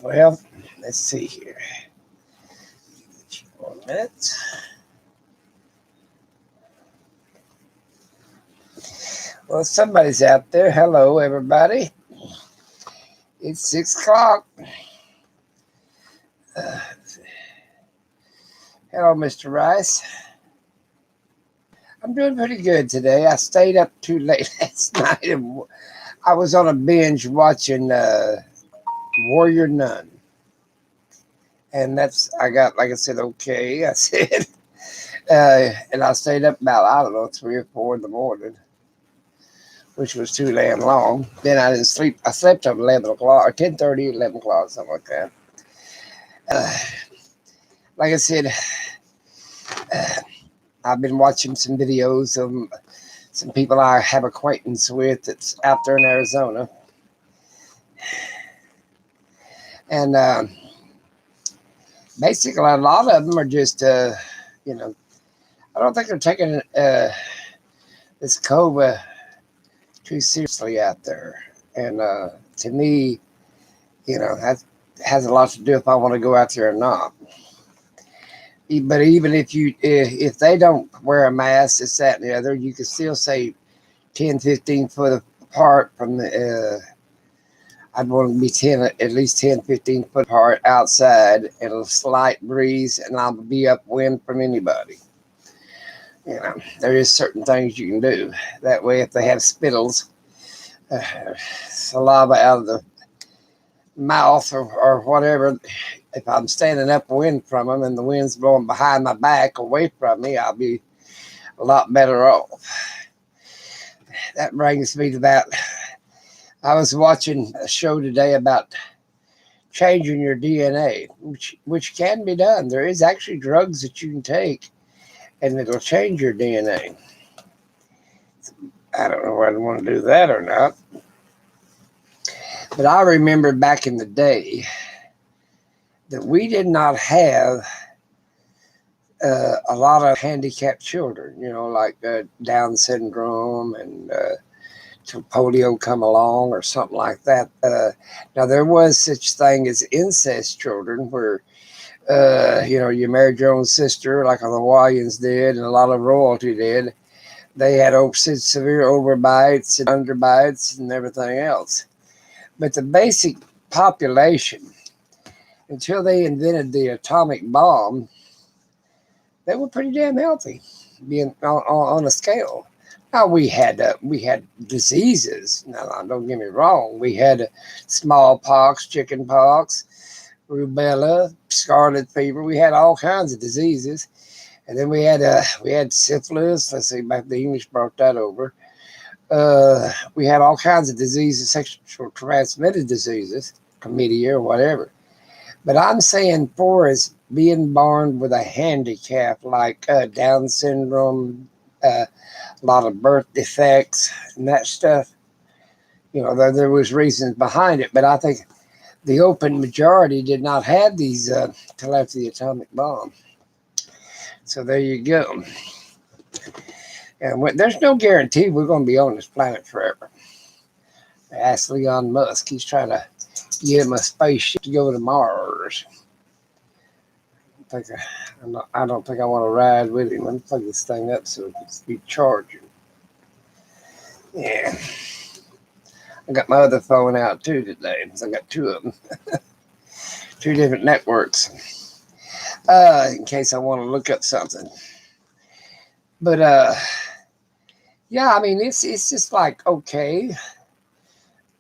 Well, let's see here. Just 1 minute. Well, somebody's out there. Hello, everybody. It's 6 o'clock. Hello, Mr. Rice. I'm doing pretty good today. I stayed up too late last night. And I was on a binge watching Warrior Nun. And I got, like I said, okay. I said, and I stayed up about, I don't know, 3 or 4 in the morning, which was too damn long. Then I didn't sleep. I slept till 11 o'clock, or 10:30, 11 o'clock, something like that. Like I said, I've been watching some videos of some people I have acquaintance with that's out there in Arizona. And basically, a lot of them are just, I don't think they're taking this COVID too seriously out there. And to me, that has a lot to do if I want to go out there or not. But even if they don't wear a mask, this, that, and the other, you can still say 10, 15 foot apart from the, I'd want to be at least 10, 15 foot apart outside and a slight breeze, and I'll be upwind from anybody. There is certain things you can do. That way, if they have spittles, saliva out of the mouth or whatever, if I'm standing upwind from them and the wind's blowing behind my back away from me, I'll be a lot better off. That brings me to that. I was watching a show today about changing your DNA, which can be done. There is actually drugs that you can take, and it'll change your DNA. I don't know whether I want to do that or not. But I remember back in the day that we did not have a lot of handicapped children, like Down syndrome and till polio come along or something like that. Now, there was such thing as incest children where, you married your own sister like the Hawaiians did and a lot of royalty did. They had severe overbites and underbites and everything else. But the basic population, until they invented the atomic bomb, they were pretty damn healthy, being on a scale. Now we had diseases. Now don't get me wrong. We had smallpox, chickenpox, rubella, scarlet fever. We had all kinds of diseases, and then we had syphilis. Let's see, back the English brought that over. We had all kinds of diseases, sexual transmitted diseases, chlamydia or whatever. But I'm saying for as being born with a handicap like Down syndrome, a lot of birth defects and that stuff, there was reasons behind it. But I think the open majority did not have these till after the atomic bomb. So there you go. And there's no guarantee we're going to be on this planet forever. Ask Elon Musk. He's trying to get him a spaceship to go to Mars. I don't think I want to ride with him. Let me plug this thing up so it can be charging. Yeah. I got my other phone out too today. So I got 2 of them. 2 different networks. In case I want to look up something. But yeah, I mean it's just like okay.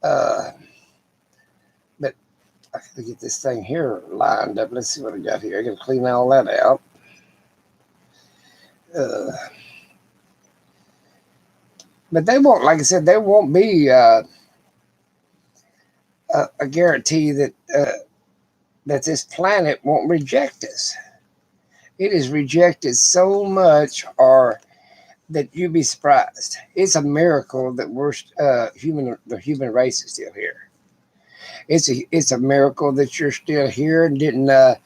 But I have to get this thing here lined up. Let's see what I got here. I got to clean all that out. But they won't, like I said, there won't be a guarantee that that this planet won't reject us. It is rejected so much, or that you'd be surprised. It's a miracle that the human race is still here. It's a miracle that you're still here and didn't die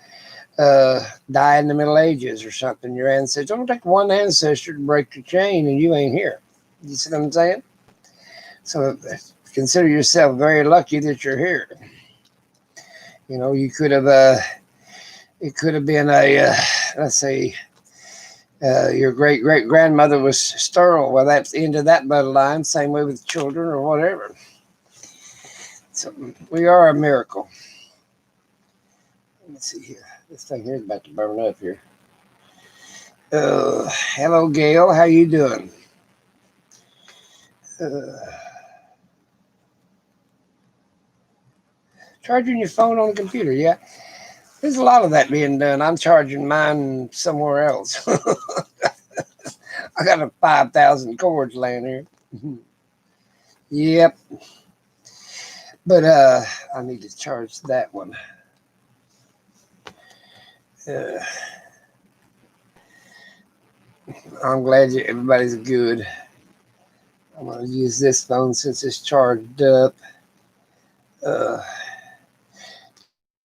in the Middle Ages or something. Your ancestors, don't take one ancestor to break the chain and you ain't here. You see what I'm saying? So consider yourself very lucky that you're here. You know, you could have it could have been let's say your great great grandmother was sterile. Well, that's the end of that bloodline. Same way with children or whatever. So we are a miracle. Let's see here. This thing here is about to burn up here. Hello, Gail. How you doing? Charging your phone on the computer, yeah. There's a lot of that being done. I'm charging mine somewhere else. I got a 5,000 cords laying here. Yep. But I need to charge that one. I'm glad everybody's good. I'm going to use this phone since it's charged up.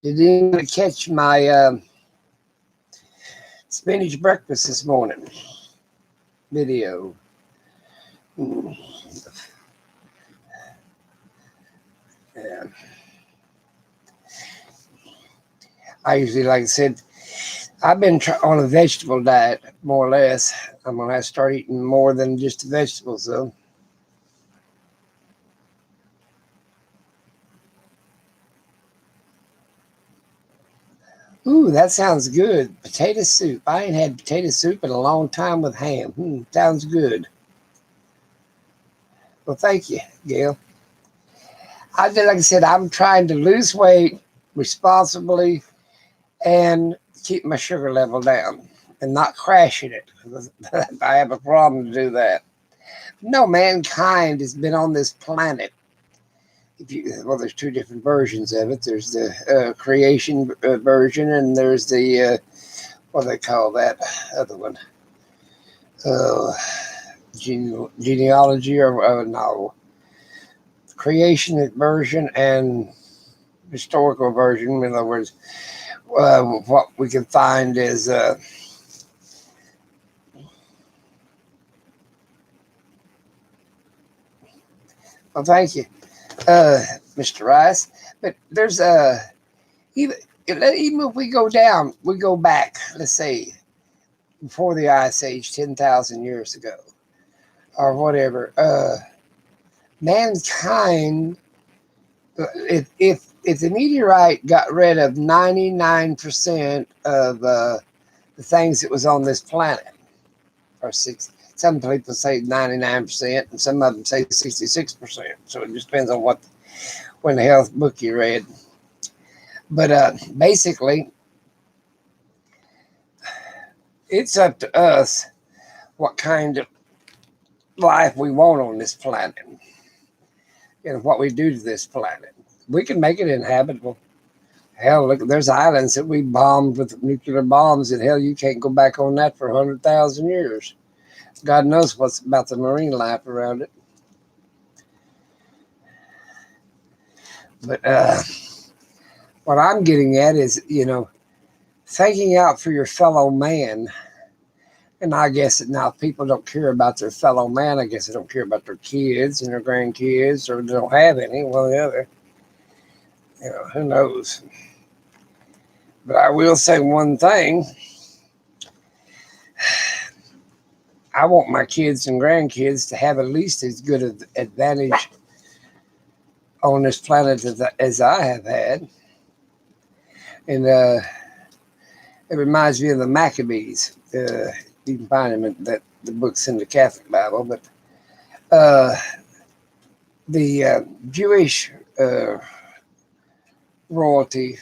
Did anybody catch my spinach breakfast this morning video? Yeah. I usually, like I said, I've been on a vegetable diet, more or less. I'm going to have to start eating more than just vegetables, though. Ooh, that sounds good. Potato soup. I ain't had potato soup in a long time with ham. Sounds good. Well, thank you, Gail. Like I said, I'm trying to lose weight responsibly and keep my sugar level down and not crashing it. I have a problem to do that. No, mankind has been on this planet. Well, there's two different versions of it. There's the creation version, and there's the what do they call that other one? Genealogy or no, creation version and historical version. In other words, what we can find is well, thank you, Mr. Rice. But there's even if we go down, we go back. Let's say before the Ice Age, 10,000 years ago, or whatever. Mankind, if the meteorite got rid of 99% of the things that was on this planet, or some people say 99%, and some of them say 66%. So it just depends on when the health book you read. But basically, it's up to us what kind of life we want on this planet and what we do to this planet. We can make it inhabitable. Hell, look, there's islands that we bombed with nuclear bombs, and hell, you can't go back on that for 100,000 years. God knows what's about the marine life around it. But what I'm getting at is, thinking out for your fellow man. And I guess that now people don't care about their fellow man. I guess they don't care about their kids and their grandkids, or they don't have any, one or the other. Who knows? But I will say one thing. I want my kids and grandkids to have at least as good an advantage on this planet as I have had. And it reminds me of the Maccabees. You can find them in the books in the Catholic Bible. But the Jewish royalty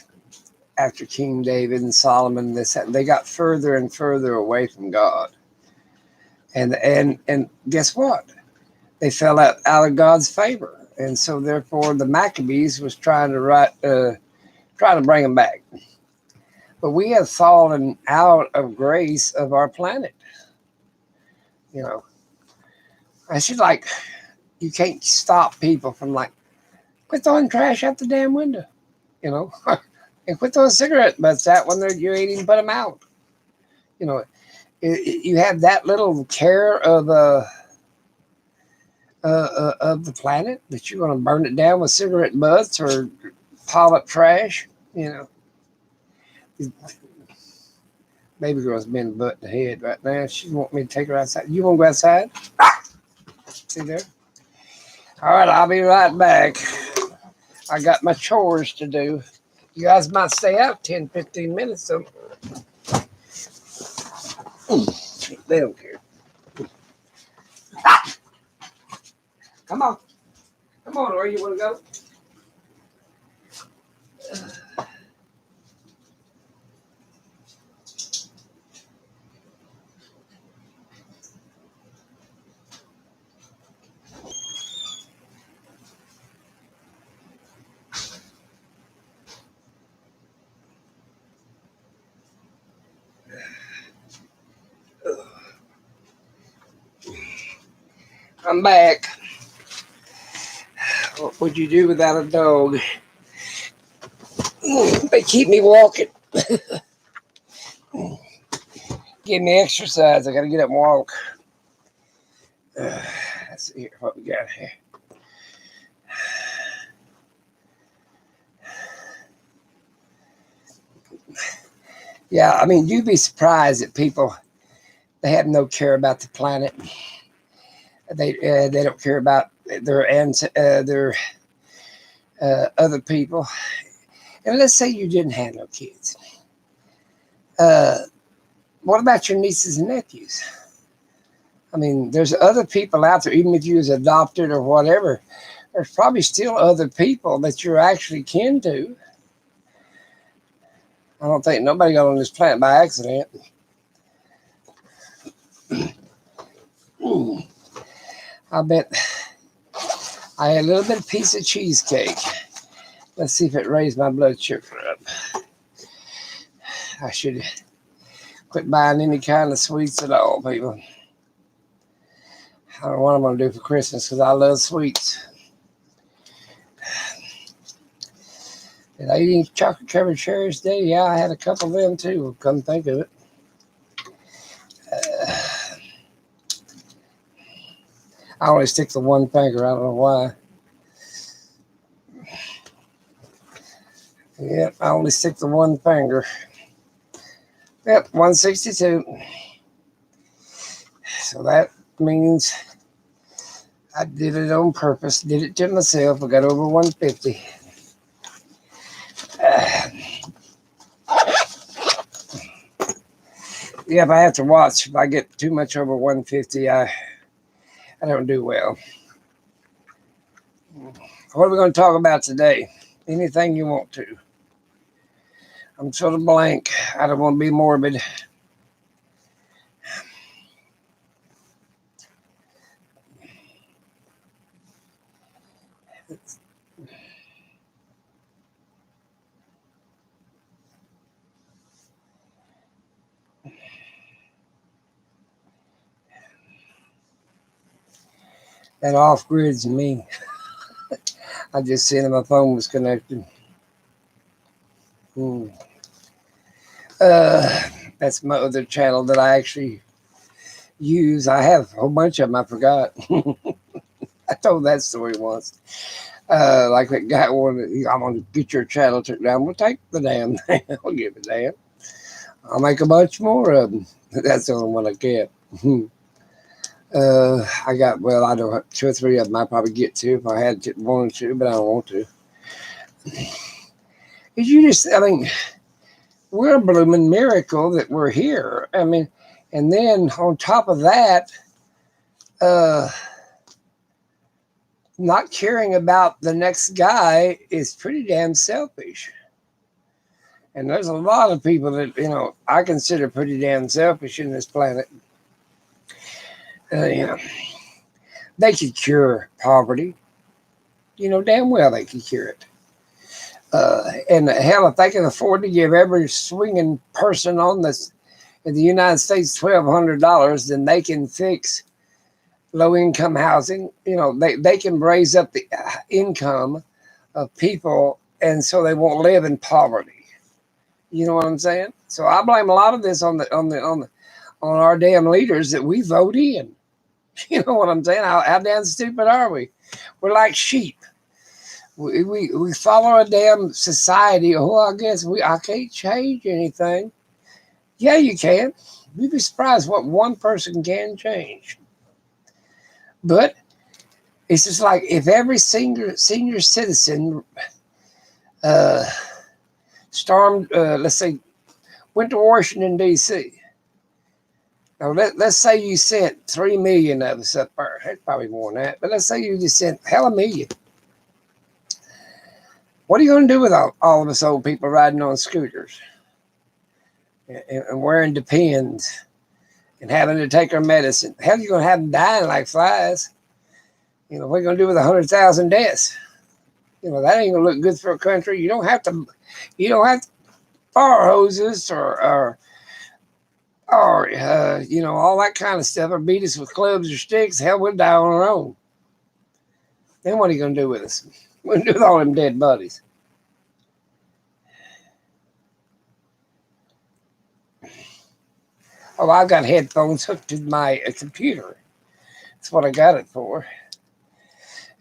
after King David and Solomon, they got further and further away from God. And guess what? They fell out of God's favor. And so therefore the Maccabees was trying to bring them back. But we have fallen out of grace of our planet. I should you can't stop people from quit throwing trash out the damn window, and quit throwing cigarette butts out when you ain't even put them out. You have that little care of the planet that you're going to burn it down with cigarette butts or pile up trash. You know, baby girl's been butt in the head right now. She want me to take her outside. You want to go outside? See there? All right, I'll be right back. I got my chores to do. You guys might stay out 10, 15 minutes, so they don't care. Come on. Come on, where you want to go? I'm back. What would you do without a dog? They keep me walking. Give me exercise. I got to get up and walk. Let's see here what we got here. Yeah, I mean, you'd be surprised that people, they have no care about the planet. They don't care about their other people. And let's say you didn't have no kids. What about your nieces and nephews? I mean, there's other people out there, even if you was adopted or whatever, there's probably still other people that you're actually kin to. I don't think nobody got on this planet by accident. I bet I had a little bit of piece of cheesecake. Let's see if it raised my blood sugar up. I should quit buying any kind of sweets at all, people. I don't know what I'm going to do for Christmas because I love sweets. Did I eat any chocolate covered cherries today? Yeah, I had a couple of them too. Come think of it. I only stick to one finger. I don't know why. Yep, I only stick to one finger. Yep, 162. So that means I did it on purpose. Did it to myself. I got over 150. Yeah, if I have to watch, if I get too much over 150, I don't do well. What are we going to talk about today? Anything you want to. I'm sort of blank. I don't want to be morbid. That off grid's me. I just seen my phone was connected. That's my other channel that I actually use. I have a whole bunch of them. I forgot. I told that story once. Like that guy wanted, I'm going to get your channel took down. Well, take the damn thing. I'll give a damn. I'll make a bunch more of them. That's the only one I kept. I got, well, I don't have 2 or 3 of them I probably get to if I had to, wanted to, but I don't want to. You just, I mean, we're a blooming miracle that we're here. I mean, and then on top of that, not caring about the next guy is pretty damn selfish. And there's a lot of people that, I consider pretty damn selfish in this planet. They could cure poverty. Damn well they could cure it. And hell, if they can afford to give every swinging person in the United States $1,200, then they can fix low-income housing. They can raise up the income of people, and so they won't live in poverty. You know what I'm saying? So I blame a lot of this on our damn leaders that we vote in. You know what I'm saying? How damn stupid are we? We're like sheep. We follow a damn society. Oh, I can't change anything. Yeah, you can. You'd be surprised what one person can change. But it's just like if every senior citizen uh, stormed, let's say, went to Washington D.C. Now let's say you sent 3 million of us up there. It's probably more than that, but let's say you just sent hell a million. What are you going to do with all of us old people riding on scooters and wearing Depends and having to take our medicine? Hell, you're going to have them dying like flies. What are you going to do with 100,000 deaths? That ain't going to look good for a country. You don't have to fire hoses or all that kind of stuff, or beat us with clubs or sticks. Hell, we'll die on our own. Then what are you going to do with us? What are you going to do with all them dead bodies? Oh, I've got headphones hooked to my computer. That's what I got it for.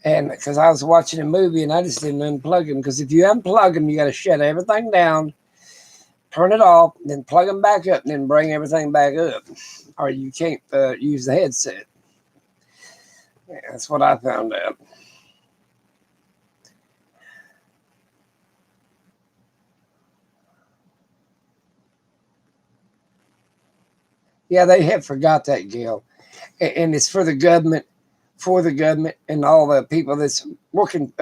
And because I was watching a movie and I just didn't unplug them. Because if you unplug them, you got to shut everything down, turn it off, then plug them back up, and then bring everything back up. Or you can't use the headset. Yeah, that's what I found out. Yeah, they have forgot that, Gil. And it's for the government, and all the people that's working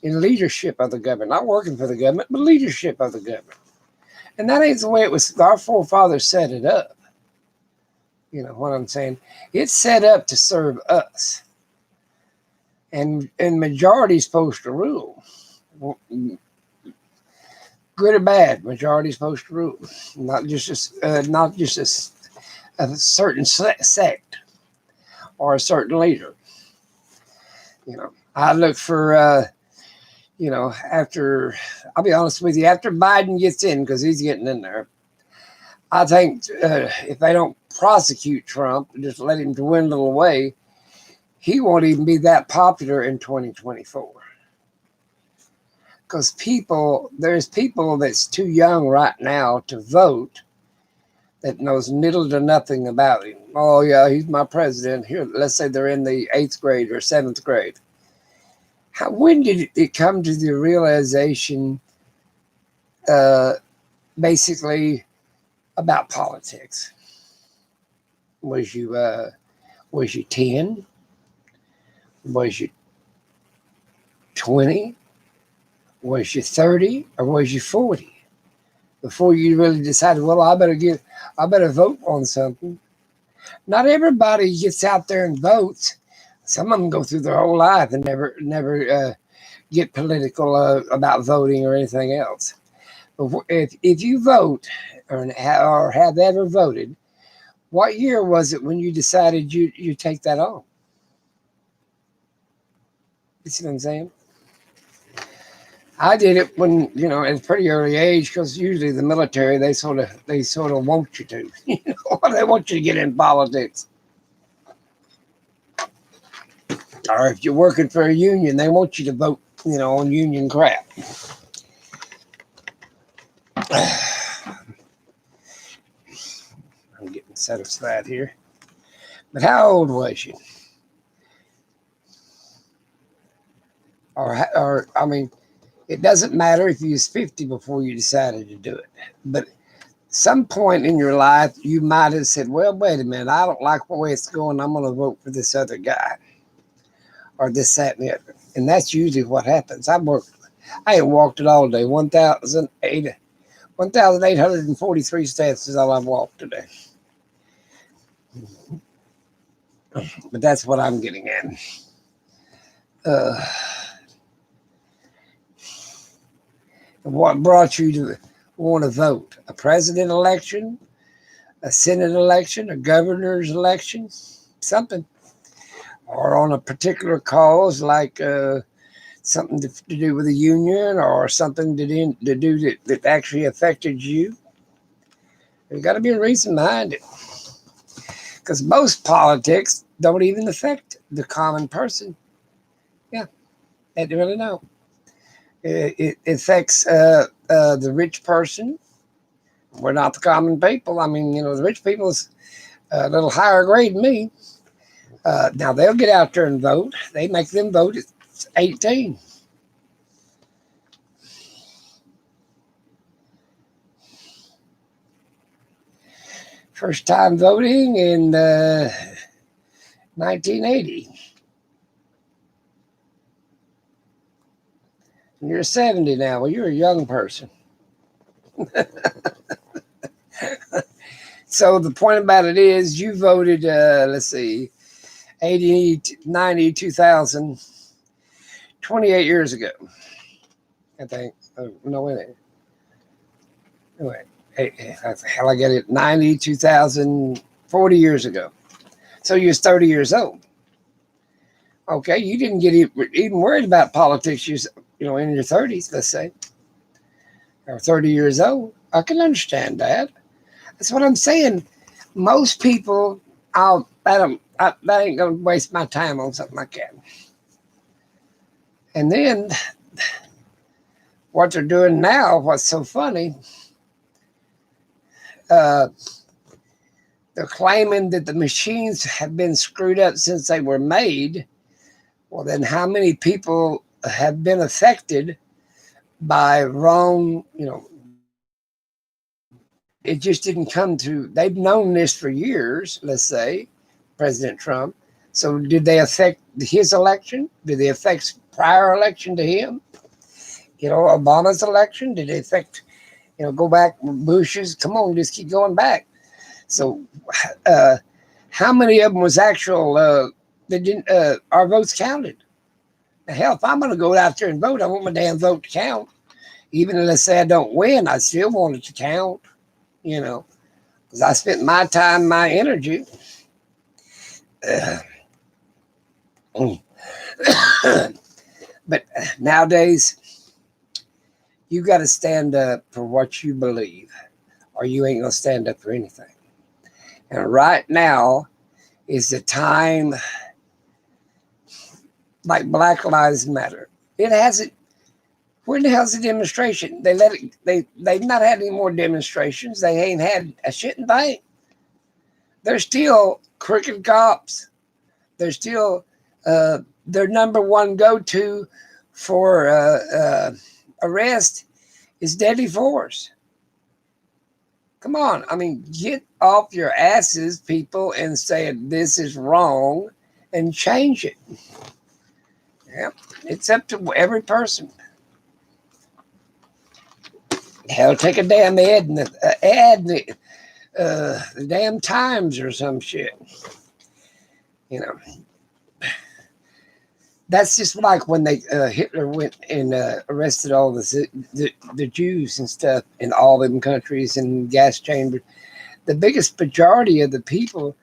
in leadership of the government. Not working for the government, but leadership of the government. And that ain't the way it was. Our forefathers set it up. You know what I'm saying? It's set up to serve us. And majority's supposed to rule. Good or bad, majority's supposed to rule. Not just a certain sect or a certain leader. I look for after, I'll be honest with you, after Biden gets in, because he's getting in there, I think if they don't prosecute Trump, just let him dwindle away, he won't even be that popular in 2024. Because there's people that's too young right now to vote that knows little to nothing about him. Oh, yeah, he's my president. Here, let's say they're in the 8th grade or 7th grade. When did it come to the realization, basically, about politics? Was you 10? Was you 20? Was you 30? Or was you 40? Before you really decided, well, I better vote on something. Not everybody gets out there and votes. Some of them go through their whole life and never get political about voting or anything else. But if you vote or have ever voted, what year was it when you decided you take that on? You see what I'm saying? I did it when, at a pretty early age, because usually the military, they sort of want you to, they want you to get in politics. Or if you're working for a union, they want you to vote, on union crap. I'm getting satisfied here. But how old was you? Or I mean, it doesn't matter if you was 50 before you decided to do it. But some point in your life, you might have said, well, wait a minute, I don't like the way it's going. I'm going to vote for this other guy or this, that, and the other. And that's usually what happens. I ain't walked it all day. 1,843 steps is all I've walked today. But that's what I'm getting at. What brought you to want to vote? A president election, a Senate election, a governor's election, something, or on a particular cause like something to do with a union or something to do that actually affected you. There's got to be a reason behind it, because most politics don't even affect the common person. Yeah, they really don't. It affects the rich person. We're not the common people. I mean, the rich people is a little higher grade than me. Now they'll get out there and vote. They make them vote at 18. First time voting in 1980. You're 70 now. Well, you're a young person. So the point about it is you voted, let's see, 80, 90, 2000, 28 years ago, I think. No, wait. Hell, I get it. 90, 2000, 40 years ago. So you was 30 years old. Okay, you didn't get even worried about politics, in your 30s, let's say, or 30 years old. I can understand that. That's what I'm saying. Most people, that ain't gonna waste my time on something like that. And then what they're doing now, what's so funny, they're claiming that the machines have been screwed up since they were made. Well, then how many people have been affected by wrong, it just didn't come to, they've known this for years, let's say, President Trump. So did they affect his election? Did they affect prior election to him? Obama's election? Did they affect, go back Bush's? Come on, just keep going back. So how many of them was actual, that didn't, our votes counted? Hell, if I'm going to go out there and vote, I want my damn vote to count. Even if, let's say, I don't win, I still want it to count, because I spent my time, my energy. But nowadays, you got to stand up for what you believe, or you ain't going to stand up for anything. And right now is the time, like Black Lives Matter. It hasn't. Where the hell's the demonstration? They let it. They've not had any more demonstrations. They ain't had a shit in vain. They're still crooked cops. They're still their number one go-to for arrest is deadly force. Come on, I mean, get off your asses, people, and say this is wrong, and change it. Yeah, it's up to every person. Hell, take a damn ad in the damn Times or some shit. That's just like when they Hitler went and arrested all the Jews and stuff in all them countries and gas chambers. The biggest majority of the people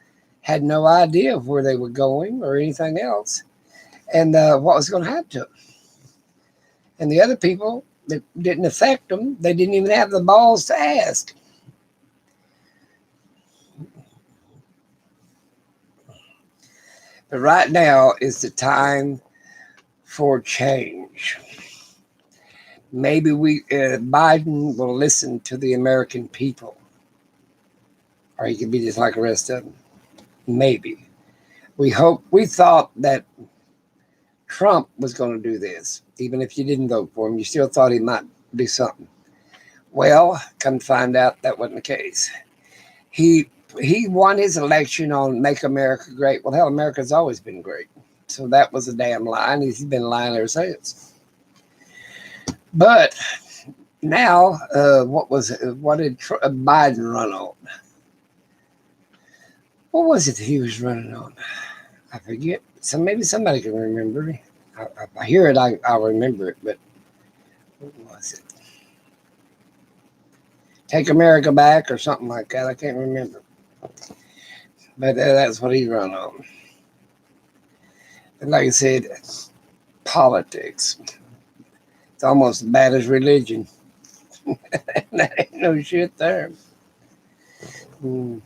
had no idea of where they were going or anything else, and what was going to happen to them. And the other people that didn't affect them, they didn't even have the balls to ask. But right now is the time for change. Maybe Biden will listen to the American people, or he could be just like the rest of them. Maybe. We thought that Trump was going to do this. Even if you didn't vote for him, you still thought he might do something. Well, come to find out that wasn't the case. He won his election on Make America Great. Well, hell, America's always been great. So that was a damn lie, and he's been lying ever since. But now, what did Biden run on? What was it that he was running on? I forget. So maybe somebody can remember. I hear it, I'll remember it, but what was it? Take America Back or something like that. I can't remember. But that's what he run on. And like I said, politics. It's almost as bad as religion. That ain't no shit there. I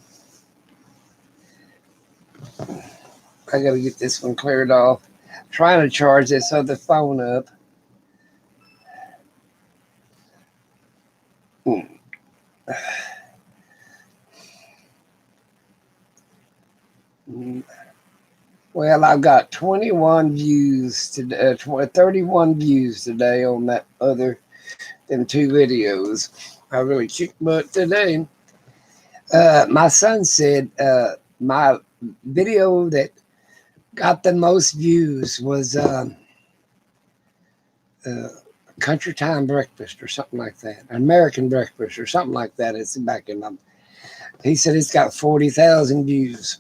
gotta get this one cleared off. I'm trying to charge this other phone up. Well, I've got 21 views today, 31 views today on them two videos. I really kicked butt today. My son said my video that got the most views was Country Time Breakfast or something like that, American Breakfast or something like that. It's back in my. He said it's got 40,000 views.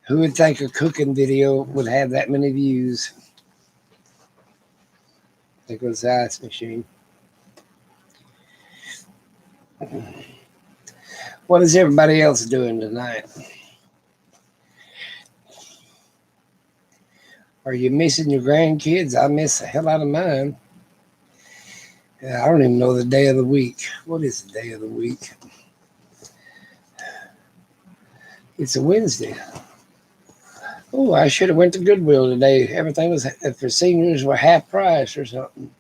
Who would think a cooking video would have that many views? There goes the ice machine. What is everybody else doing tonight? Are you missing your grandkids? I miss the hell out of mine. I don't even know the day of the week. What is the day of the week? It's a Wednesday. Oh, I should have went to Goodwill today. Everything was for seniors were half price or something.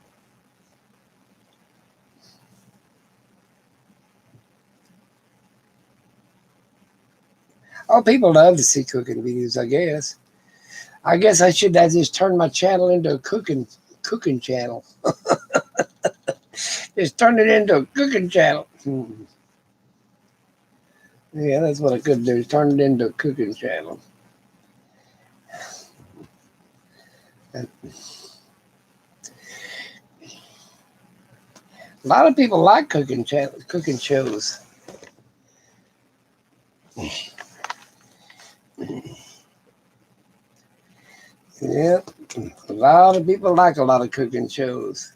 Oh, people love to see cooking videos, I guess. I guess I just turn my channel into a cooking channel. Just turn it into a cooking channel. Yeah, that's what I could do. Turn it into a cooking channel. A lot of people like cooking shows. Yeah, a lot of people like a lot of cooking shows.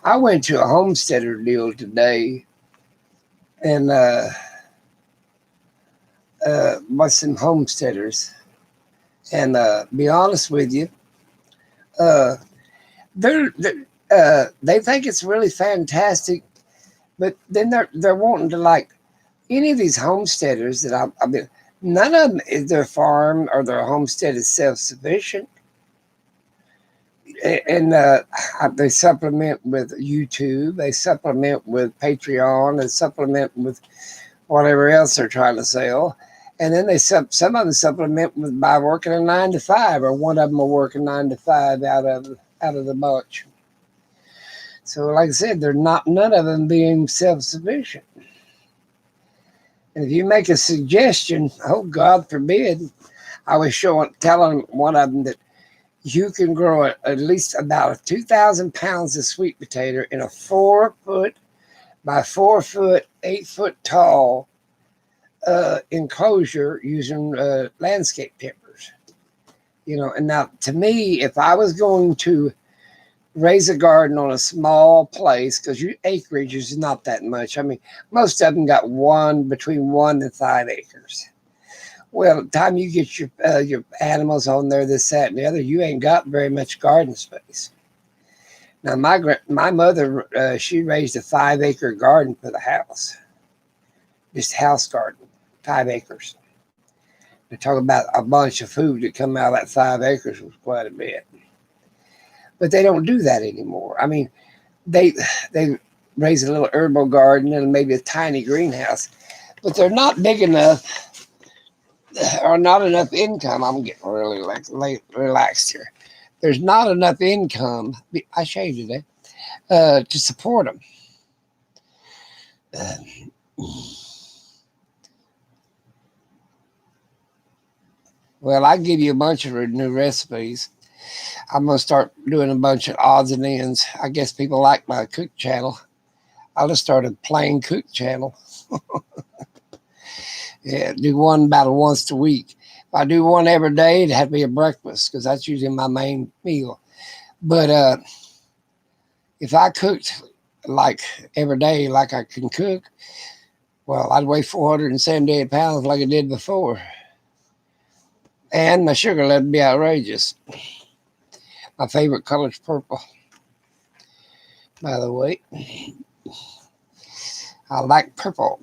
I went to a homesteader deal today, and with some homesteaders, and be honest with you, they think it's really fantastic, but then they're wanting to like any of these homesteaders that I've been. None of them is their farm or their homestead is self-sufficient. And they supplement with YouTube, they supplement with Patreon, they supplement with whatever else they're trying to sell. And then some of them supplement with by working a 9 to 5, or one of them will work a 9 to 5 out of the bunch. So, like I said, none of them being self-sufficient. And if you make a suggestion, oh God forbid, I was telling one of them that you can grow at least about 2,000 pounds of sweet potato in a 4 foot by 4 foot, 8 foot tall enclosure using landscape timbers. And now to me, if I was going to raise a garden on a small place, because your acreage is not that much. I mean, most of them got between 1 and 5 acres. Well, the time you get your animals on there, this, that, and the other, you ain't got very much garden space. Now, my mother, she raised a 5-acre garden for the house, just house garden, 5 acres. They talk about a bunch of food that come out of that 5 acres was quite a bit. But they don't do that anymore. I mean, they raise a little herbal garden and maybe a tiny greenhouse, but they're not big enough or not enough income. I'm getting really relaxed here. There's not enough income. I shaved today to support them. Well, I give you a bunch of new recipes. I'm going to start doing a bunch of odds and ends. I guess people like my cook channel. I'll just start a plain cook channel. Yeah, do one about once a week. If I do one every day, it'd have to be a breakfast because that's usually my main meal. But if I cooked like every day, like I can cook, well, I'd weigh 478 pounds like I did before. And my sugar level would be outrageous. My favorite color is purple, by the way. I like purple.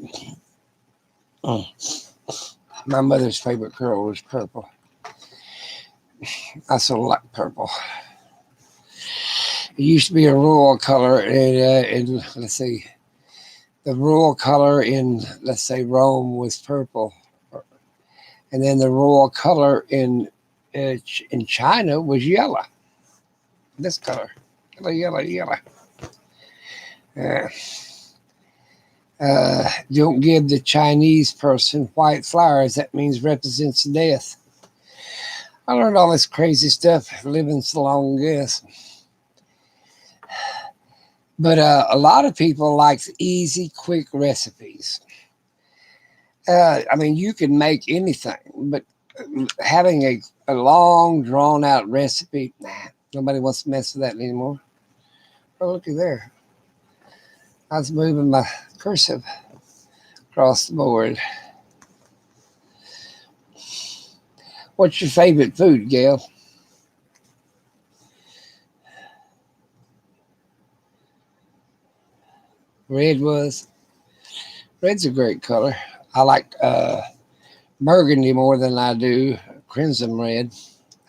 My mother's favorite color was purple. I still like purple. It used to be a royal color, and let's see, the royal color in, let's say, Rome was purple, and then the royal color in China was yellow. This color, yellow, yellow, yellow. Uh, don't give the Chinese person white flowers. That means represents death. I learned all this crazy stuff living so long, I guess. But a lot of people like easy, quick recipes. I mean, you can make anything, but having a long, drawn out recipe, nah, nobody wants to mess with that anymore. Oh, looky there. I was moving my cursive across the board. What's your favorite food, Gail? Red was. Red's a great color. I like burgundy more than I do crimson red.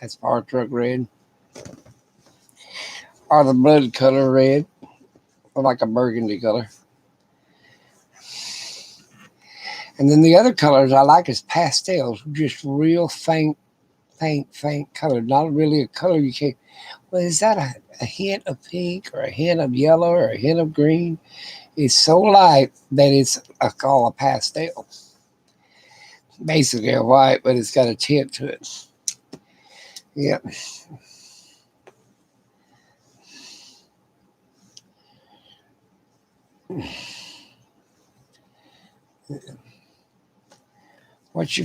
That's fire truck red. Or the blood color red. I like a burgundy color. And then the other colors I like is pastels, just real faint, faint color. Not really a color you can't. Well, is that a hint of pink or a hint of yellow or a hint of green? It's so light that it's called a pastel. Basically a white, but it's got a tint to it. Yep. What's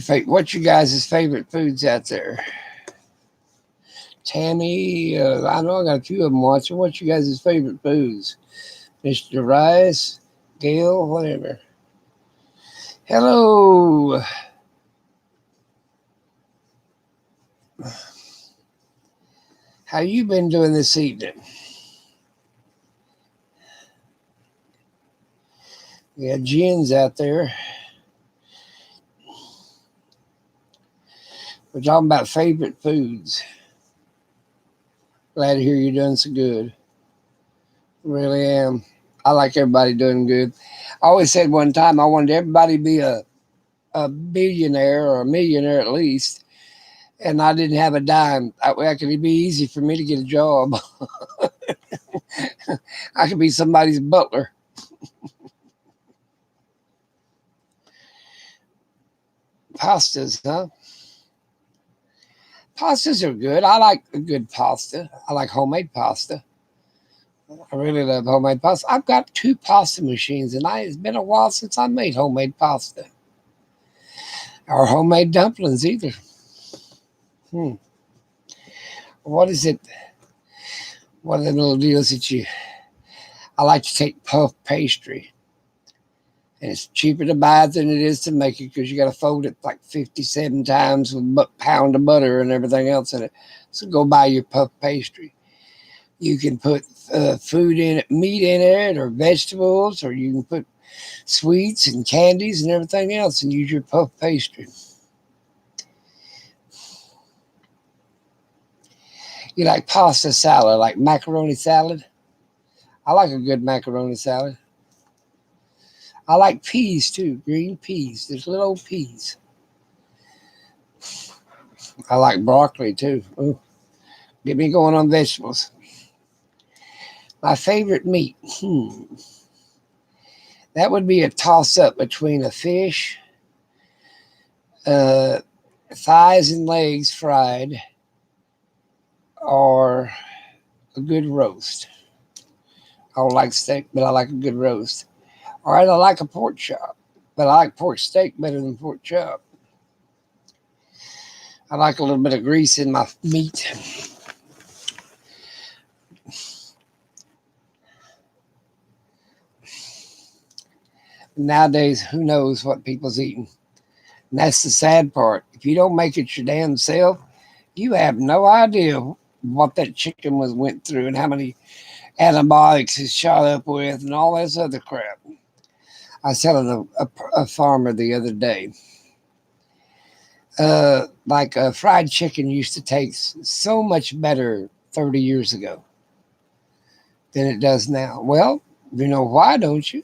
your guys' favorite foods out there? Tammy, I know I got a few of them watching. What's your guys' favorite foods? Mr. Rice, Gail, whatever. Hello. How you been doing this evening? Yeah, Jen's out there. We're talking about favorite foods. Glad to hear you're doing so good. Really am. I like everybody doing good. I always said one time I wanted everybody to be a billionaire or a millionaire at least, and I didn't have a dime. That way, it'd be easy for me to get a job. I could be somebody's butler. Pastas, huh? Pastas are good. I like a good pasta. I like homemade pasta. I really love homemade pasta. I've got two pasta machines, and it's been a while since I made homemade pasta or homemade dumplings either. Hmm. What is it? What are the little deals that you? I like to take puff pastry, and it's cheaper to buy it than it is to make it because you got to fold it like 57 times with a pound of butter and everything else in it. So go buy your puff pastry. You can put food in it, meat in it, or vegetables, or you can put sweets and candies and everything else and use your puff pastry. You like pasta salad, like macaroni salad? I like a good macaroni salad. I like peas too, green peas. There's little peas. I like broccoli too. Ooh, get me going on vegetables. My favorite meat. That would be a toss up between a fish, uh, thighs and legs fried, or a good roast. I don't like steak, but I like a good roast. All right, I like a pork chop, but I like pork steak better than pork chop. I like a little bit of grease in my meat. Nowadays, who knows what people's eating? And that's the sad part. If you don't make it your damn self, you have no idea what that chicken was went through and how many antibiotics it's shot up with and all this other crap. I was telling a farmer the other day, like fried chicken used to taste so much better 30 years ago than it does now. Well, you know why, don't you?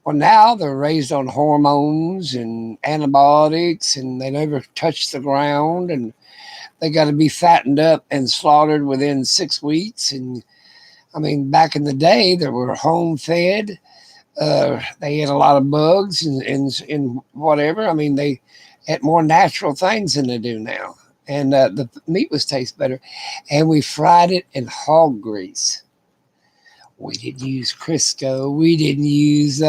Well, now they're raised on hormones and antibiotics, and they never touch the ground, and they got to be fattened up and slaughtered within 6 weeks. And I mean, back in the day, they were home fed. They ate a lot of bugs and whatever. I mean, they ate more natural things than they do now. And the meat was taste better. And we fried it in hog grease. We didn't use Crisco. We didn't use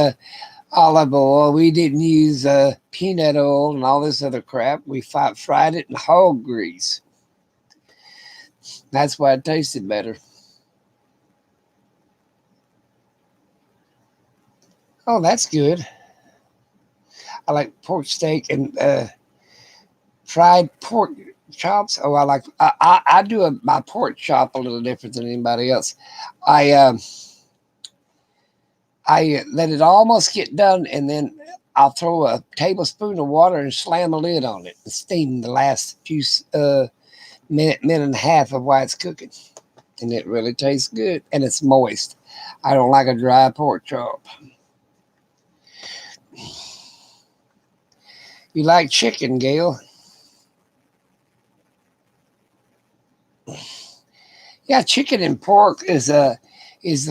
olive oil. We didn't use peanut oil and all this other crap. We fried it in hog grease. That's why it tasted better. Oh, that's good. I like pork steak and fried pork chops. Oh, I do my pork chop a little different than anybody else. I uh, I let it almost get done, and then I'll throw a tablespoon of water and slam a lid on it and steam the last few minute and a half of while it's cooking, and it really tastes good and it's moist. I don't like a dry pork chop. You like chicken, Gail? Yeah, chicken and pork is the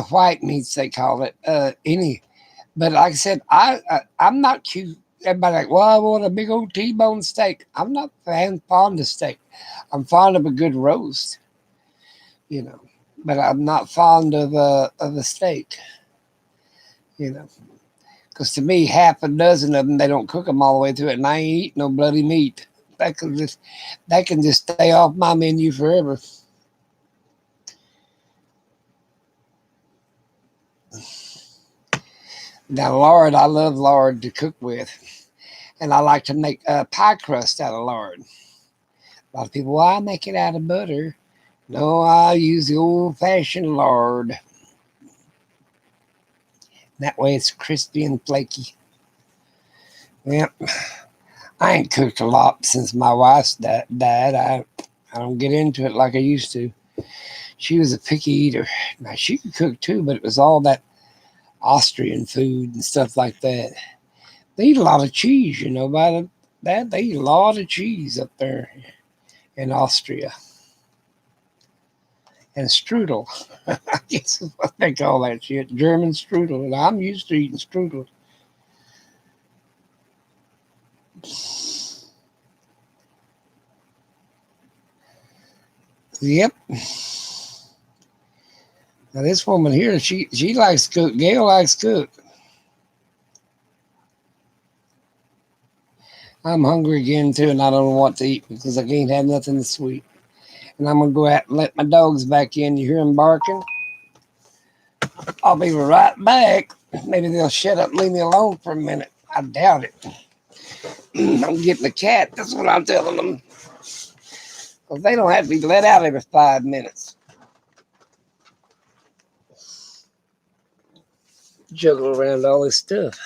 white meats they call it. But like I said, I'm not cute. Everybody like, well, I want a big old T-bone steak. I'm not fond of steak. I'm fond of a good roast, you know, but I'm not fond of a steak, you know, because to me, half a dozen of them they don't cook them all the way through it, and I ain't eat no bloody meat. That can just that can just stay off my menu forever. Now, lard, I love lard to cook with, and I like to make pie crust out of lard. A lot of people, well, I make it out of butter. No, I use the old fashioned lard. That way it's crispy and flaky. Yep. I ain't cooked a lot since my wife's died. I don't get into it like I used to. She was a picky eater. Now, she could cook too, but it was all that Austrian food and stuff like that. They eat a lot of cheese, that they eat a lot of cheese up there in Austria. And strudel. I guess is what they call that shit. German strudel. And I'm used to eating strudel. Yep. Now this woman here, she likes to cook. Gail likes to cook. I'm hungry again too, and I don't know what to eat because I can't have nothing sweet. And I'm gonna go out and let my dogs back in. You hear them barking? I'll be right back. Maybe they'll shut up and leave me alone for a minute. I doubt it. I'm getting a cat. That's what I'm telling them. Because they don't have to be let out every 5 minutes. Juggle around all this stuff.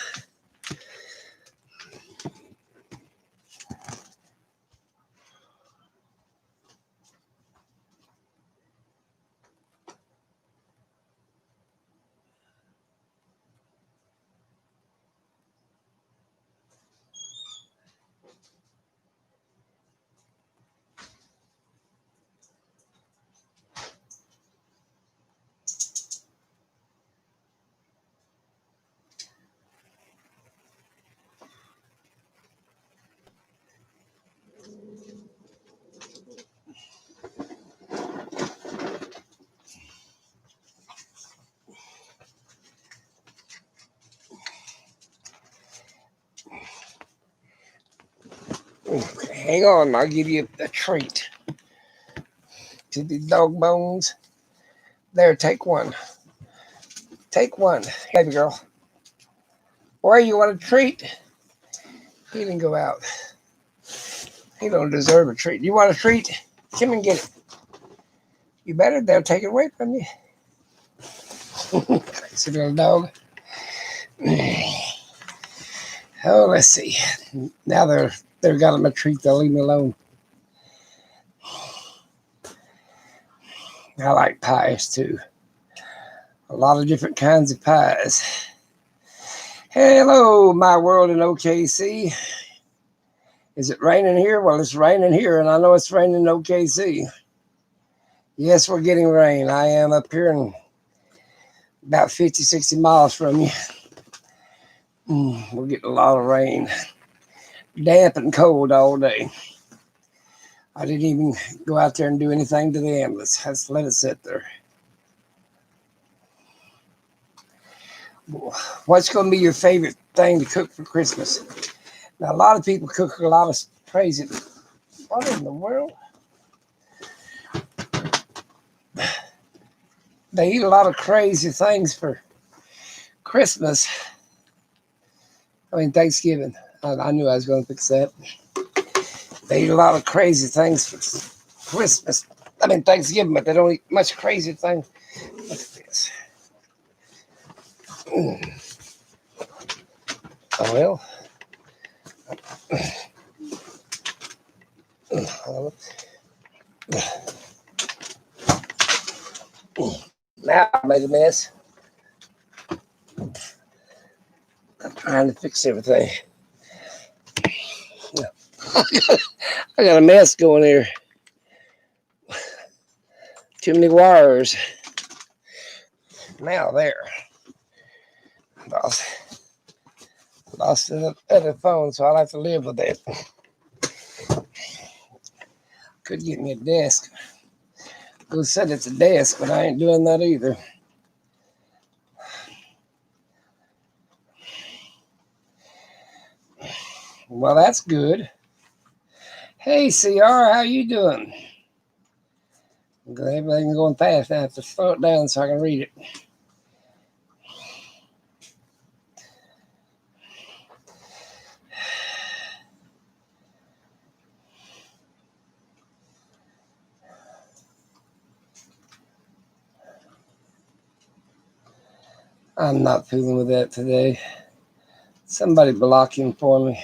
Okay, hang on, I'll give you a treat. To the dog bones. There, take one. Take one, baby girl. Or you want a treat? He didn't go out. He don't deserve a treat. You want a treat? Come and get it. You better. They'll take it away from you. Crazy little dog. Oh, let's see. Now they're got him a treat. They'll leave me alone. I like pies too. A lot of different kinds of pies. Hello, my world in OKC. Is it raining here? Well, it's raining here, and I know it's raining in OKC. Yes, we're getting rain. I am up here in about 50, 60 miles from you. We're getting a lot of rain. Damp and cold all day. I didn't even go out there and do anything to the ambulance. I just let it sit there. What's going to be your favorite thing to cook for Christmas? Now, a lot of people cook a lot of crazy. What in the world? They eat a lot of crazy things for Christmas. I mean, Thanksgiving. I knew I was going to fix that. They eat a lot of crazy things for Christmas. I mean, Thanksgiving, but they don't eat much crazy things. Look at this. Oh, well. Now I made a mess. I'm trying to fix everything. I got a mess going here. Too many wires. Now there. Lost the other phone, so I'll have to live with that. Could get me a desk. Who said it's a desk, but I ain't doing that either. Well, that's good. Hey, CR, how you doing? Everything's going fast. I have to slow it down so I can read it. I'm not fooling with that today. Somebody block him for me.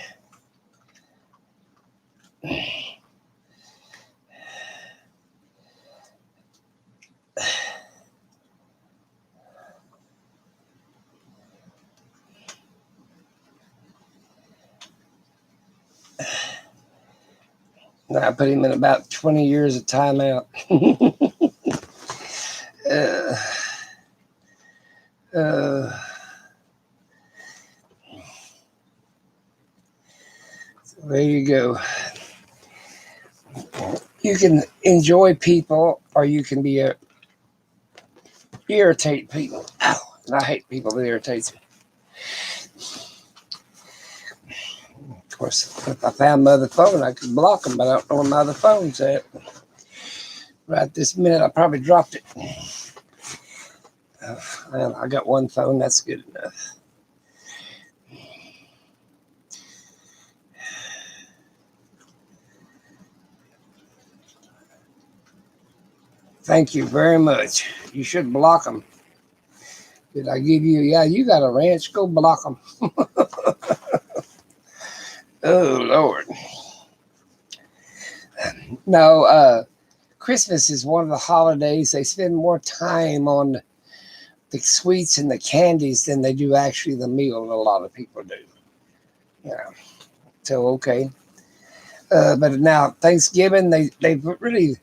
I put him in about 20 years of timeout. So there you go. You can enjoy people, or you can be irritate people. Ow, and I hate people that irritate me. Of course, if I found my other phone, I could block them, but I don't know where my other phone's at. Right this minute, I probably dropped it. Well, I got one phone, that's good enough. Thank you very much. You should block them. Did I give you? Yeah, you got a ranch. Go block them. Oh, Lord. No, Christmas is one of the holidays. They spend more time on the sweets and the candies than they do actually the meal. A lot of people do. Yeah. So, okay. But now Thanksgiving, they really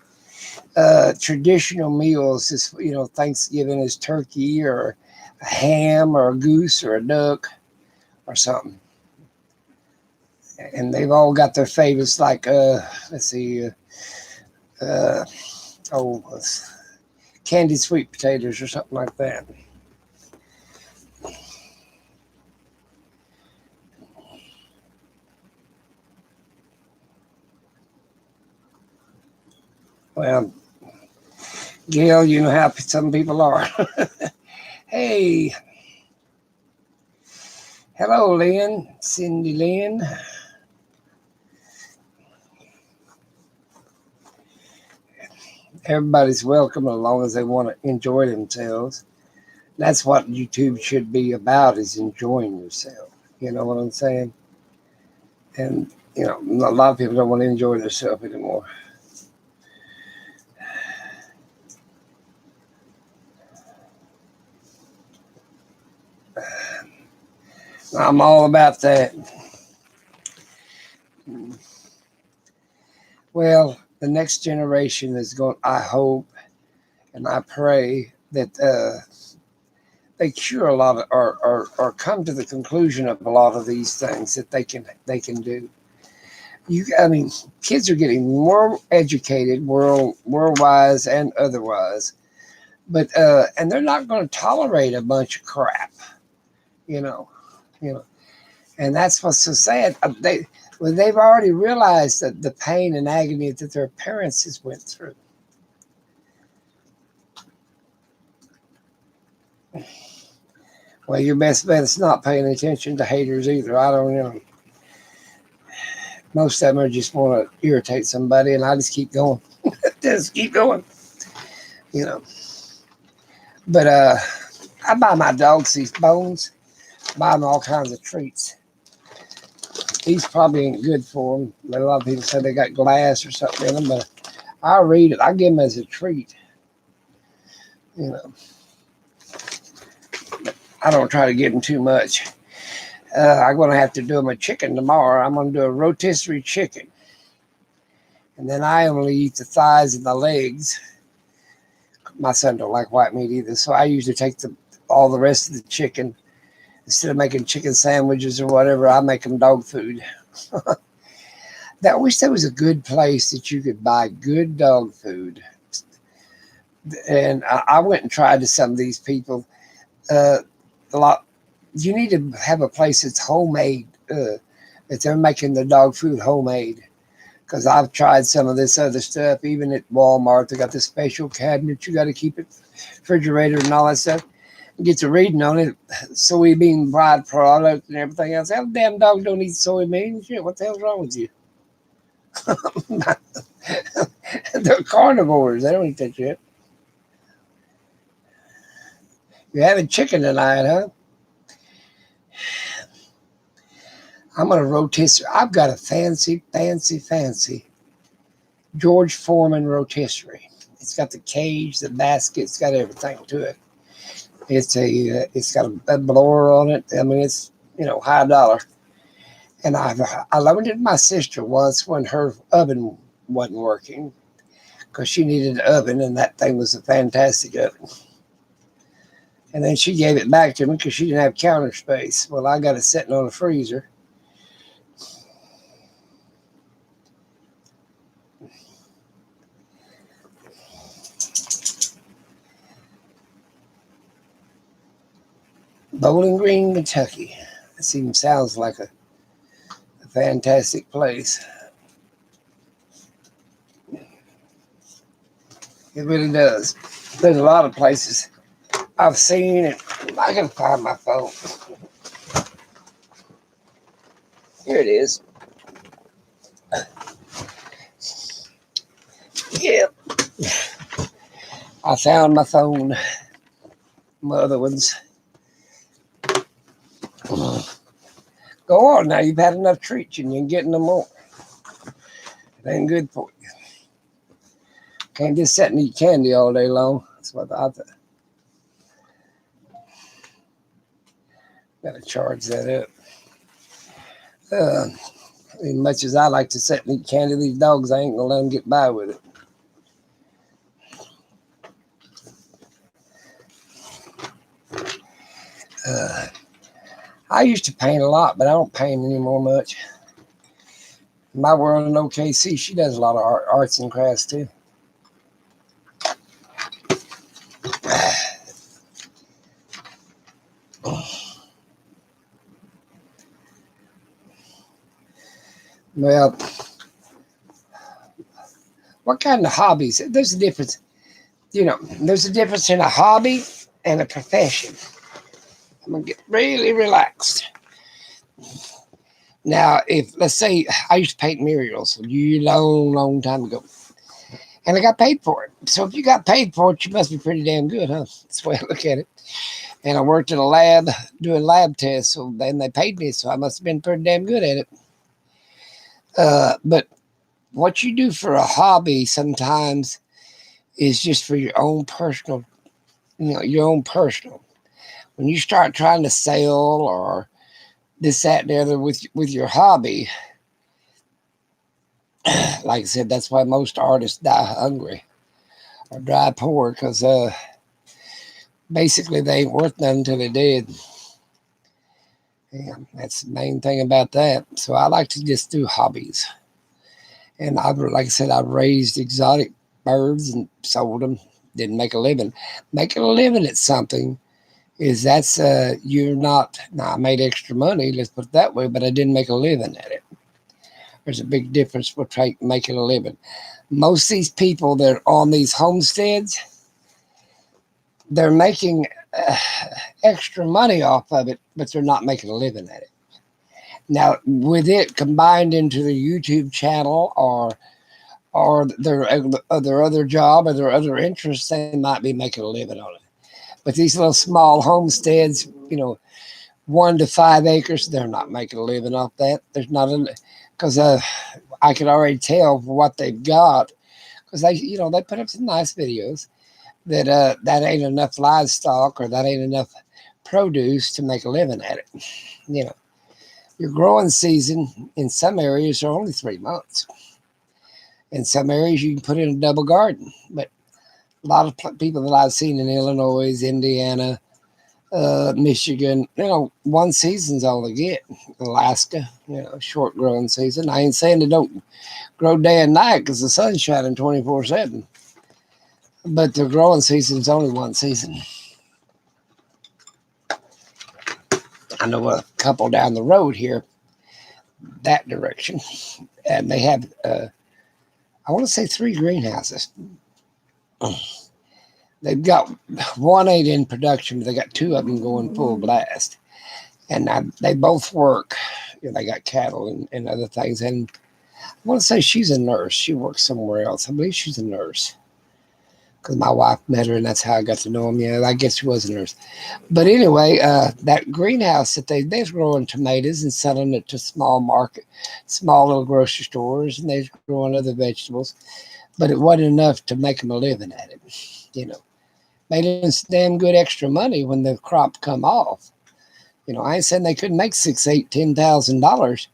traditional meals is, Thanksgiving is turkey or a ham or a goose or a duck or something. And they've all got their favorites, like let's see, candied sweet potatoes or something like that. Well, Gail, you know how some people are. Hey, hello, Lynn, Cindy Lynn. Everybody's welcome as long as they want to enjoy themselves. That's what YouTube should be about, is enjoying yourself. You know what I'm saying? And, a lot of people don't want to enjoy themselves anymore. I'm all about that. Well, the next generation is going, I hope and I pray that they cure a lot of, or come to the conclusion of a lot of these things that they can do. I mean, kids are getting more educated, worldwise and otherwise, but and they're not going to tolerate a bunch of crap, you know, you know, and that's what's so sad. They've already realized that the pain and agony that their parents has went through. Well, your best bet is not paying attention to haters either. I don't know. Most of them are just want to irritate somebody, and I just keep going. Just keep going, you know. But I buy my dogs these bones, buy them all kinds of treats. These probably ain't good for them. A lot of people say they got glass or something in them, but I read it. I give them as a treat, you know. I don't try to give them too much. I'm going to have to do them a chicken tomorrow. I'm going to do a rotisserie chicken. And then I only eat the thighs and the legs. My son don't like white meat either, so I usually take all the rest of the chicken. Instead of making chicken sandwiches or whatever, I make them dog food. I wish there was a good place that you could buy good dog food. And I went and tried to some of these people. A lot. You need to have a place that's homemade. That they're making the dog food homemade. Because I've tried some of this other stuff, even at Walmart. They got the special cabinet. You got to keep it refrigerator and all that stuff. Get to reading on it, soybean byproduct and everything else. That damn dog don't eat soybeans. Shit, what the hell's wrong with you? They're carnivores. They don't eat that shit. You're having chicken tonight, huh? I'm going to rotisserie. I've got a fancy George Foreman rotisserie. It's got the cage, the basket. It's got everything to it. It's got a blower on it. I mean, it's high dollar. And I loaned it to my sister once when her oven wasn't working because she needed an oven, and that thing was a fantastic oven. And then she gave it back to me because she didn't have counter space. Well, I got it sitting on a freezer. Bowling Green, Kentucky. It even sounds like a fantastic place. It really does. There's a lot of places I've seen it. I can find my phone. Here it is. Yeah. I found my phone. My other ones. Go on now. You've had enough treats and you can get no more. It ain't good for you. Can't just sit and eat candy all day long. That's what I thought. Gotta charge that up. As much as I like to sit and eat candy, these dogs, I ain't gonna let them get by with it. I used to paint a lot, but I don't paint anymore much. My world in OKC, she does a lot of arts and crafts too. Well, what kind of hobbies? There's a difference. There's a difference in a hobby and a profession. I'm going to get really relaxed. Now, if, let's say, I used to paint murals a long time ago, and I got paid for it. So if you got paid for it, you must be pretty damn good, huh? That's the way I look at it. And I worked in a lab doing lab tests, so then they paid me, so I must have been pretty damn good at it. But what you do for a hobby sometimes is just for your own personal, your own personal. When you start trying to sell or this, that, and the other with your hobby. Like I said, that's why most artists die hungry or die poor, because basically they ain't worth nothing until they're dead. Yeah, that's the main thing about that. So I like to just do hobbies. And like I said, I've raised exotic birds and sold them. Didn't make a living. Making a living at something is you're not. Now I made extra money. Let's put it that way, but I didn't make a living at it. There's a big difference between making a living. Most of these people that are on these homesteads, they're making uh, extra money off of it, but they're not making a living at it. Now, with it combined into the YouTube channel or their other job or their other interests, they might be making a living on it. But these little small homesteads, 1 to 5 acres, they're not making a living off that. There's not because I can already tell what they've got, because they put up some nice videos that that ain't enough livestock or that ain't enough produce to make a living at it. You know, your growing season in some areas are only 3 months. In some areas, you can put in a double garden, but a lot of people that I've seen in Illinois, Indiana, Michigan, 1 season's all they get. Alaska, short growing season. I ain't saying they don't grow day and night because the sun's shining 24/7, but the growing season's only 1 season. I know a couple down the road here, that direction, and they have, I want to say 3 greenhouses. They've got one ain't in production, but they got 2 of them going full blast. And they both work. They got cattle and other things. And I want to say she's a nurse. She works somewhere else. I believe she's a nurse, because my wife met her, and that's how I got to know him. Yeah, I guess she was a nurse. But anyway, that greenhouse that they're growing tomatoes and selling it to small little grocery stores, and they're growing other vegetables. But it wasn't enough to make them a living at it. Made them damn good extra money when the crop come off. I ain't saying they couldn't make $6, $8, $10,000,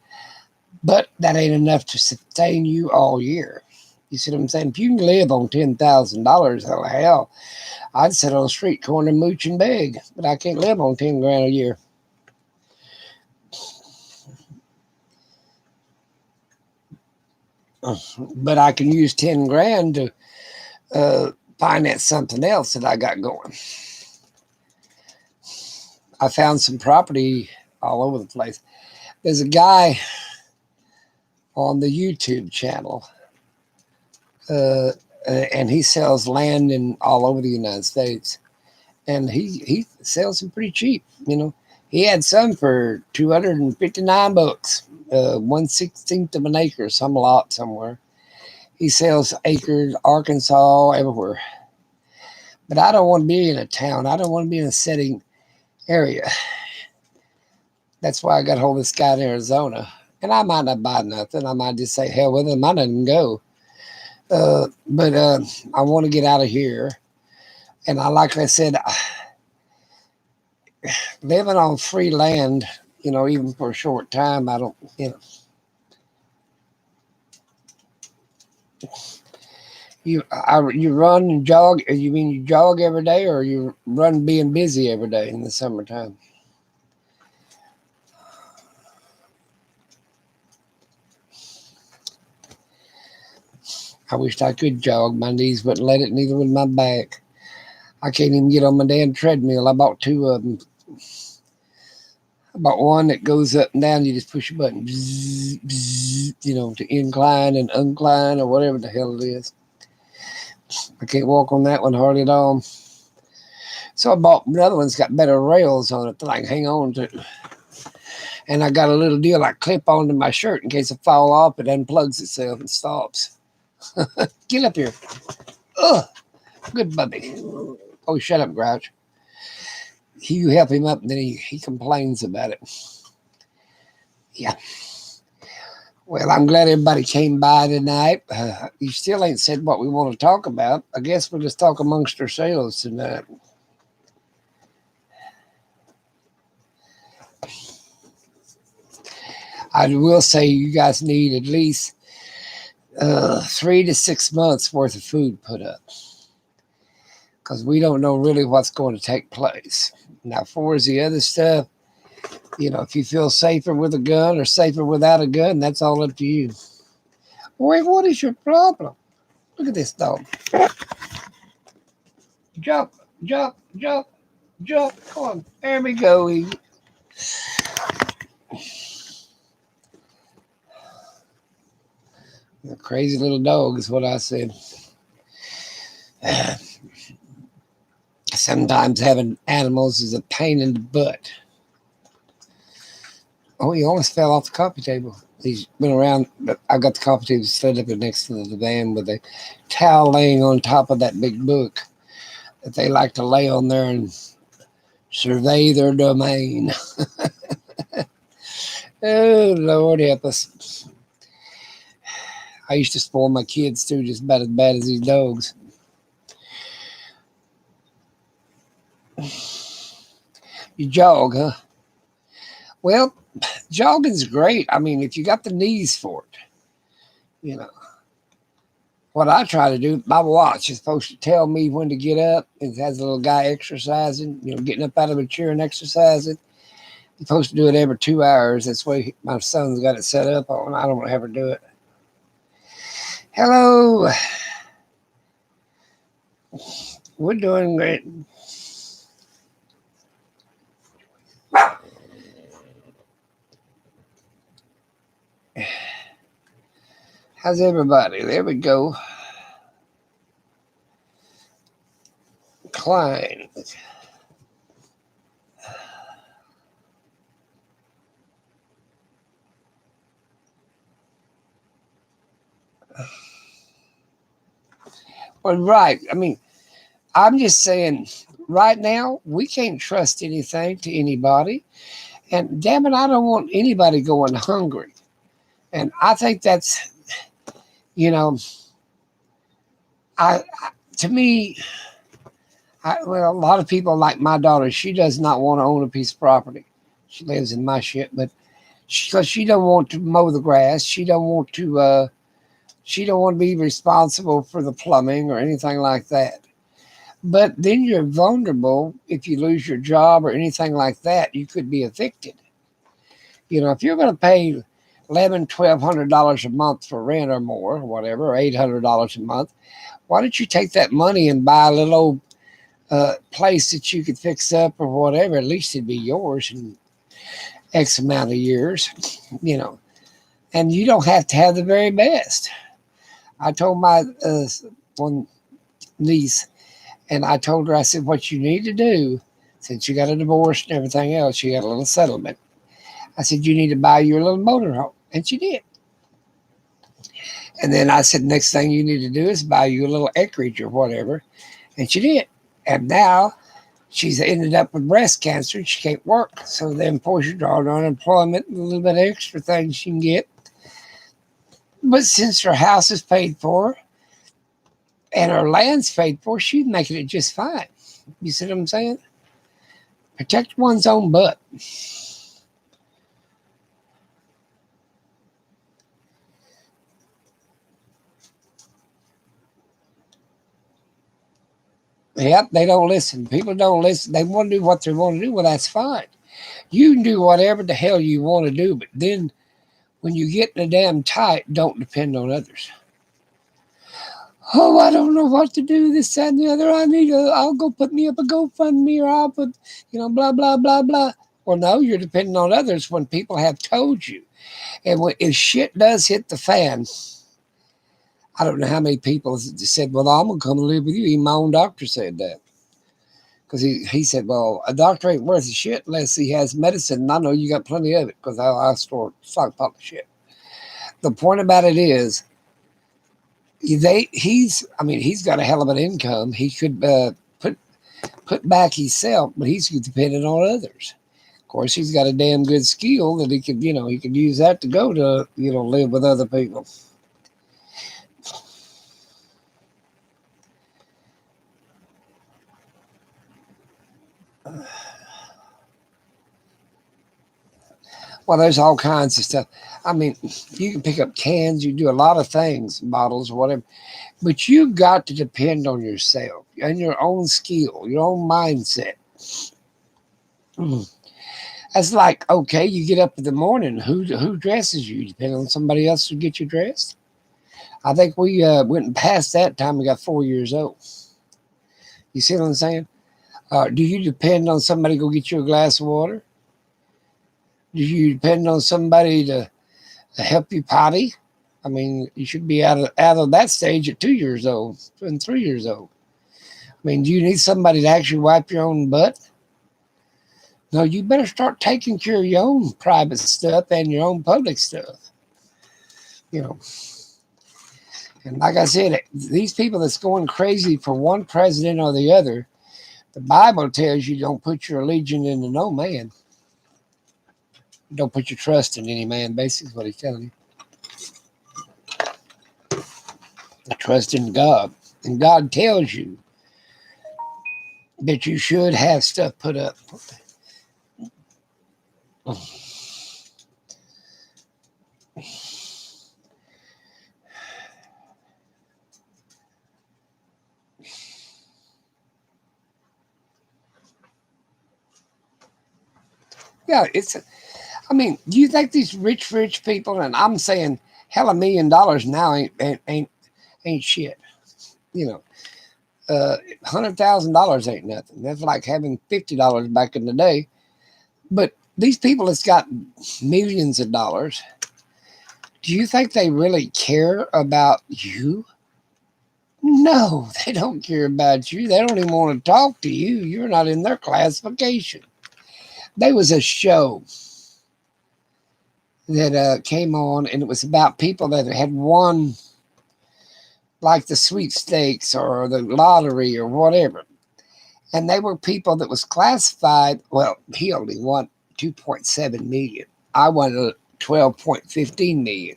but that ain't enough to sustain you all year. You see what I'm saying? If you can live on $10,000, hell, I'd sit on a street corner, mooch and beg, but I can't live on 10 grand a year. But I can use 10 grand to finance something else that I got going. I found some property all over the place. There's a guy on the YouTube channel, and he sells land in all over the United States, and he sells them pretty cheap. He had some for $259, 1/16 of an acre, some lot somewhere. He sells acres, Arkansas, everywhere. But I don't want to be in a town. I don't want to be in a setting area. That's why I got hold of this guy in Arizona. And I might not buy nothing. I might just say, hell with it. I might not even go. But I want to get out of here. And like I said, living on free land, even for a short time, I don't, you run and jog. You mean you jog every day, or you run being busy every day in the summertime? I wished I could jog. My knees wouldn't let it, neither would my back. I can't even get on my damn treadmill. I bought 2 of them. I bought one that goes up and down. You just push a button, bzz, bzz, to incline and uncline or whatever the hell it is. I can't walk on that one hardly at all. So I bought another one's got better rails on it that I can hang on to. And I got a little deal I clip onto my shirt in case I fall off. It unplugs itself and stops. Get up here. Ugh. Good puppy. Oh, shut up, Grouch. You help him up, and then he complains about it. Yeah. Well, I'm glad everybody came by tonight. You still ain't said what we want to talk about. I guess we'll just talk amongst ourselves tonight. I will say you guys need at least 3 to 6 months worth of food put up because we don't know really what's going to take place. Now, for the other stuff, if you feel safer with a gun or safer without a gun, that's all up to you. Wait, what is your problem? Look at this dog. Jump, jump, jump, jump. Come on. There we go. A crazy little dog is what I said. Sometimes having animals is a pain in the butt. Oh, he almost fell off the coffee table. He's been around, but I got the coffee table set up next to the van with a towel laying on top of that big book that they like to lay on there and survey their domain. Oh, Lord help us. I used to spoil my kids too, just about as bad as these dogs. You jog, huh? Well, jogging's great. I mean, if you got the knees for it, you know. What I try to do, my watch is supposed to tell me when to get up. It has a little guy exercising, getting up out of a chair and exercising. You're supposed to do it every 2 hours. That's the way my son's got it set up on. I don't ever do it. Hello. We're doing great. How's everybody? There we go. Klein. Well, right. I mean, I'm just saying, right now, we can't trust anything to anybody. And damn it, I don't want anybody going hungry. And I think that's, you know, to me, well, a lot of people like my daughter. She does not want to own a piece of property. She lives in my shit, but because she don't want to mow the grass, she don't want to. She don't want to be responsible for the plumbing or anything like that. But then you're vulnerable if you lose your job or anything like that. You could be evicted. If you're going to pay $1,100, $1,200 a month for rent or more, or whatever, or $800 a month, why don't you take that money and buy a little old place that you could fix up or whatever? At least it'd be yours in X amount of years, and you don't have to have the very best. I told my one niece, and I told her, I said, what you need to do, since you got a divorce and everything else, you got a little settlement. I said, you need to buy your little motorhome. And she did. And then I said, next thing you need to do is buy you a little acreage or whatever. And she did. And now she's ended up with breast cancer and she can't work. So then force her on unemployment and a little bit of extra things she can get. But since her house is paid for and her land's paid for, she's making it just fine. You see what I'm saying? Protect one's own butt. Yep, they don't listen. People don't listen. They want to do what they want to do. Well, that's fine. You can do whatever the hell you want to do, but then when you get in a damn tight, don't depend on others. Oh, I don't know what to do, this, that, and the other. I'll go put me up a GoFundMe or I'll put, blah, blah, blah, blah. Well, no, you're depending on others when people have told you. And if shit does hit the fan, I don't know how many people said, well, I'm going to come and live with you. Even my own doctor said that. Because he said, well, a doctor ain't worth a shit unless he has medicine. And I know you got plenty of it because I store stockpile of shit. The point about it is, he's got a hell of an income. He could put back himself, but he's dependent on others. Of course, he's got a damn good skill that he could use that to go to, live with other people. Well, there's all kinds of stuff. I mean, you can pick up cans, you do a lot of things, bottles, whatever, but you got to depend on yourself and your own skill, your own mindset. Mm. That's like, okay, you get up in the morning, who dresses you? You depend on somebody else to get you dressed. I think we went past that time we got 4 years old. You see what I'm saying? Do you depend on somebody to go get you a glass of water? Do you depend on somebody to help you potty? I mean, you should be out of that stage at 2 years old and 3 years old. I mean, do you need somebody to actually wipe your own butt? No, you better start taking care of your own private stuff and your own public stuff. You know, and like I said, these people that's going crazy for one president or the other, the Bible tells you don't put your allegiance into no man. Don't put your trust in any man, basically, is what he's telling you. Trust in God. And God tells you that you should have stuff put up. Yeah, I mean, do you think these rich people, and I'm saying, hell, $1 million now ain't shit. You know, $100,000 ain't nothing. That's like having $50 back in the day. But these people that's got millions of dollars, do you think they really care about you? No, they don't care about you. They don't even want to talk to you. You're not in their classification. There was a show that came on, and it was about people that had won, like the sweepstakes or the lottery or whatever. And they were people that was classified. Well, he only won 2.7 million. I won 12.15 million.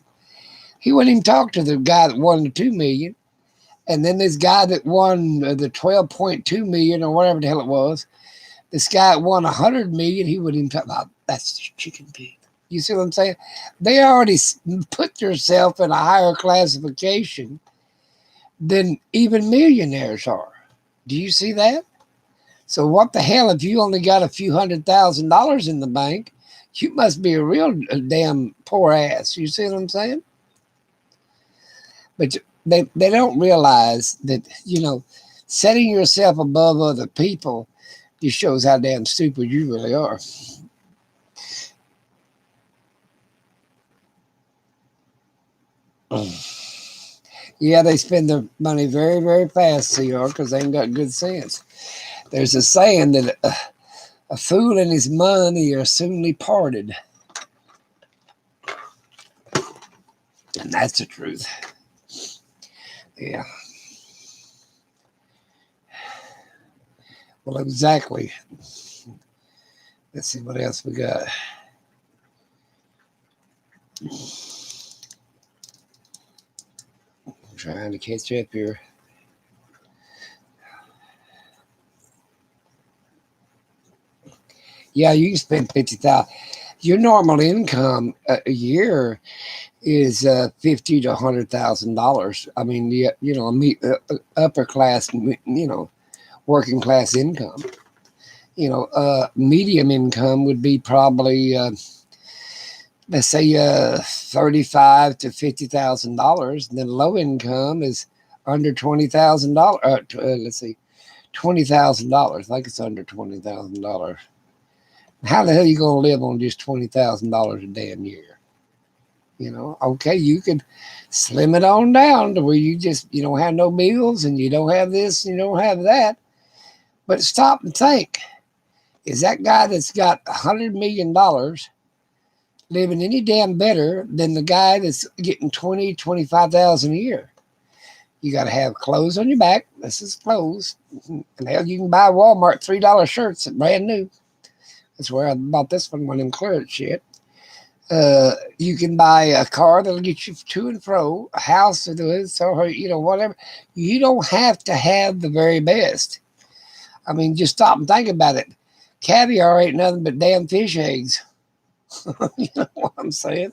He wouldn't even talk to the guy that won the 2 million. And then this guy that won the 12.2 million or whatever the hell it was, this guy that won 100 million, he wouldn't even talk about that's chicken pig. You see what I'm saying? They already put yourself in a higher classification than even millionaires are. Do you see that? So what the hell if you only got a few $100,000 in the bank? You must be a real damn poor ass. You see what I'm saying? But they don't realize that, setting yourself above other people just shows how damn stupid you really are. Yeah, they spend their money very, very fast, CR, because they ain't got good sense. There's a saying that a fool and his money are soonly parted. And that's the truth. Yeah. Well, exactly. Let's see what else we got. I'm trying to catch up here. Yeah, you can spend 50,000. Your normal income a year is $50,000 to $100,000. I mean, upper class, working class income. Medium income would be probably let's say $35,000 to $50,000. And then low income is under $20,000. Let's see, $20,000. I think it's under $20,000. How the hell are you going to live on just $20,000 a damn year? Okay, you could slim it on down to where you don't have no meals and you don't have this, and you don't have that. But stop and think. Is that guy that's got $100 million living any damn better than the guy that's getting 20, 25,000 a year? You got to have clothes on your back. This is clothes. And hell, you can buy Walmart $3 shirts that brand new. That's where I bought this one in clearance shit. You can buy a car that'll get you to and fro, a house or whatever. You don't have to have the very best. I mean, just stop and think about it. Caviar ain't nothing but damn fish eggs. You know what I'm saying?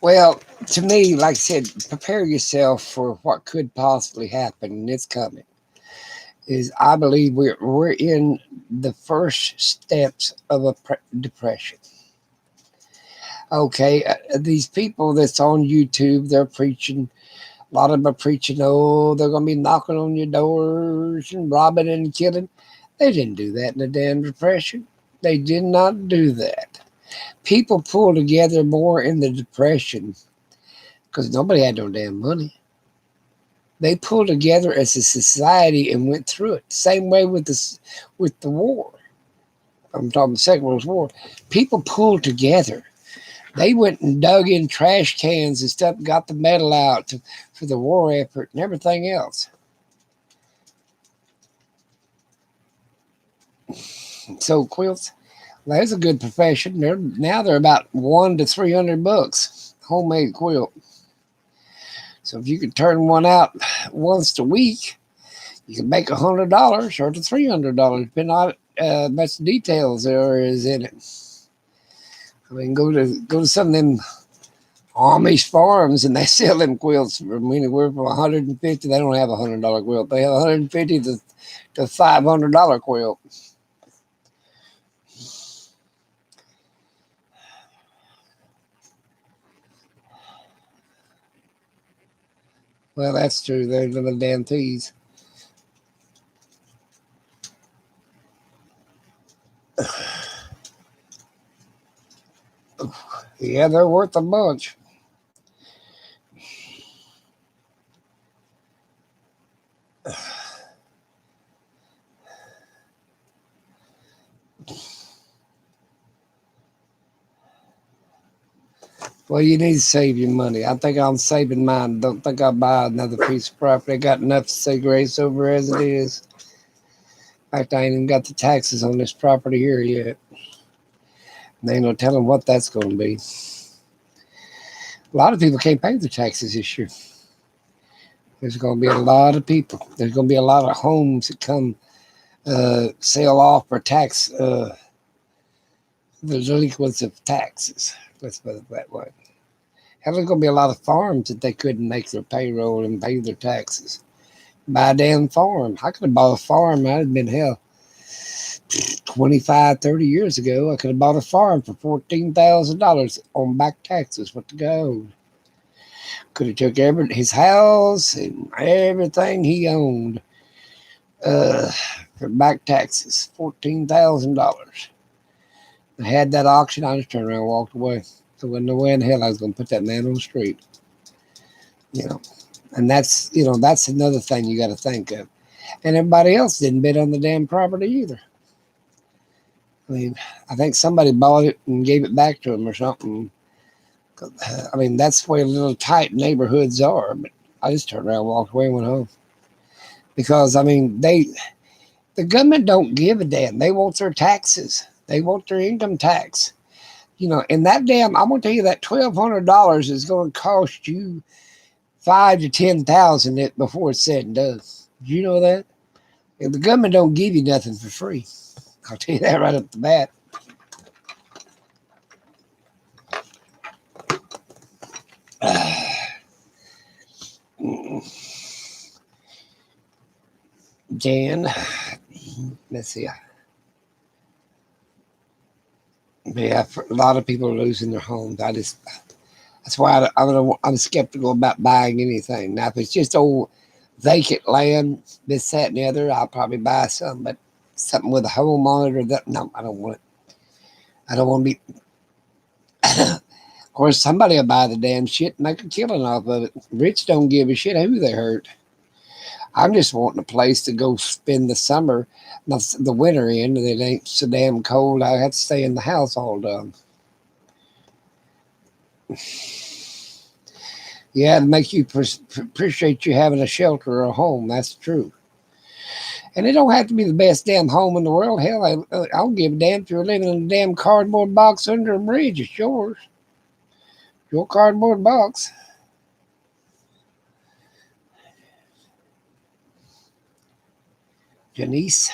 Well, to me, like I said, prepare yourself for what could possibly happen, and it's coming. Is I believe we're in the first steps of a depression. Okay, these people that's on YouTube, they're preaching. A lot of them are preaching, oh, they're going to be knocking on your doors and robbing and killing. They didn't do that in the damn depression. They did not do that. People pulled together more in the depression because nobody had no damn money. They pulled together as a society and went through it. Same way with the war. I'm talking the Second World War. People pulled together. They went and dug in trash cans and stuff, got the metal out for the war effort and everything else. So quilts, that's a good profession. They're about $100 to $300, homemade quilt. So if you could turn one out once a week, you can make $100 or to $300, depending on much details there is in it. I mean, go to some of them Amish farms and they sell them quilts for anywhere from 150. They don't have $100 quilt. They have 150 to $500 quilt. Well, that's true. They're little damn thieves. Yeah, they're worth a bunch. Well, you need to save your money. I think I'm saving mine. Don't think I'll buy another piece of property. I got enough to say grace over as it is. In fact, I ain't even got the taxes on this property here yet. There ain't no telling what that's going to be. A lot of people can't pay their taxes this year. There's going to be a lot of people. There's going to be a lot of homes that come sell off for tax. The delinquents of taxes. Let's put it that way. Hell, there's going to be a lot of farms that they couldn't make their payroll and pay their taxes. Buy a damn farm. I could have bought a farm. I'd have been hell 25, 30 years ago. I could have bought a farm for $14,000 on back taxes. What the go? Could have took his house and everything he owned for back taxes. $14,000. I had that auction. I just turned around and walked away. So wasn't no way in hell I was going to put that man on the street. You know, and that's another thing you got to think of. And everybody else didn't bid on the damn property either. I mean, I think somebody bought it and gave it back to him or something. I mean, that's the way little tight neighborhoods are. But I just turned around, walked away, and went home. Because, I mean, the government don't give a damn. They want their taxes. They want their income tax. You know, and that damn, I'm going to tell you that $1,200 is going to cost you $5,000 to $10,000 before it's said and done. Did you know that? And the government don't give you nothing for free. I'll tell you that right up the bat. Jan, let's see. Yeah, a lot of people are losing their homes. That's why I'm skeptical about buying anything. Now, if it's just old vacant land, this, that, and the other, I'll probably buy some. But something with a home on it or that, no, I don't want it. I don't want to be. Of course, somebody will buy the damn shit and make a killing off of it. Rich don't give a shit who they hurt. I'm just wanting a place to go spend the summer, the winter in, and it ain't so damn cold. I have to stay in the house all day. Yeah, it makes you appreciate you having a shelter or a home. That's true. And it don't have to be the best damn home in the world. Hell, I don't give a damn if you're living in a damn cardboard box under a bridge. It's yours. Your cardboard box. Janice.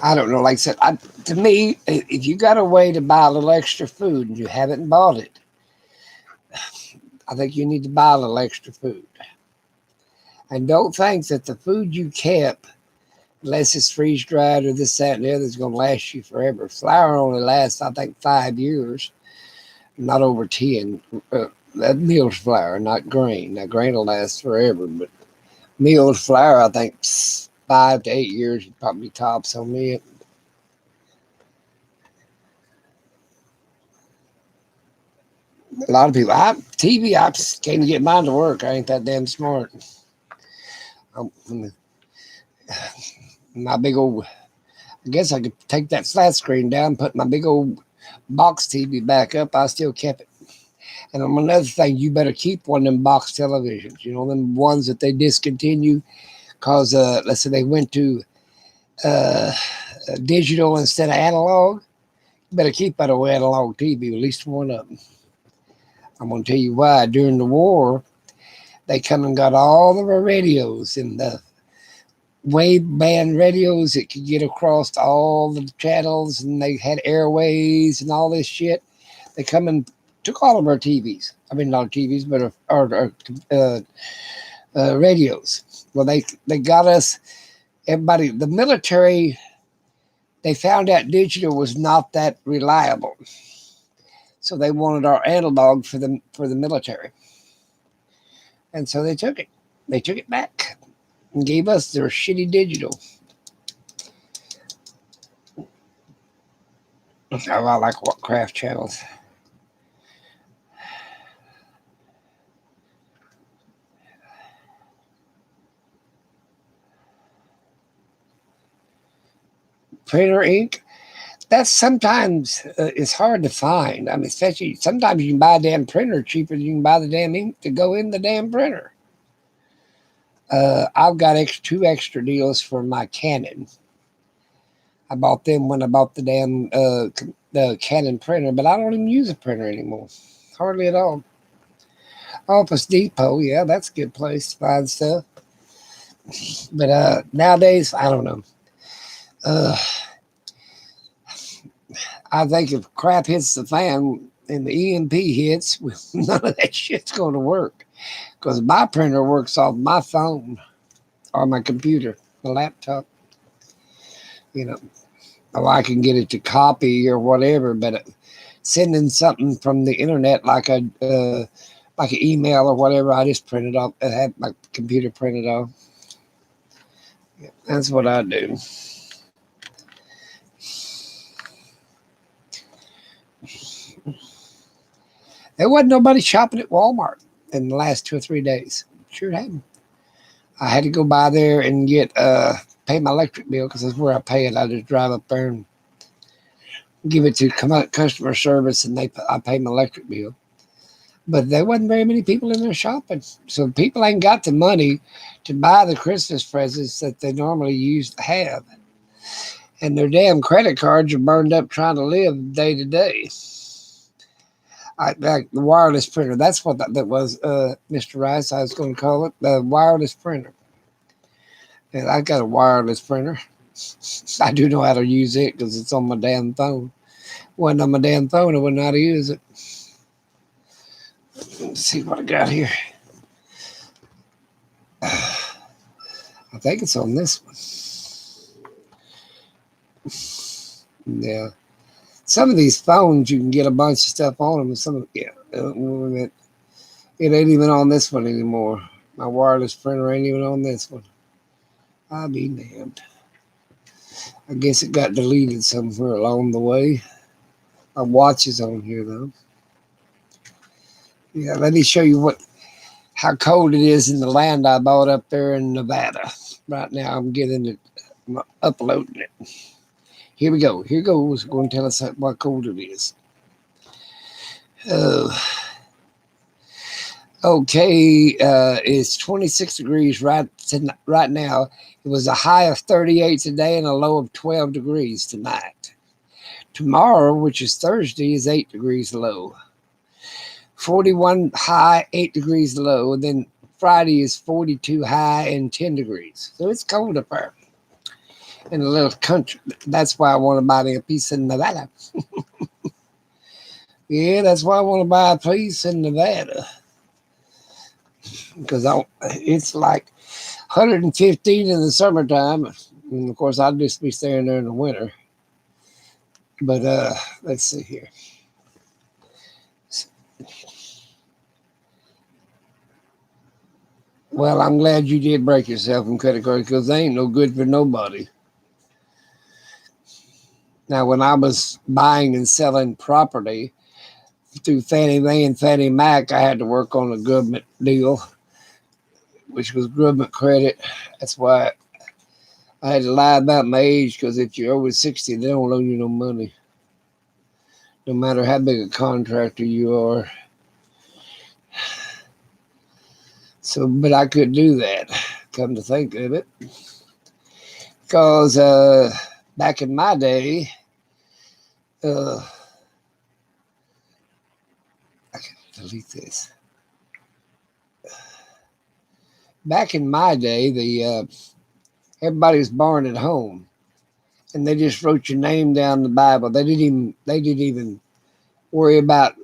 I don't know. Like I said, to me, if you got a way to buy a little extra food and you haven't bought it, I think you need to buy a little extra food. And don't think that the food you kept, unless it's freeze dried or this, that, and the other, is going to last you forever. Flour only lasts, I think, 5 years, not over 10. That milled flour, not grain. Now, grain will last forever, but milled flour, I think, 5 to 8 years, probably tops on it. A lot of people, TV, I can't get mine to work. I ain't that damn smart. My big old, I guess I could take that flat screen down, put my big old box TV back up. I still kept it. And another thing, you better keep one of them box televisions. You know, them ones that they discontinue because, let's say they went to uh, digital instead of analog. You better keep that old analog TV, at least one of them. I'm going to tell you why. During the war, they come and got all of our radios and the wave band radios that could get across all the channels, and they had airways and all this shit. They come and took all of our TVs. I mean, not TVs, but our radios. Well, they got us. Everybody, the military, they found out digital was not that reliable, so they wanted our analog for the military, and so they took it. They took it back and gave us their shitty digital. Oh, I like what craft channels. Printer ink. That's sometimes it's hard to find. I mean, especially sometimes you can buy a damn printer cheaper than you can buy the damn ink to go in the damn printer. I've got two extra deals for my Canon. I bought them when I bought the damn the Canon printer, but I don't even use a printer anymore. Hardly at all. Office Depot, yeah, that's a good place to find stuff. But nowadays, I don't know. I think if crap hits the fan and the EMP hits, none of that shit's going to work. Because my printer works off my phone or my computer, the laptop. You know, or I can get it to copy or whatever, but sending something from the internet like an email or whatever, I just print it off. I have my computer printed off. Yeah, that's what I do. There wasn't nobody shopping at Walmart in the last 2 or 3 days. Sure hadn't. I had to go by there and get pay my electric bill because that's where I pay it. I just drive up there and give it to customer service, and I pay my electric bill. But there wasn't very many people in there shopping, so people ain't got the money to buy the Christmas presents that they normally used to have, and their damn credit cards are burned up trying to live day to day. Like the wireless printer. That's what that was, Mr. Rice. I was going to call it the wireless printer. And I got a wireless printer. I do know how to use it because it's on my damn phone. Wasn't on my damn phone, I wouldn't know how to use it. Let's see what I got here. I think it's on this one. Yeah. Some of these phones, you can get a bunch of stuff on them. Some, yeah, it ain't even on this one anymore. My wireless printer ain't even on this one. I'll be damned. I guess it got deleted somewhere along the way. My watch is on here though. Yeah, let me show you how cold it is in the land I bought up there in Nevada. Right now, I'm getting it, I'm uploading it. Here we go. Here goes. Going to tell us how cold it is. Okay, it's 26 degrees right now. It was a high of 38 today and a low of 12 degrees tonight. Tomorrow, which is Thursday, is 8 degrees low. 41 high, 8 degrees low. And then Friday is 42 high and 10 degrees. So it's cold up there in a little country. That's why I want to buy me a piece in Nevada. Yeah, that's why I want to buy a piece in Nevada. Because it's like 115 in the summertime. And of course, I'll just be staying there in the winter. But let's see here. Well, I'm glad you did break yourself in credit cards because they ain't no good for nobody. Now, when I was buying and selling property through Fannie Mae and Fannie Mac, I had to work on a government deal, which was government credit. That's why I had to lie about my age, because if you're over 60, they don't loan you no money, no matter how big a contractor you are. So, but I could do that, come to think of it, because back in my day, I can delete this. Back in my day, everybody was born at home, and they just wrote your name down in the Bible. They didn't even worry about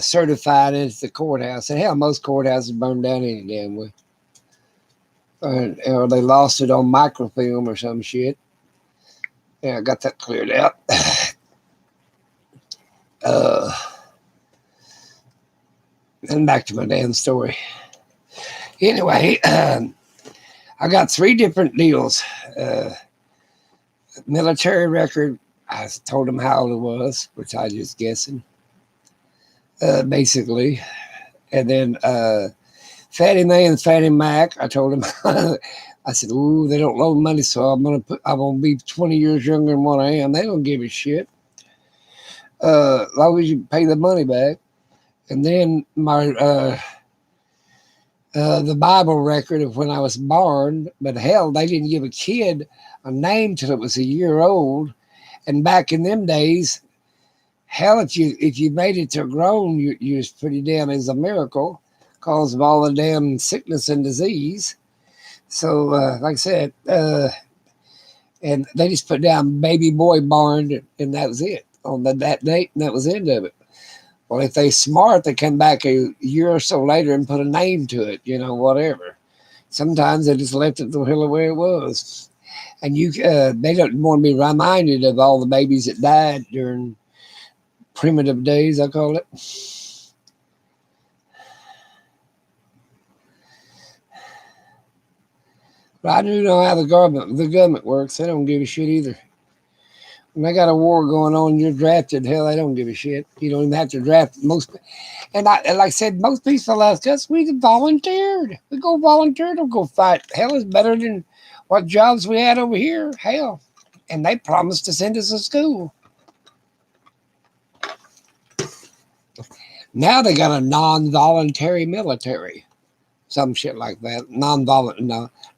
certifying it at the courthouse. And hell, most courthouses burned down any damn way. Or they lost it on microfilm or some shit. Yeah, I got that cleared out. And back to my damn story. Anyway, I got 3 different deals. Military record, I told them how old it was, which I just guessing. Basically. And then Fannie Mae and Fannie Mac, I told them, I said, ooh, they don't loan money, so I'm gonna be 20 years younger than what I am. They don't give a shit. As long as you pay the money back. And then my the Bible record of when I was born, but hell, they didn't give a kid a name till it was a year old. And back in them days, hell, if you made it to grown, you was pretty damn as a miracle, cause of all the damn sickness and disease. So, like I said, and they just put down baby boy born, and that was it on that date, and that was the end of it. Well, if they smart, they come back a year or so later and put a name to it, whatever. Sometimes they just left it the hell way it was. And they don't want to be reminded of all the babies that died during primitive days, I call it. But I do know how the government works. They don't give a shit either. When they got a war going on, you're drafted. Hell, they don't give a shit. You don't even have to draft most. And like I said, most people ask us, we volunteered. We go volunteer to go fight. Hell is better than what jobs we had over here. Hell. And they promised to send us to school. Now they got a non-voluntary military. Some shit like that.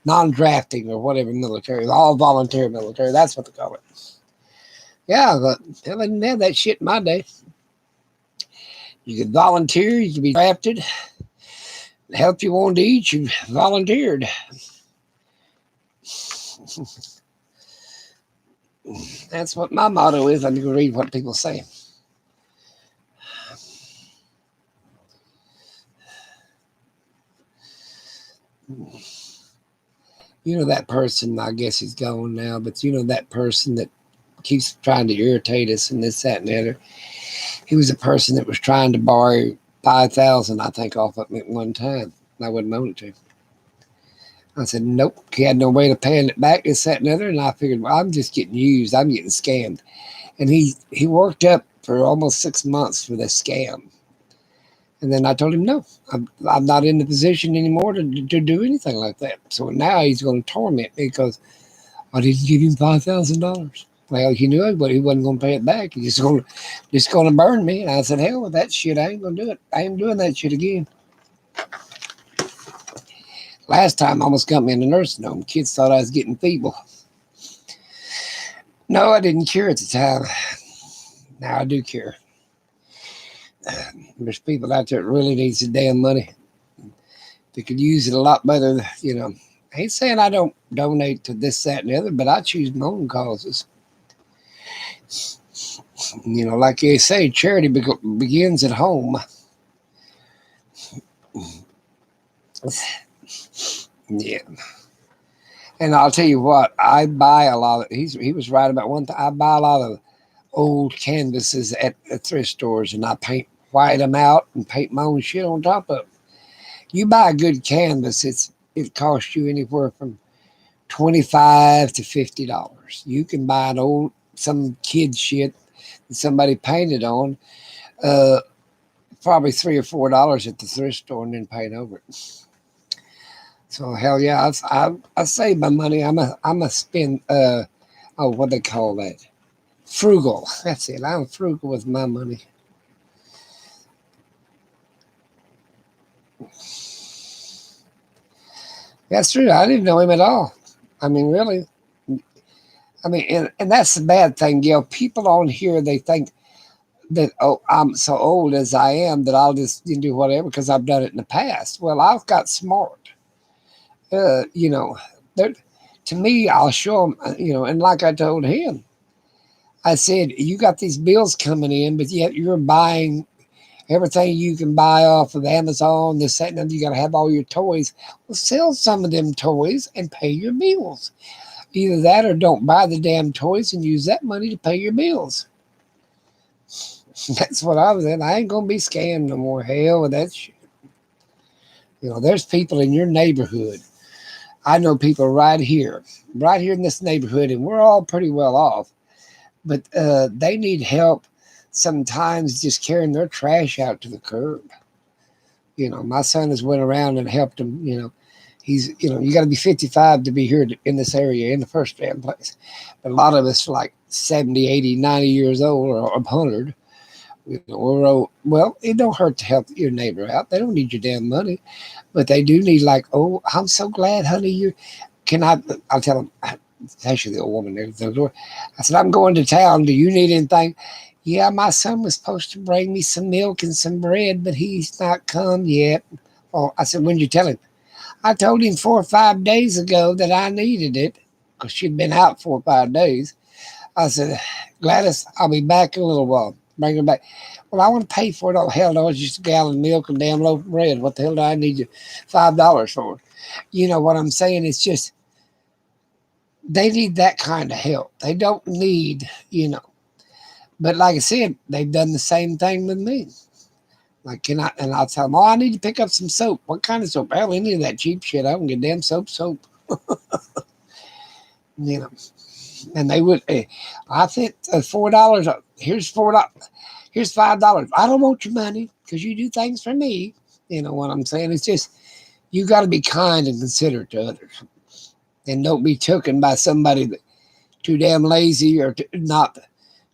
Non-drafting or whatever military. All volunteer military. That's what they call it. Yeah, but they didn't have that shit in my day. You could volunteer, you could be drafted. Hell, if you wanted to eat, you volunteered. That's what my motto is. I'm going to read what people say. That person, I guess he's gone now, but that person that keeps trying to irritate us and this, that, and the other. He was a person that was trying to borrow $5,000, I think, off of me at one time. I wouldn't own it to. I said, nope. He had no way of paying it back, this, that, and the other. And I figured, well, I'm just getting used. I'm getting scammed. And he worked up for almost 6 months for this scam. And then I told him, no, I'm not in the position anymore to do anything like that. So now he's going to torment me because I didn't give him $5,000. Well, he knew it, but he wasn't going to pay it back. He's just going to burn me. And I said, hell with that shit. I ain't going to do it. I ain't doing that shit again. Last time, I almost got me in the nursing home. Kids thought I was getting feeble. No, I didn't cure at the time. Now I do cure. There's people out there that really needs the damn money. They could use it a lot better. I ain't saying I don't donate to this, that, and the other, but I choose my own causes. Like they say, charity begins at home. Yeah. And I'll tell you what, I buy a lot of. He was right about one thing. I buy a lot of old canvases at thrift stores, and I white them out and paint my own shit on top of them. You buy a good canvas, it costs you anywhere from $25 to $50. You can buy some kid shit that somebody painted on, probably $3 or $4 at the thrift store, and then paint over it. So hell yeah, I save my money. I'm a spend. What they call that? Frugal. That's it. I'm frugal with my money. That's true. I didn't know him at all. I mean, really. I mean, and that's the bad thing, Gail. People on here, they think that, oh, I'm so old as I am that I'll just do whatever because I've done it in the past. Well, I've got smart. To me, I'll show them, and like I told him, I said, you got these bills coming in, but yet you're buying everything you can buy off of Amazon, this, that, and you got to have all your toys. Well, sell some of them toys and pay your bills. Either that or don't buy the damn toys and use that money to pay your bills. That's what I was in. I ain't going to be scammed no more. Hell with that shit. There's people in your neighborhood. I know people right here in this neighborhood, and we're all pretty well off. But they need help sometimes just carrying their trash out to the curb. My son has went around and helped him. He's, you got to be 55 to be here in this area in the first damn place. But a lot of us are like 70, 80, 90 years old or 100. We're old. Well, it don't hurt to help your neighbor out. They don't need your damn money. But they do need, like, oh, I'm so glad, honey, I'll tell them, it's actually the old woman there at the door. I said, I'm going to town. Do you need anything? Yeah, my son was supposed to bring me some milk and some bread, but he's not come yet. Oh, I said, when did you tell him? I told him 4 or 5 days ago that I needed it because she'd been out 4 or 5 days. I said, Gladys, I'll be back in a little while. Bring her back. Well, I want to pay for it. Oh, hell no, it's just a gallon of milk and a damn loaf of bread. What the hell do I need you $5 for? You know what I'm saying? It's just, they need that kind of help. They don't need, But like I said, they've done the same thing with me. Like, and I'll tell them, oh, I need to pick up some soap. What kind of soap? Hell, any of that cheap shit. I don't get damn soap. And they would, I think $4, here's $4, here's $5. I don't want your money because you do things for me. You know what I'm saying? It's just, you got to be kind and considerate to others. And don't be taken by somebody that too damn lazy or not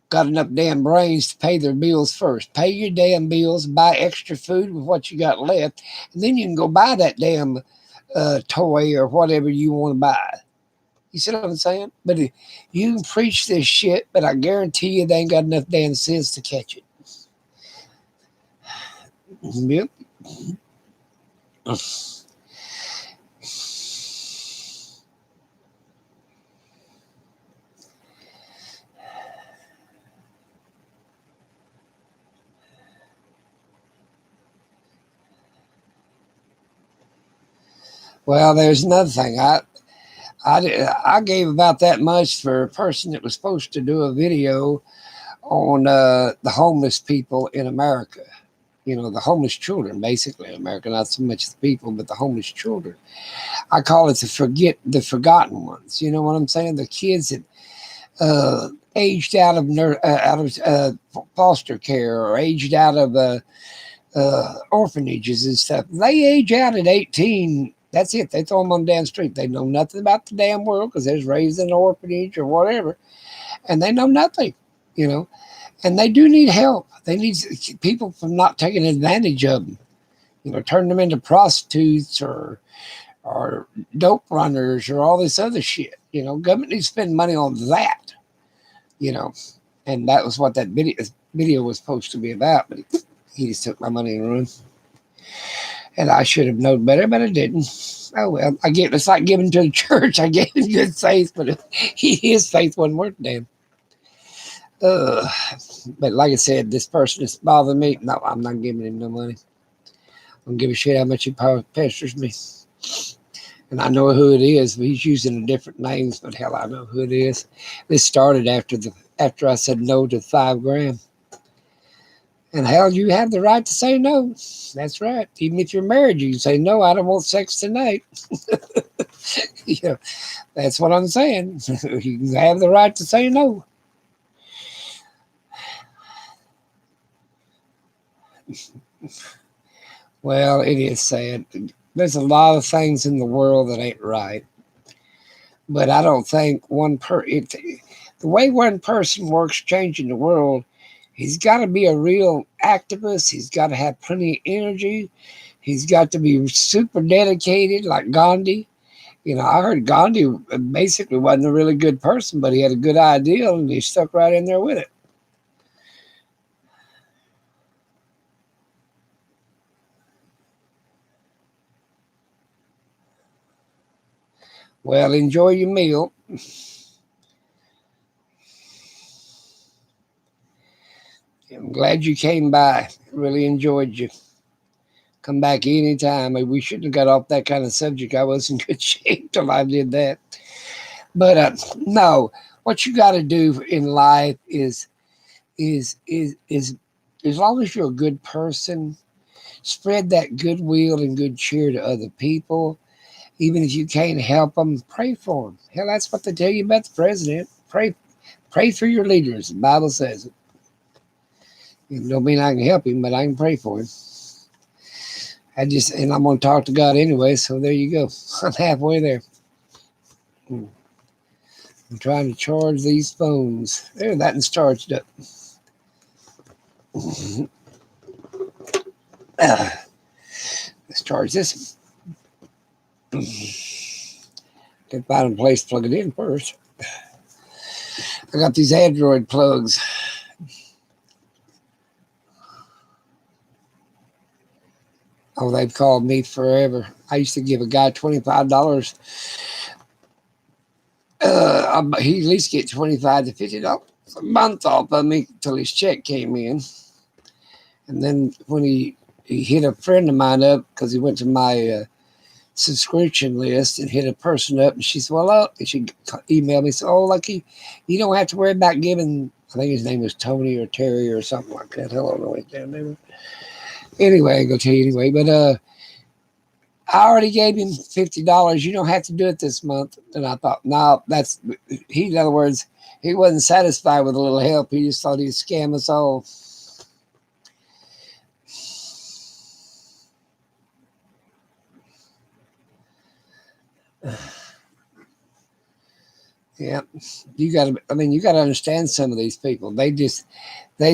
got enough damn brains to pay their bills first. Pay your damn bills, buy extra food with what you got left, and then you can go buy that damn toy or whatever you want to buy. You see what I'm saying? But you can preach this shit, but I guarantee you they ain't got enough damn sense to catch it. Yep. Well, there's another thing. I gave about that much for a person that was supposed to do a video on the homeless people in America. The homeless children, basically, in America, not so much the people, but the homeless children. I call it the forgotten ones. You know what I'm saying? The kids that aged out of foster care or aged out of orphanages and stuff. They age out at 18. That's it. They throw them on the damn street. They know nothing about the damn world because they're raised in an orphanage or whatever, and they know nothing. And they do need help. They need people from not taking advantage of them. turn them into prostitutes or dope runners or all this other shit. Government needs to spend money on that. You know, and that was what that video was supposed to be about. But he just took my money and run. And I should have known better, but I didn't. Oh well, it's like giving to the church. I gave him good faith, but his faith wasn't worth a damn. But like I said, this person is bothering me. No, I'm not giving him no money. I don't give a shit how much he pesters me. And I know who it is, but he's using different names. But hell, I know who it is. This started after I said no to $5 grand. And hell, you have the right to say no. That's right. Even if you're married, you can say no. I don't want sex tonight. Yeah, that's what I'm saying. You have the right to say no. Well, it is sad. There's a lot of things in the world that ain't right. But I don't think the way one person works changing the world, he's got to be a real activist. He's got to have plenty of energy. He's got to be super dedicated like Gandhi. I heard Gandhi basically wasn't a really good person, but he had a good idea and he stuck right in there with it. Well, enjoy your meal. I'm glad you came by. Really enjoyed you. Come back anytime. We shouldn't have got off that kind of subject. I was in good shape till I did that. But no, what you got to do in life is as long as you're a good person, spread that goodwill and good cheer to other people. Even if you can't help them, pray for them. Hell, that's what they tell you about the president. Pray for your leaders. The Bible says it. It don't mean I can help him, but I can pray for him. And I'm going to talk to God anyway, so there you go. I'm halfway there. I'm trying to charge these phones. There, that one's charged up. Let's charge this. Can find a place to plug it in first. I got these Android plugs. Oh, they've called me forever. I used to give a guy $25. He at least get $25 to $50 a month off of me till his check came in. And then when he hit a friend of mine up because he went to my subscription list and hit a person up, and she said, and she emailed me, said, Lucky, you don't have to worry about giving, I think his name was Tony or Terry or something like that. Hell, I don't know what damn name. Anyway, I go tell you anyway, but I already gave him $50. You don't have to do it this month. And I thought, no, in other words, he wasn't satisfied with a little help. He just thought he'd scam us all. Yeah, you got to understand some of these people. They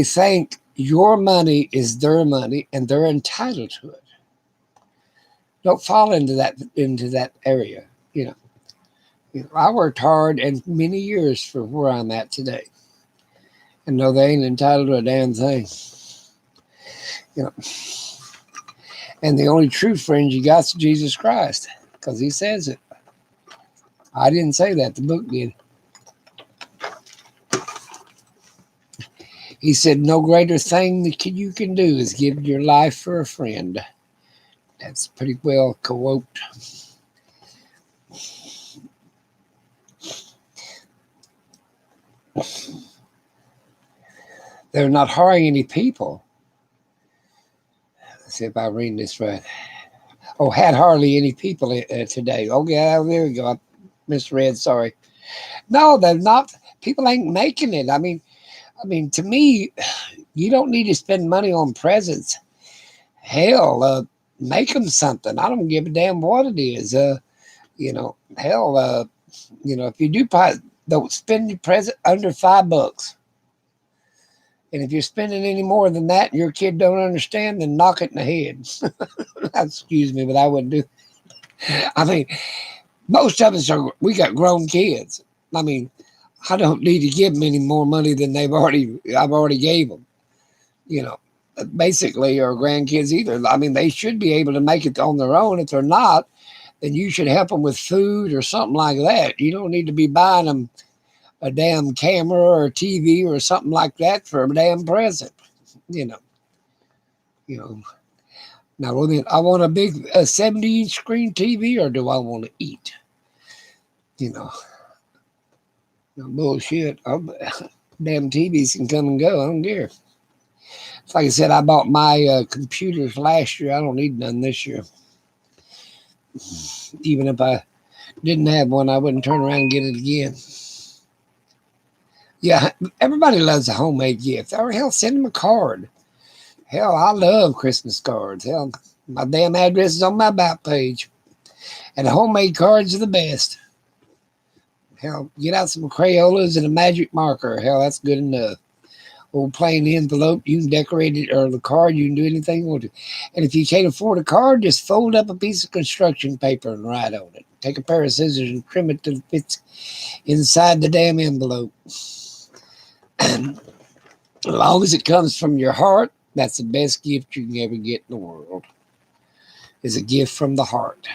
think your money is their money and they're entitled to it. Don't fall into that area. I worked hard and many years for where I'm at today. And no, they ain't entitled to a damn thing. And the only true friend you got is Jesus Christ, because he says it. I didn't say that. The book did. He said, no greater thing that you can do is give your life for a friend. That's pretty well quote. They're not hiring any people. Let's see if I read this right. Oh, had hardly any people today. Oh, yeah, there we go. I misread, sorry. No, they're not. People ain't making it. I mean, to me, you don't need to spend money on presents. Hell, make them something. I don't give a damn what it is. Hell, if you do don't spend your present under $5. And if you're spending any more than that and your kid don't understand, then knock it in the head. Excuse me, but I wouldn't do. I mean, most of us are. We got grown kids. I mean, I don't need to give them any more money than I've already gave them. You know, basically, or grandkids either. I mean, they should be able to make it on their own. If they're not, then you should help them with food or something like that. You don't need to be buying them a damn camera or a TV or something like that for a damn present. You know, you know. Now, I want a big 70-inch screen TV, or do I want to eat? You know, no bullshit. Damn TVs can come and go. I don't care. It's like I said, I bought my computers last year. I don't need none this year. Even if I didn't have one, I wouldn't turn around and get it again. Yeah, everybody loves a homemade gift. Or hell, send them a card. Hell, I love Christmas cards. Hell, my damn address is on my about page. And the homemade cards are the best. Hell, get out some Crayolas and a magic marker. Hell, that's good enough. Old plain envelope, you can decorate it, or the card, you can do anything you want to. And if you can't afford a card, just fold up a piece of construction paper and write on it. Take a pair of scissors and trim it till it fits inside the damn envelope. And as long as it comes from your heart, that's the best gift you can ever get in the world. Is a gift from the heart.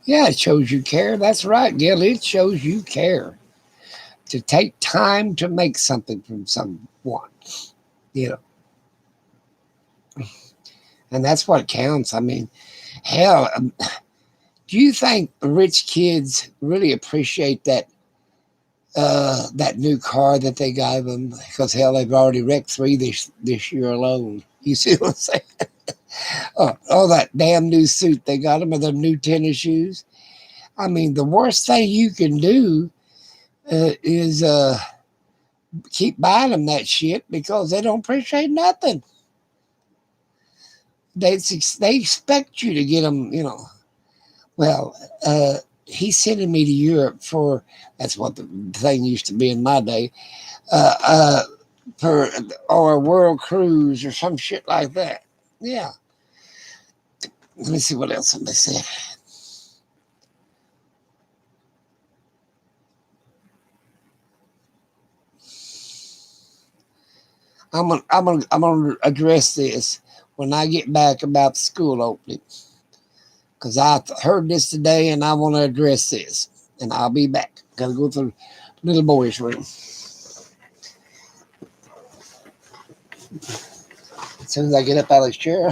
Yeah, it shows you care. That's right, Gil. It shows you care. To take time to make something from someone, you know, and that's what counts. I mean, hell, do you think rich kids really appreciate that new car that they gave them? Because hell, they've already wrecked three this year alone. You see what I'm saying? Oh, that damn new suit they got them, or the new tennis shoes. I mean, the worst thing you can do is keep buying them that shit because they don't appreciate nothing. They expect you to get them, you know. Well, he's sending me to Europe for, that's what the thing used to be in my day, uh, uh, for or a world cruise or some shit like that. Yeah. Let me see what else somebody said. I'm gonna address this when I get back about the school opening, because I heard this today and I want to address this, and I'll be back. Gotta go to the little boy's room. As soon as I get up out of the chair.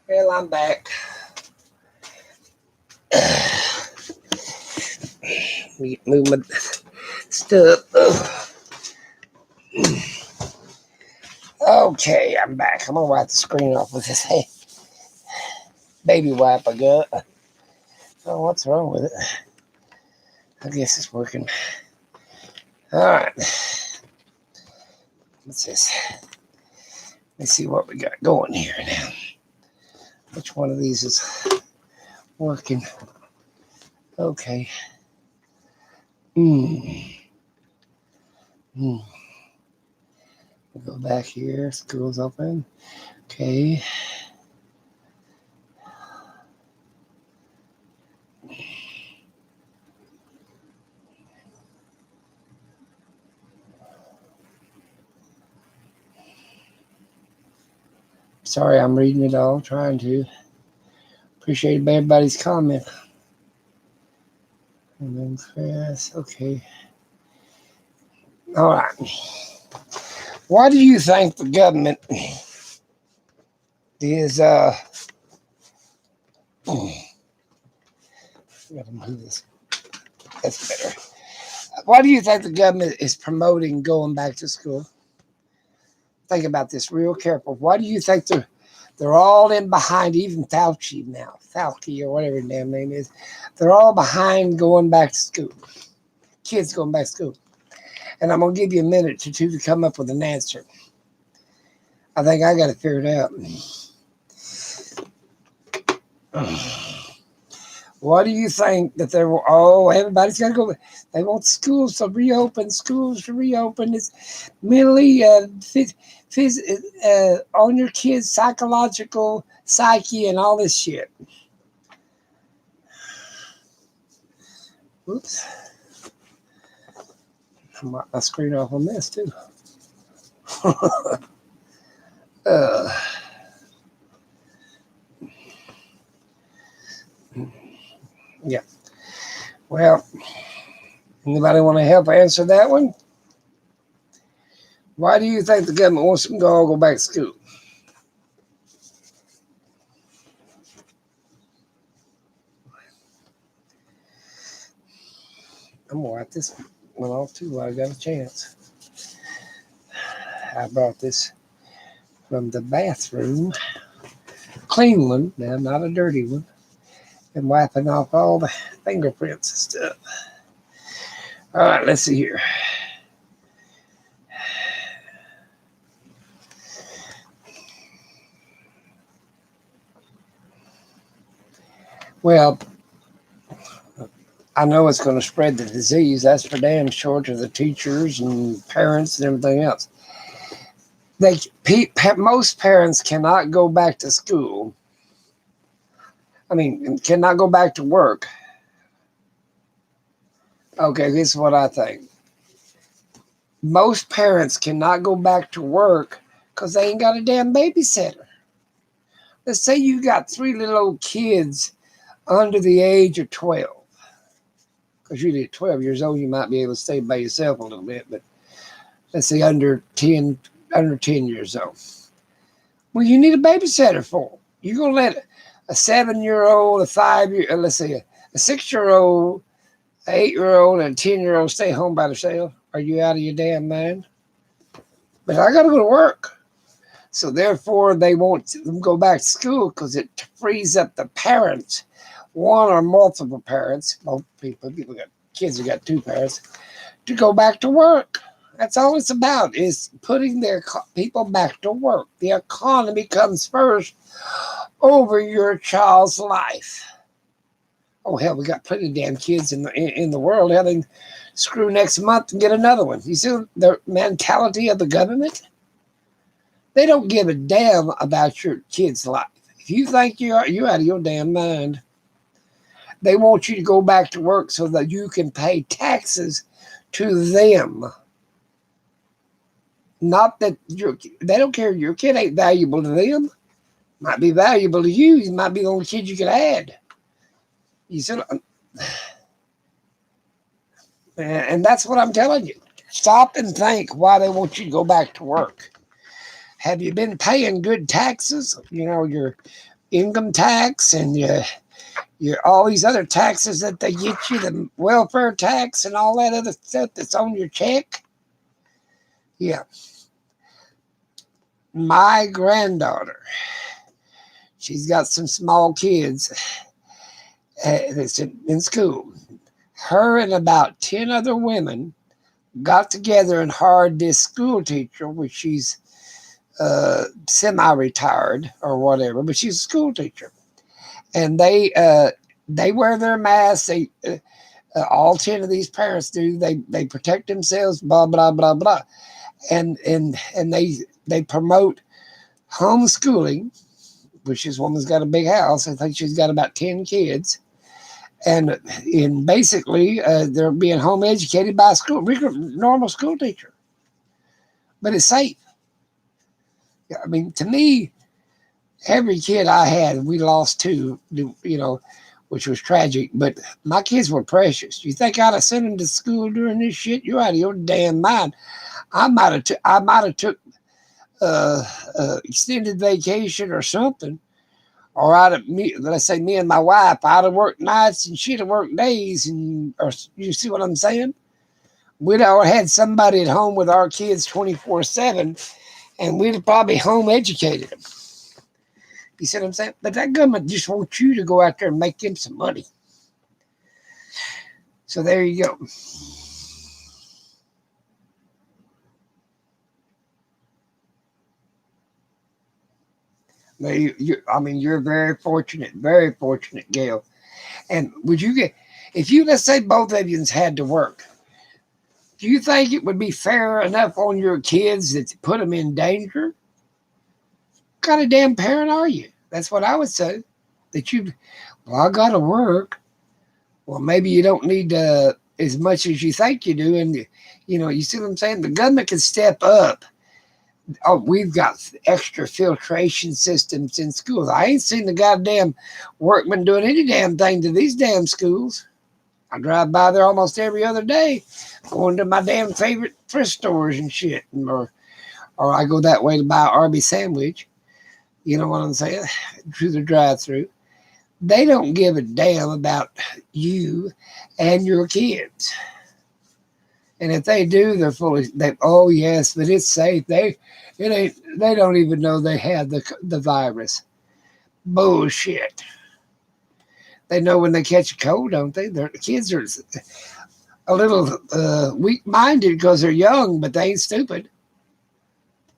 Well, I'm back. Move my stuff. Okay, I'm back. I'm gonna wipe the screen off with this baby wipe I got. Oh, what's wrong with it? I guess it's working. All right. What's this? Let's see what we got going here now. Which one of these is working? Okay. We'll go back here. School's open. Okay. Sorry, I'm reading it all, trying to. Appreciate everybody's comment. And then press, okay. All right. Why do you think the government is, I gotta move this. That's better. Why do you think the government is promoting going back to school? Think about this real careful. Why do you think they're all in behind, even Fauci now, Fauci or whatever his damn name is? They're all behind going back to school. Kids going back to school. And I'm going to give you a minute or two to come up with an answer. I think I got to figure it out. Why do you think that everybody's got to go? They want schools to reopen. It's mentally, on your kids' psychological psyche and all this shit. Oops. I might my screen off on this too. Yeah. Well, anybody want to help answer that one? Why do you think the government wants them to all go back to school? I'm going to wipe this one off too while I got a chance. I brought this from the bathroom. Clean one, now not a dirty one. And wiping off all the fingerprints and stuff. All right, let's see here. Well, I know it's going to spread the disease. That's for damn sure to the teachers and parents and everything else. Most parents cannot go back to school. Cannot go back to work. Okay, this is what I think. Most parents cannot go back to work because they ain't got a damn babysitter. Let's say you got 3 little old kids under the age of 12. Because you're at 12 years old, you might be able to stay by yourself a little bit, but let's say under 10 years old. Well, you need a babysitter for them. You're going to let a 7-year-old, a 6-year-old, an 8-year-old, and a 10-year-old stay home by themselves? Are you out of your damn mind? But I got to go to work. So therefore, they won't them go back to school because it frees up the parents, one or multiple parents, most people got kids who got 2 parents, to go back to work. That's all it's about, is putting their people back to work. The economy comes first over your child's life. Oh, hell, we got plenty of damn kids in the world. Hell, they can screw next month and get another one. You see the mentality of the government? They don't give a damn about your kid's life. If you think you're out of your damn mind, they want you to go back to work so that you can pay taxes to them. Not that they don't care. Your kid ain't valuable to them. Might be valuable to you. He might be the only kid you could add. You see, and that's what I'm telling you. Stop and think why they want you to go back to work. Have you been paying good taxes? You know, your income tax and your all these other taxes that they get you, the welfare tax and all that other stuff that's on your check. Yeah. My granddaughter, she's got some small kids that's in school. Her and about 10 other women got together and hired this school teacher, which she's semi-retired or whatever, but she's a school teacher, and they wear their masks. They all 10 of these parents do. They protect themselves. Blah blah blah blah, and they promote homeschooling, which this woman's got a big house. I think she's got about 10 kids, and in basically they're being home educated by a normal school teacher, but it's safe. I mean, to me, every kid I had, we lost two, you know, which was tragic, but my kids were precious. You think I'd have sent them to school during this shit? You're out of your damn mind. I might have took extended vacation or something, or let's say me and my wife, I'd have worked nights and she'd have worked days, and or you see what I'm saying? We'd have had somebody at home with our kids 24/7, and we'd have probably home educated them. You see what I'm saying? But that government just wants you to go out there and make them some money. So there you go. I mean, you're very fortunate, Gail. And would you get, if you, let's say both of you had to work, do you think it would be fair enough on your kids that to put them in danger? What kind of damn parent are you? That's what I would say. That you, well, I got to work. Well, maybe you don't need as much as you think you do. And, you know, you see what I'm saying? The government can step up. Oh, we've got extra filtration systems in schools. I ain't seen the goddamn workmen doing any damn thing to these damn schools. I drive by there almost every other day, going to my damn favorite thrift stores and shit, or I go that way to buy Arby's sandwich. You know what I'm saying? Through the drive-through. They don't give a damn about you and your kids. And if they do, they're fully. Oh yes, but it's safe. It ain't. They don't even know they have the virus. Bullshit. They know when they catch a cold, don't they? The kids are a little weak-minded because they're young, but they ain't stupid.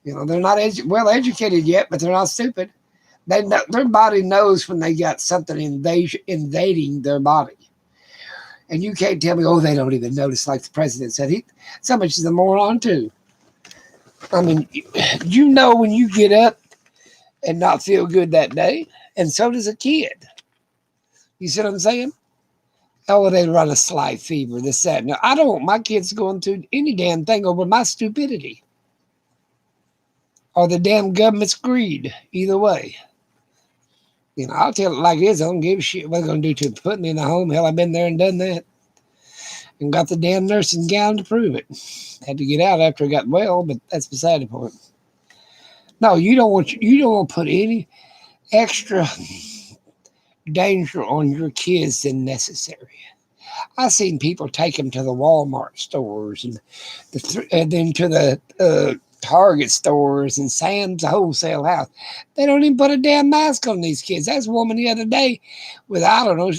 You know, they're not well educated yet, but they're not stupid. They know, their body knows when they got something invading their body. And you can't tell me, oh, they don't even notice, like the president said. So much is a moron, too. I mean, you know when you get up and not feel good that day, and so does a kid. You see what I'm saying? Oh, they run a slight fever, this, that. No, I don't want my kids going through any damn thing over my stupidity or the damn government's greed. Either way. You know, I'll tell it like it is. I don't give a shit what they're going to do to put me in the home. Hell, I've been there and done that. And got the damn nursing gown to prove it. Had to get out after I got well, but that's beside the point. No, you don't want to put any extra danger on your kids than necessary. I've seen people take them to the Walmart stores and then to the Target stores and Sam's wholesale house. They don't even put a damn mask on these kids. That's a woman the other day with, I don't know,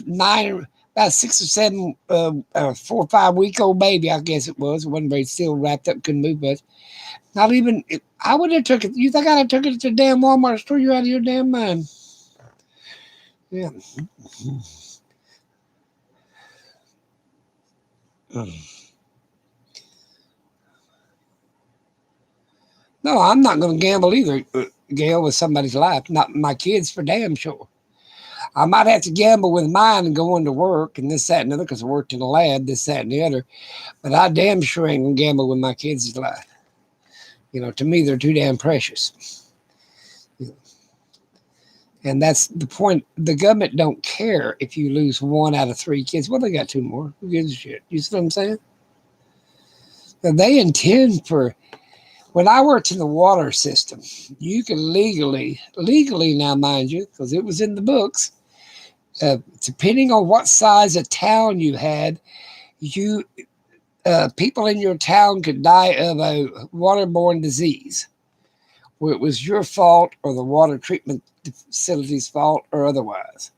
about 6 or 7, 4 or 5 week old baby, I guess it was. It wasn't very still wrapped up, couldn't move much. Not even, I would have took it. You think I'd have took it to the damn Walmart store? You're out of your damn mind. Yeah. No, I'm not going to gamble either, Gail, with somebody's life. Not my kids, for damn sure. I might have to gamble with mine and go into work and this, that, and the other, because I worked in a lab, this, that, and the other. But I damn sure ain't going to gamble with my kids' life. You know, to me, they're too damn precious. And that's the point. The government don't care if you lose 1 out of 3 kids. Well, they got 2 more. Who gives a shit? You see what I'm saying? They intend for, when I worked in the water system, you could legally now, mind you, because it was in the books, depending on what size of town you had, you people in your town could die of a waterborne disease, where it was your fault or the water treatment facility's fault or otherwise.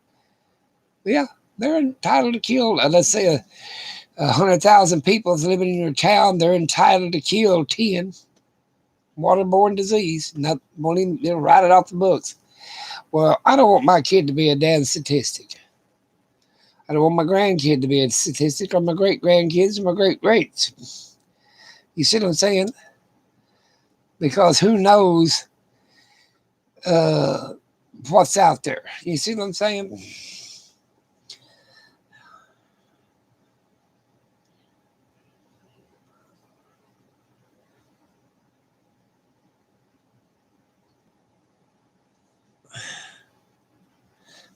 Yeah, they're entitled to kill. Let's say 100,000 people is living in your town. They're entitled to kill 10 waterborne disease. Not won't even, they'll write it off the books. Well, I don't want my kid to be a damn statistic. I don't want my grandkid to be a statistic, or my great grandkids, or my great greats. You see what I'm saying? Because who knows what's out there? You see what I'm saying?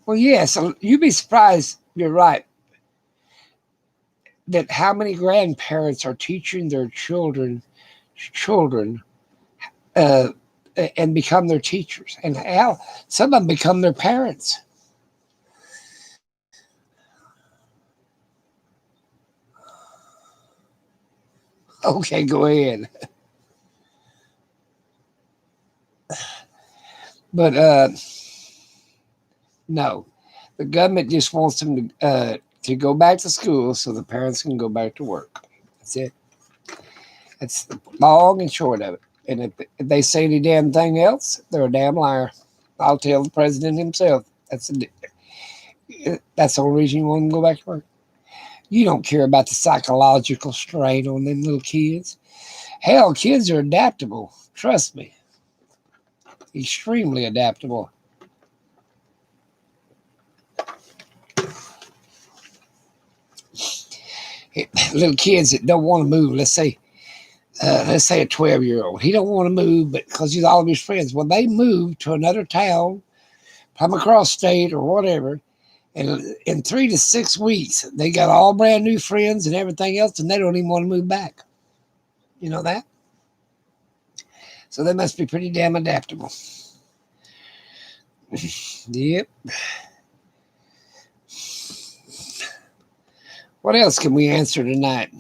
Well, yeah, so you'd be surprised, you're right, that how many grandparents are teaching their children uh, and become their teachers, and how some of them become their parents. Okay, go ahead. But no, the government just wants them to go back to school so the parents can go back to work. That's it. That's the long and short of it. And if they say any damn thing else, they're a damn liar. I'll tell the president himself. That's the only reason you want them to go back to work. You don't care about the psychological strain on them little kids. Hell, kids are adaptable. Trust me. Extremely adaptable. Little kids that don't want to move, let's say a 12-year-old, he don't want to move, but because he's all of his friends, when they move to another town, come across state or whatever, and in 3 to 6 weeks, they got all brand new friends and everything else, and they don't even want to move back. You know that? So they must be pretty damn adaptable. Yep. What else can we answer tonight?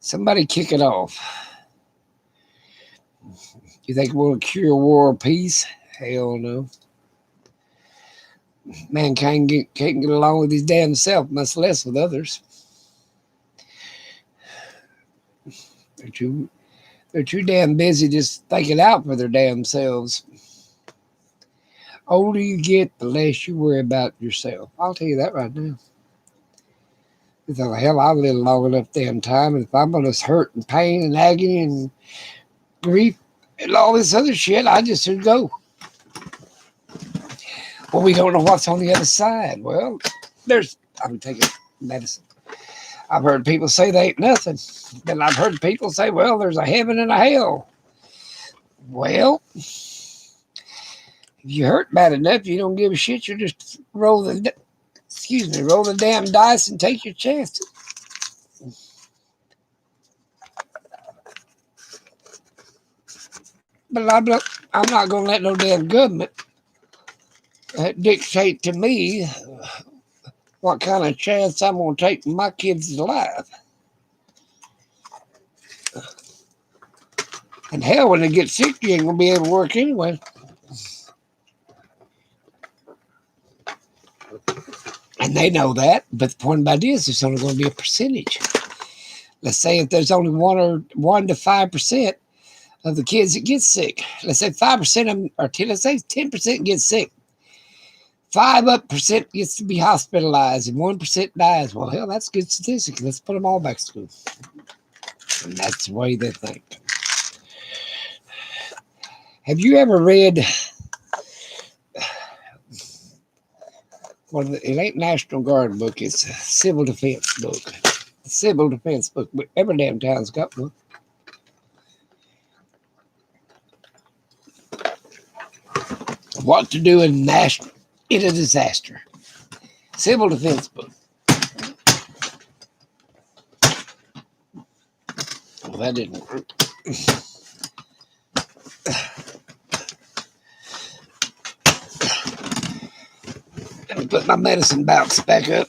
Somebody kick it off. You think we'll cure war or peace? Hell no. Mankind can't get along with his damn self, much less with others. They're too damn busy just thinking out for their damn selves. Older you get, the less you worry about yourself. I'll tell you that right now. So, hell, I've lived long enough damn time, and if I'm going to hurt and pain and agony and grief and all this other shit, I just should go. Well, we don't know what's on the other side. Well, I'm taking medicine. I've heard people say they ain't nothing. Then I've heard people say, well, there's a heaven and a hell. Well, if you hurt bad enough, you don't give a shit. You just roll the damn dice and take your chances. But I'm not going to let no damn government dictate to me what kind of chance I'm going to take my kids' life. And hell, when they get sick, you ain't going to be able to work anyway. And they know that, but the point about it is there's only going to be a percentage. Let's say if there's only 1 to 5% of the kids that get sick. Let's say 5% of them, or 10, let's say 10% get sick. 5% gets to be hospitalized and 1% dies. Well, hell, that's a good statistic. Let's put them all back to school. And that's the way they think. Have you ever read it ain't National Guard book, it's a civil defense book. A civil defense book. Every damn town's got one. What to do in a disaster. Civil defense book. that didn't work. Let me put my medicine box back up.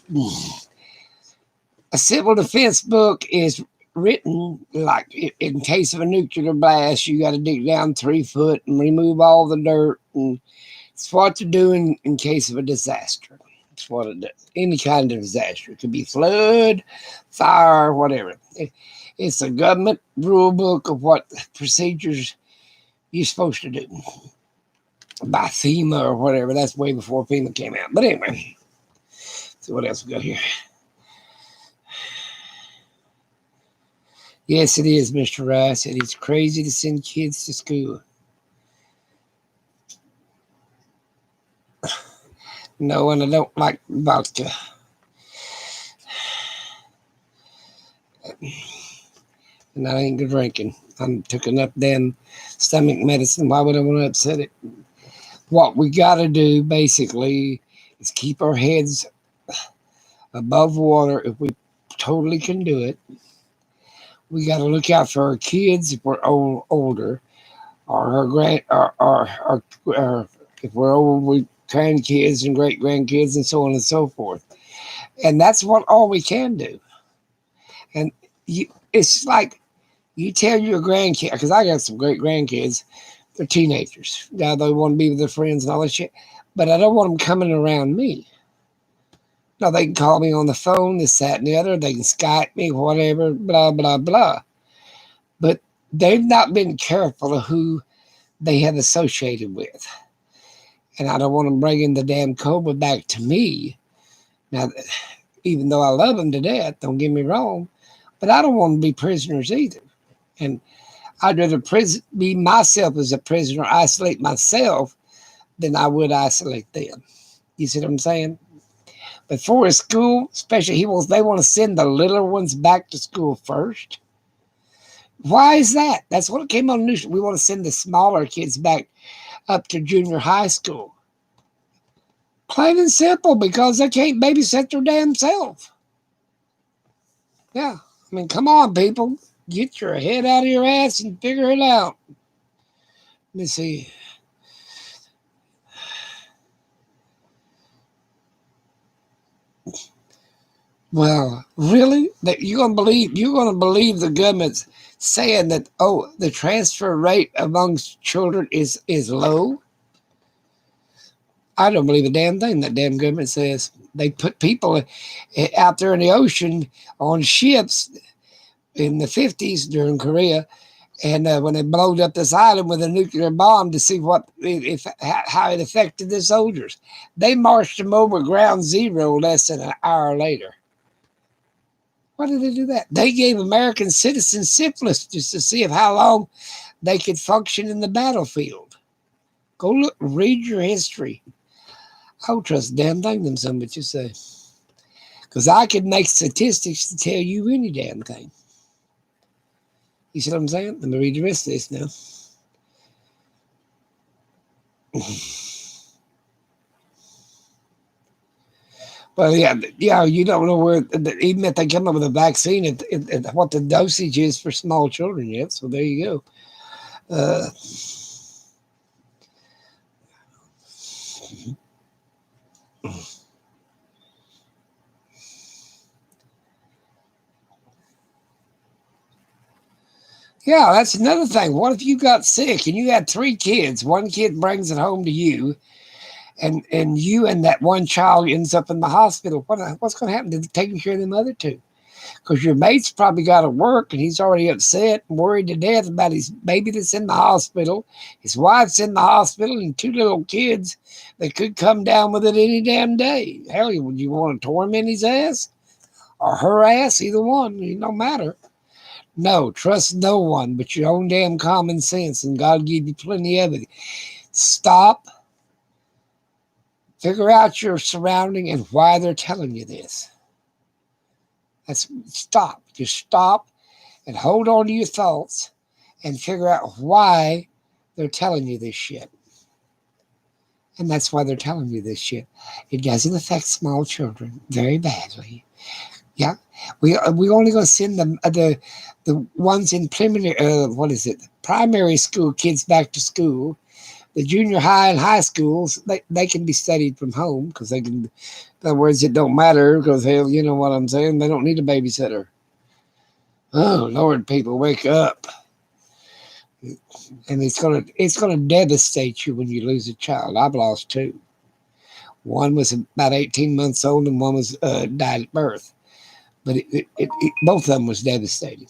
A civil defense book is written like in case of a nuclear blast, you got to dig down 3 foot and remove all the dirt. And it's what to do in case of a disaster. It's what it does. Any kind of disaster. It could be flood, fire, whatever. It's a government rule book of what procedures you're supposed to do by FEMA or whatever. That's way before FEMA came out. But anyway, so what else we got here? Yes, it is, Mr. Rice. It is crazy to send kids to school. No, and I don't like vodka. And I ain't good drinking. I took enough damn stomach medicine. Why would I want to upset it? What we got to do, basically, is keep our heads above water if we totally can do it. We got to look out for our kids if we're older, or if we're old, we grandkids and great grandkids and so on and so forth. And that's what all we can do. And it's like you tell your grandkids, because I got some great grandkids, they're teenagers. Now they want to be with their friends and all that shit, but I don't want them coming around me. Now, they can call me on the phone, this, that, and the other. They can Skype me, whatever, blah, blah, blah. But they've not been careful of who they have associated with. And I don't want them bringing the damn cobra back to me. Now, even though I love them to death, don't get me wrong, but I don't want them to be prisoners either. And I'd rather be myself as a prisoner, isolate myself, than I would isolate them. You see what I'm saying? Before school, especially they want to send the littler ones back to school first. Why is that? That's what it came on the news. We want to send the smaller kids back up to junior high school. Plain and simple, because they can't babysit their damn self. Yeah. I mean, come on, people. Get your head out of your ass and figure it out. Let me see. Well, really? That you're gonna believe the government's saying that, oh, the transfer rate amongst children is low? I don't believe a damn thing that damn government says. They put people out there in the ocean on ships in the 50s during Korea, and when they blowed up this island with a nuclear bomb to see how it affected the soldiers. They marched them over ground zero less than an hour later. Why did they do that? They gave American citizens syphilis just to see how long they could function in the battlefield. Go look, read your history. I don't trust a damn thing them some bitches say. Because I could make statistics to tell you any damn thing. You see what I'm saying? Let me read the rest of this now. Well, yeah, you don't know where, even if they come up with a vaccine, what the dosage is for small children yet. So there you go. Yeah, that's another thing. What if you got sick and you had 3 kids? One kid brings it home to you, and you and that one child ends up in the hospital. What's going to happen to taking care of them other 2? Because your mate's probably got to work, and he's already upset and worried to death about his baby that's in the hospital. His wife's in the hospital, and 2 little kids that could come down with it any damn day. Hell, would you want to torment his ass or her ass? Either one, it don't matter. No, trust no one but your own damn common sense, and God give you plenty of it. Stop. Figure out your surrounding and why they're telling you this. Stop. Just stop and hold on to your thoughts and figure out why they're telling you this shit. And that's why they're telling you this shit. It doesn't affect small children very badly. Yeah, we only gonna send the ones in preliminary. What is it? Primary school kids back to school. The junior high and high schools, they can be studied from home because they can. In other words, it don't matter because hell, you know what I'm saying. They don't need a babysitter. Oh Lord, people wake up, and it's gonna devastate you when you lose a child. I've lost two. One was about 18 months old, and one was died at birth. But both of them was devastating.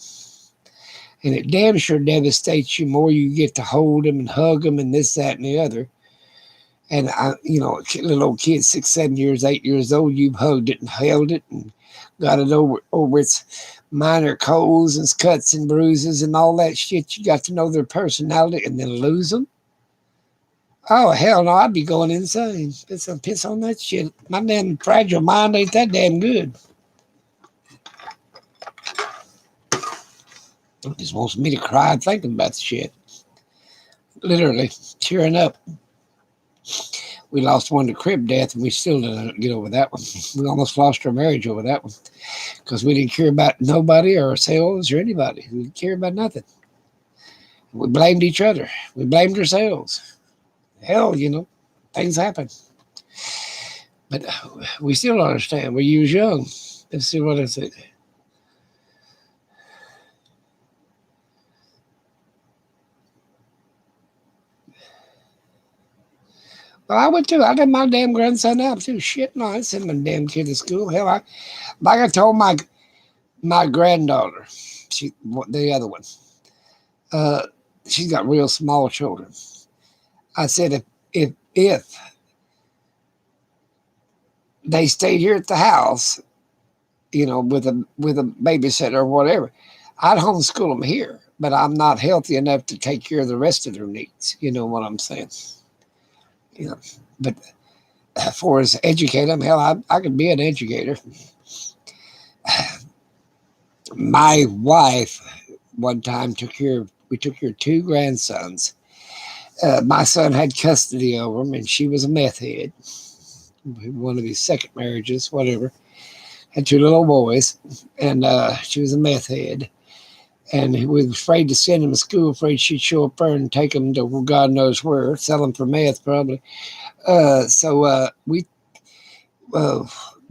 And it damn sure devastates you more you get to hold them and hug them and this, that, and the other. And little old kid, 6, 7 years, 8 years old, you've hugged it and held it and got it over its minor colds and cuts and bruises and all that shit. You got to know their personality and then lose them. Oh hell no, I'd be going insane. Piss on that shit. My damn fragile mind ain't that damn good. It just wants me to cry thinking about the shit. Literally tearing up. We lost one to crib death, and we still didn't get over that one. We almost lost our marriage over that one because we didn't care about nobody or ourselves or anybody. We didn't care about nothing. We blamed each other. We blamed ourselves. Hell, things happen. But we still don't understand. We was young. Let's see what I said. Well, I went too. I let my damn grandson out too. Shit, no, I sent my damn kid to school. Hell, like I told my granddaughter, the other one, uh, she's got real small children. I said if they stayed here at the house, with a babysitter or whatever, I'd homeschool them here. But I'm not healthy enough to take care of the rest of their needs. You know what I'm saying? You know, but for as educate them, hell, I could be an educator. My wife one time we took care of two grandsons. My son had custody over them, and she was a meth head. One of his second marriages, whatever. Had two little boys, and she was a meth head. And we was afraid to send them to school, afraid she'd show up there and take them to God knows where, sell them for meth probably. So we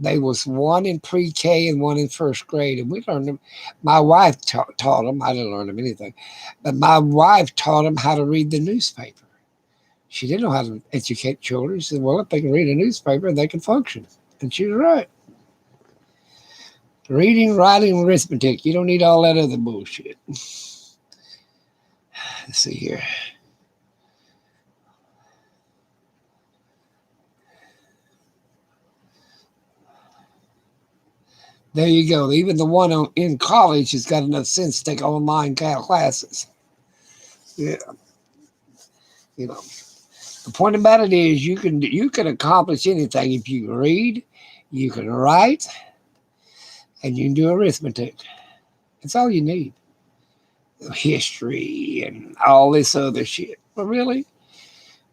they was one in pre-K and one in first grade, and we learned them. My wife taught them. I didn't learn them anything, but my wife taught them how to read the newspaper. She didn't know how to educate children. She said, "Well, if they can read a newspaper, they can function," and she was right. Reading, writing, arithmetic. You don't need all that other bullshit. Let's see here. There you go. Even the one in college has got enough sense to take online classes. Yeah, you know. The point about it is you can accomplish anything if you can read, you can write, and you can do arithmetic. That's all you need. History and all this other shit. But really,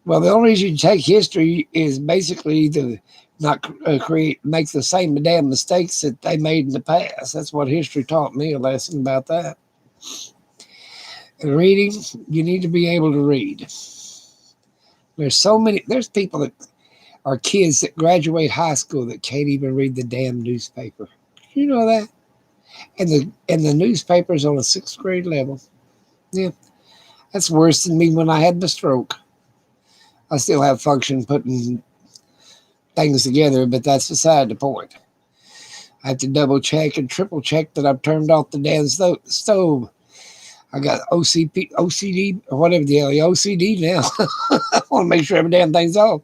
well, the only reason you take history is basically to not make the same damn mistakes that they made in the past. That's what history taught me, a lesson about that. And reading, you need to be able to read. There's people that are kids that graduate high school that can't even read the damn newspaper. You know that? And the newspaper's on a sixth grade level. Yeah, that's worse than me when I had the stroke. I still have function putting things together, but that's beside the point. I have to double check and triple check that I've turned off the damn stove. I got OCD, or whatever the hell, OCD now. I want to make sure every damn thing's off.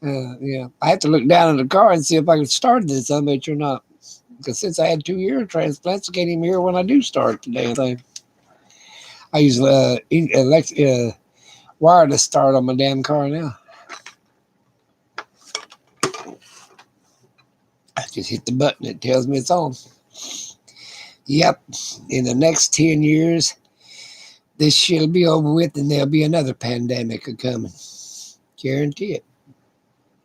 Yeah, I have to look down in the car and see if I can start this. I bet you're not. Because since I had 2 ear transplants, I can't even hear when I do start the damn thing. I use wireless start on my damn car now. I just hit the button, it tells me it's on. Yep, in the next 10 years, this shit'll be over with and there'll be another pandemic coming. Guarantee it.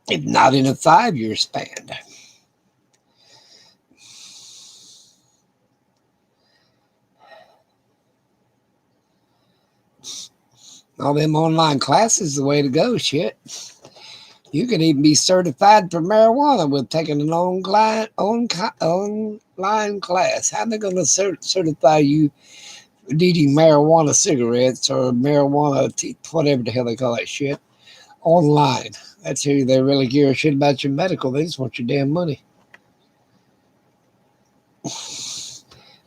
If not in a 5-year span. All them online classes is the way to go. Shit. You can even be certified for marijuana with taking an online class. How are they going to certify you needing marijuana cigarettes or marijuana, whatever the hell they call that shit, online? That's who they really give a shit about your medical. They just want your damn money.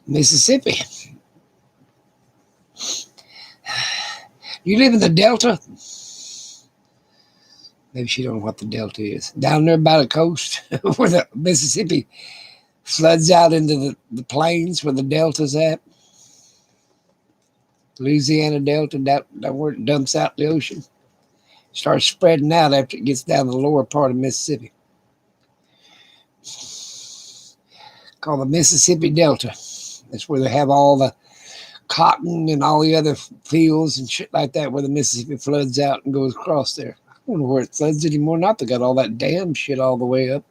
Mississippi. You live in the Delta? Maybe she don't know what the Delta is. Down there by the coast where the Mississippi floods out into the plains where the Delta's at. Louisiana Delta, that where it dumps out the ocean. Starts spreading out after it gets down the lower part of Mississippi. Called the Mississippi Delta. That's where they have all the cotton and all the other fields and shit like that where the Mississippi floods out and goes across there. I don't know where it floods anymore. Not they got all that dam shit all the way up.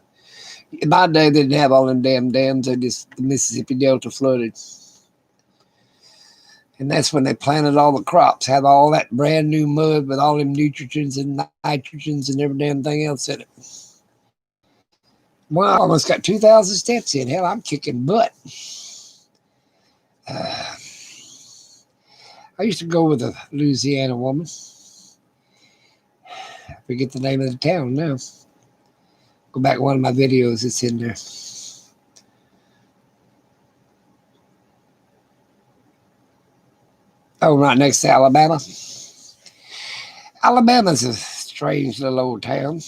In my day, they didn't have all them damn dams. The Mississippi Delta flooded. And that's when they planted all the crops, had all that brand new mud with all them nutrients and nitrogens and every damn thing else in it. Well, I almost got 2,000 steps in. Hell, I'm kicking butt. I used to go with a Louisiana woman. I forget the name of the town now. Go back to one of my videos, it's in there. Oh, right next to Alabama. Alabama's a strange little old town.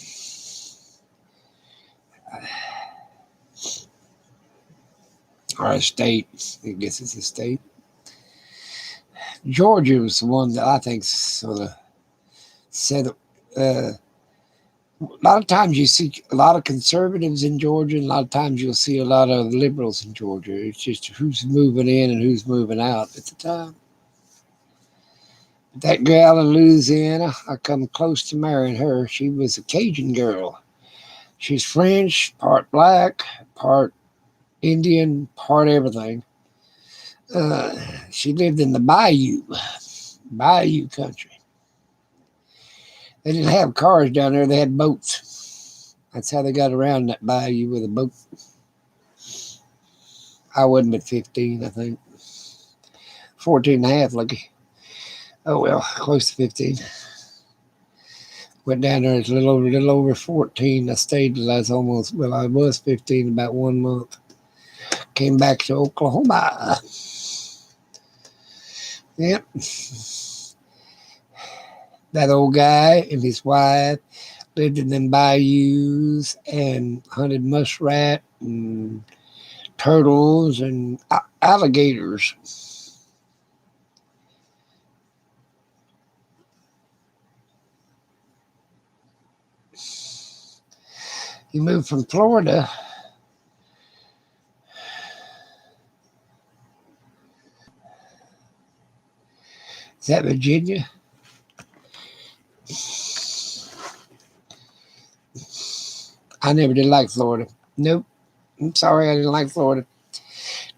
Or a state. I guess it's a state. Georgia was the one that I think sort of said a lot of times you see a lot of conservatives in Georgia, and a lot of times you'll see a lot of liberals in Georgia. It's just who's moving in and who's moving out at the time. But that girl in Louisiana, I come close to marrying her. She was a Cajun girl. She's French, part black, part Indian, part everything. She lived in the Bayou country. They didn't have cars down there, they had boats. That's how they got around that bayou with a boat. I wasn't but 15, I think. 14 and a half, lucky. Oh, well, close to 15. Went down there, it's a little over 14. I stayed till I was 15, about 1 month. Came back to Oklahoma. Yep. That old guy and his wife lived in them bayous and hunted muskrat and turtles and alligators. He moved from Florida. Is that Virginia? I never did like Florida. Nope. I'm sorry I didn't like Florida.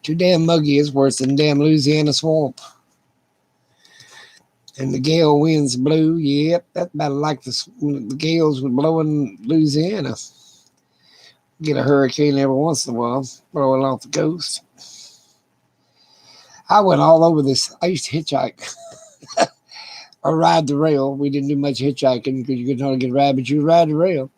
Too damn muggy. It's worse than damn Louisiana swamp. And the gale winds blew. Yep, that's about like the gales would blow in Louisiana. Get a hurricane every once in a while, blowing off the coast. I went all over this. I used to hitchhike or ride the rail. We didn't do much hitchhiking because you couldn't hardly get a ride, but you ride the rail.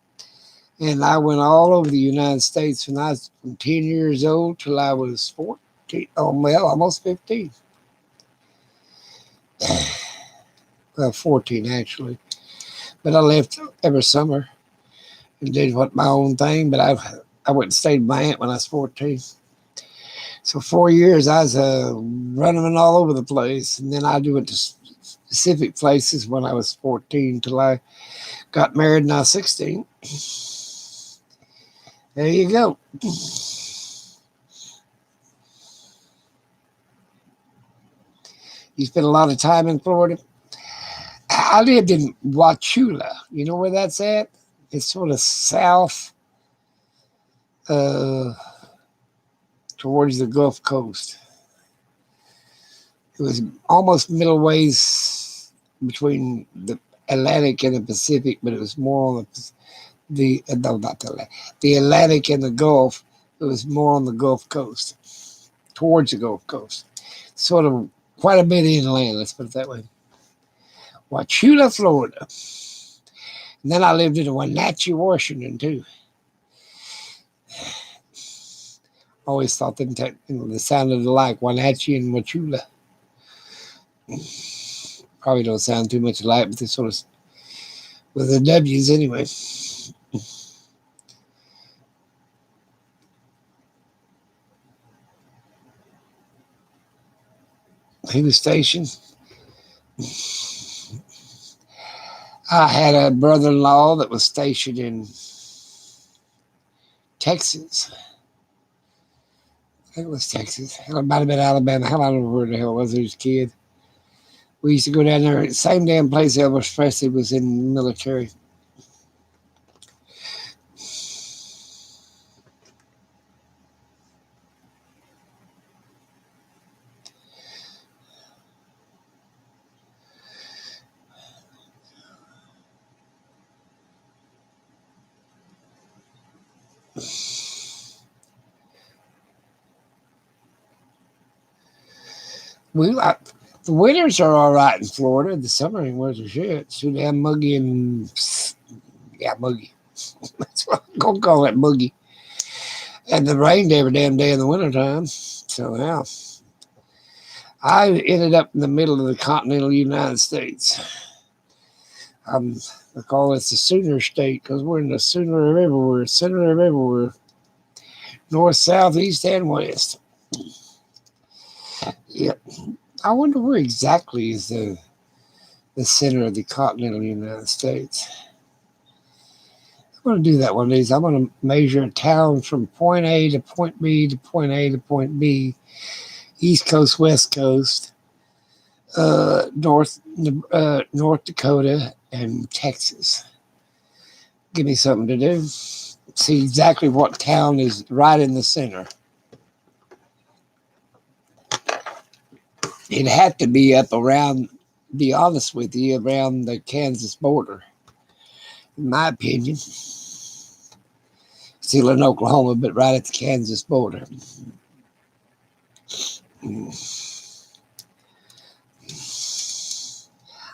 And I went all over the United States when I was from 10 years old till I was 14. Oh, well, almost 15. Well, 14 actually. But I left every summer and did my own thing. But I went and stayed with my aunt when I was 14. So 4 years I was running all over the place. And then I went to specific places when I was 14 till I got married when I was 16. There you go. You spent a lot of time in Florida. I lived in Wauchula. You know where that's at? It's sort of south towards the Gulf Coast. It was almost middle ways between the Atlantic and the Pacific, but it was more on the no, not the Atlantic and the Gulf. It was more on the Gulf Coast, towards the Gulf Coast, sort of quite a bit inland. Let's put it that way. Wauchula, Florida. And then I lived in Wenatchee, Washington, too. Always thought them they sounded alike, Wenatchee and Wauchula. Probably don't sound too much alike, but they sort of with the W's anyway. He was stationed. I had a brother-in-law that was stationed in Texas. I think it was Texas. Hell, it might have been Alabama. Hell, I don't know where the hell it was. He was a kid. We used to go down there. Same damn place Elvis Presley was in the military. The winters are all right in Florida. The summer ain't worth a shit. It's too damn muggy and muggy. That's what I'm gonna call it, muggy. And it rained every damn day in the wintertime. So yeah. I ended up in the middle of the continental United States. I call it the Sooner State because we're in the center of everywhere. North, south, east, and west. Yep. I wonder where exactly is the center of the continental United States. I'm going to do that one of these. I'm going to measure a town from point A to point B to point A to point B, East Coast, West Coast, North Dakota, and Texas. Give me something to do. See exactly what town is right in the center. It had to be up around, be honest with you, around the Kansas border, in my opinion. Still in Oklahoma, but right at the Kansas border.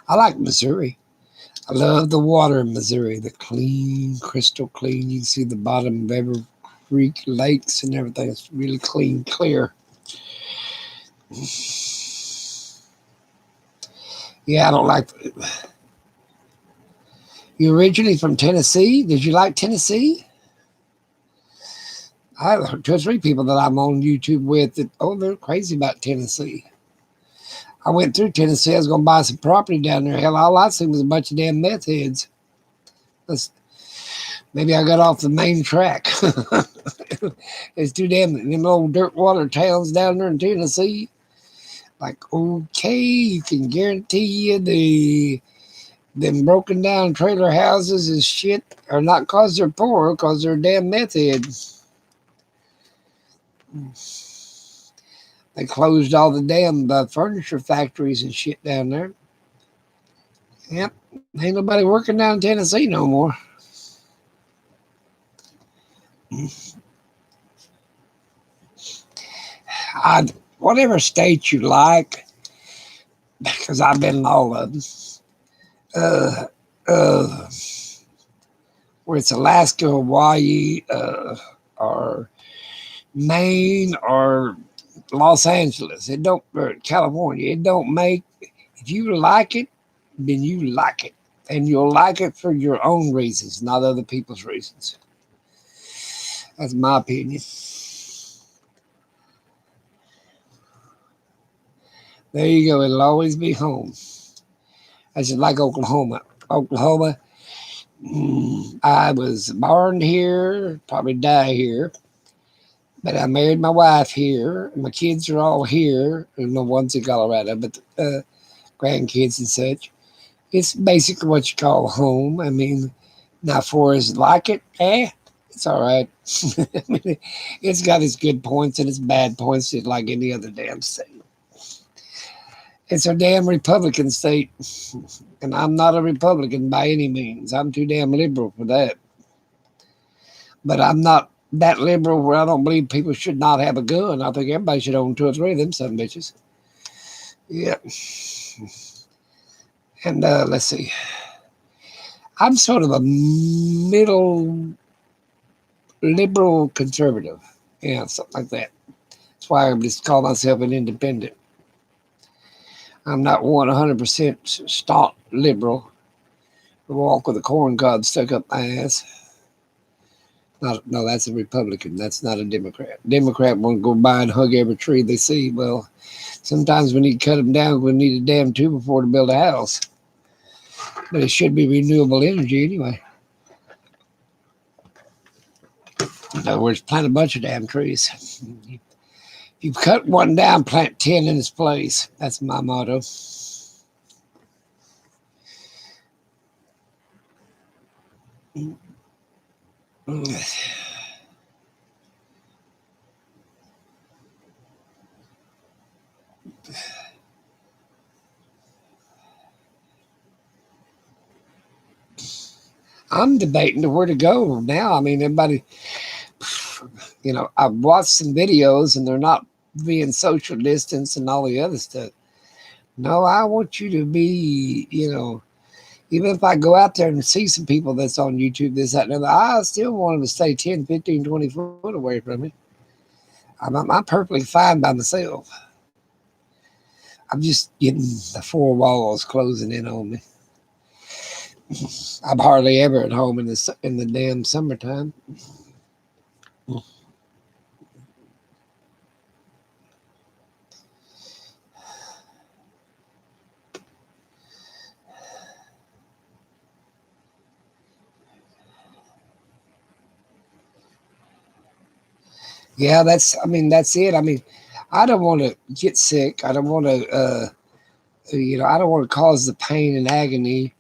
I like Missouri. I love the water in Missouri, the clean, crystal clean. You can see the bottom of every creek, lakes, and everything. It's really clean, clear. Yeah, I don't like. You originally from Tennessee? Did you like Tennessee? I have 2 or 3 people that I'm on YouTube with that, they're crazy about Tennessee. I went through Tennessee. I was going to buy some property down there. Hell, all I seen was a bunch of damn meth heads. Maybe I got off the main track. There's 2 damn old dirt water towns down there in Tennessee. Like, okay, you can guarantee you them broken down trailer houses and shit are not because they're poor, because they're damn meth heads. They closed all the damn furniture factories and shit down there. Yep, ain't nobody working down in Tennessee no more. Whatever state you like, because I've been in all of them. Where it's Alaska, Hawaii, or Maine, or Los Angeles. Or California. It don't make. If you like it, then you like it, and you'll like it for your own reasons, not other people's reasons. That's my opinion. There you go. It'll always be home. I just like Oklahoma. I was born here, probably die here, but I married my wife here. My kids are all here. No one's in Colorado, but grandkids and such. It's basically what you call home. I mean, now for us like it, it's all right. I mean, it's got its good points and its bad points, just like any other damn state. It's a damn Republican state. And I'm not a Republican by any means. I'm too damn liberal for that. But I'm not that liberal where I don't believe people should not have a gun. I think everybody should own 2 or 3 of them son bitches. Yeah. And let's see. I'm sort of a middle liberal conservative. Yeah, something like that. That's why I just call myself an independent. I'm not 100% staunch liberal. I walk with a corn cob stuck up my ass. No, that's a Republican. That's not a Democrat. Democrat won't go by and hug every tree they see. Well, sometimes we need to cut them down. We need a damn 2 before to build a house. But it should be renewable energy anyway. In other words, plant a bunch of damn trees. You cut one down, plant 10 in its place. That's my motto. I'm debating to where to go now. I mean, everybody, I've watched some videos and they're not being social distance and all the other stuff. No, I want you to be, even if I go out there and see some people that's on YouTube, this, that, and other, I still want them to stay 10, 15, 20 foot away from me. I'm perfectly fine by myself. I'm just getting the 4 walls closing in on me. I'm hardly ever at home in the damn summertime. Yeah, that's it. I mean, I don't want to get sick. I don't want to, I don't want to cause the pain and agony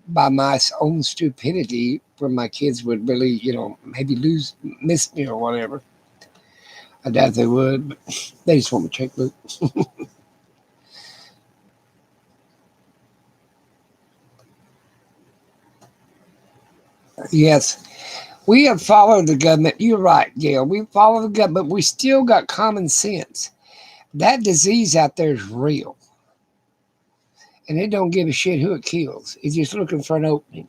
by my own stupidity where my kids would really, maybe miss me or whatever. I doubt they would, but they just want my checkbook. Yes. We have followed the government. You're right, Gail. We follow the government, but we still got common sense. That disease out there is real. And it don't give a shit who it kills. It's just looking for an opening.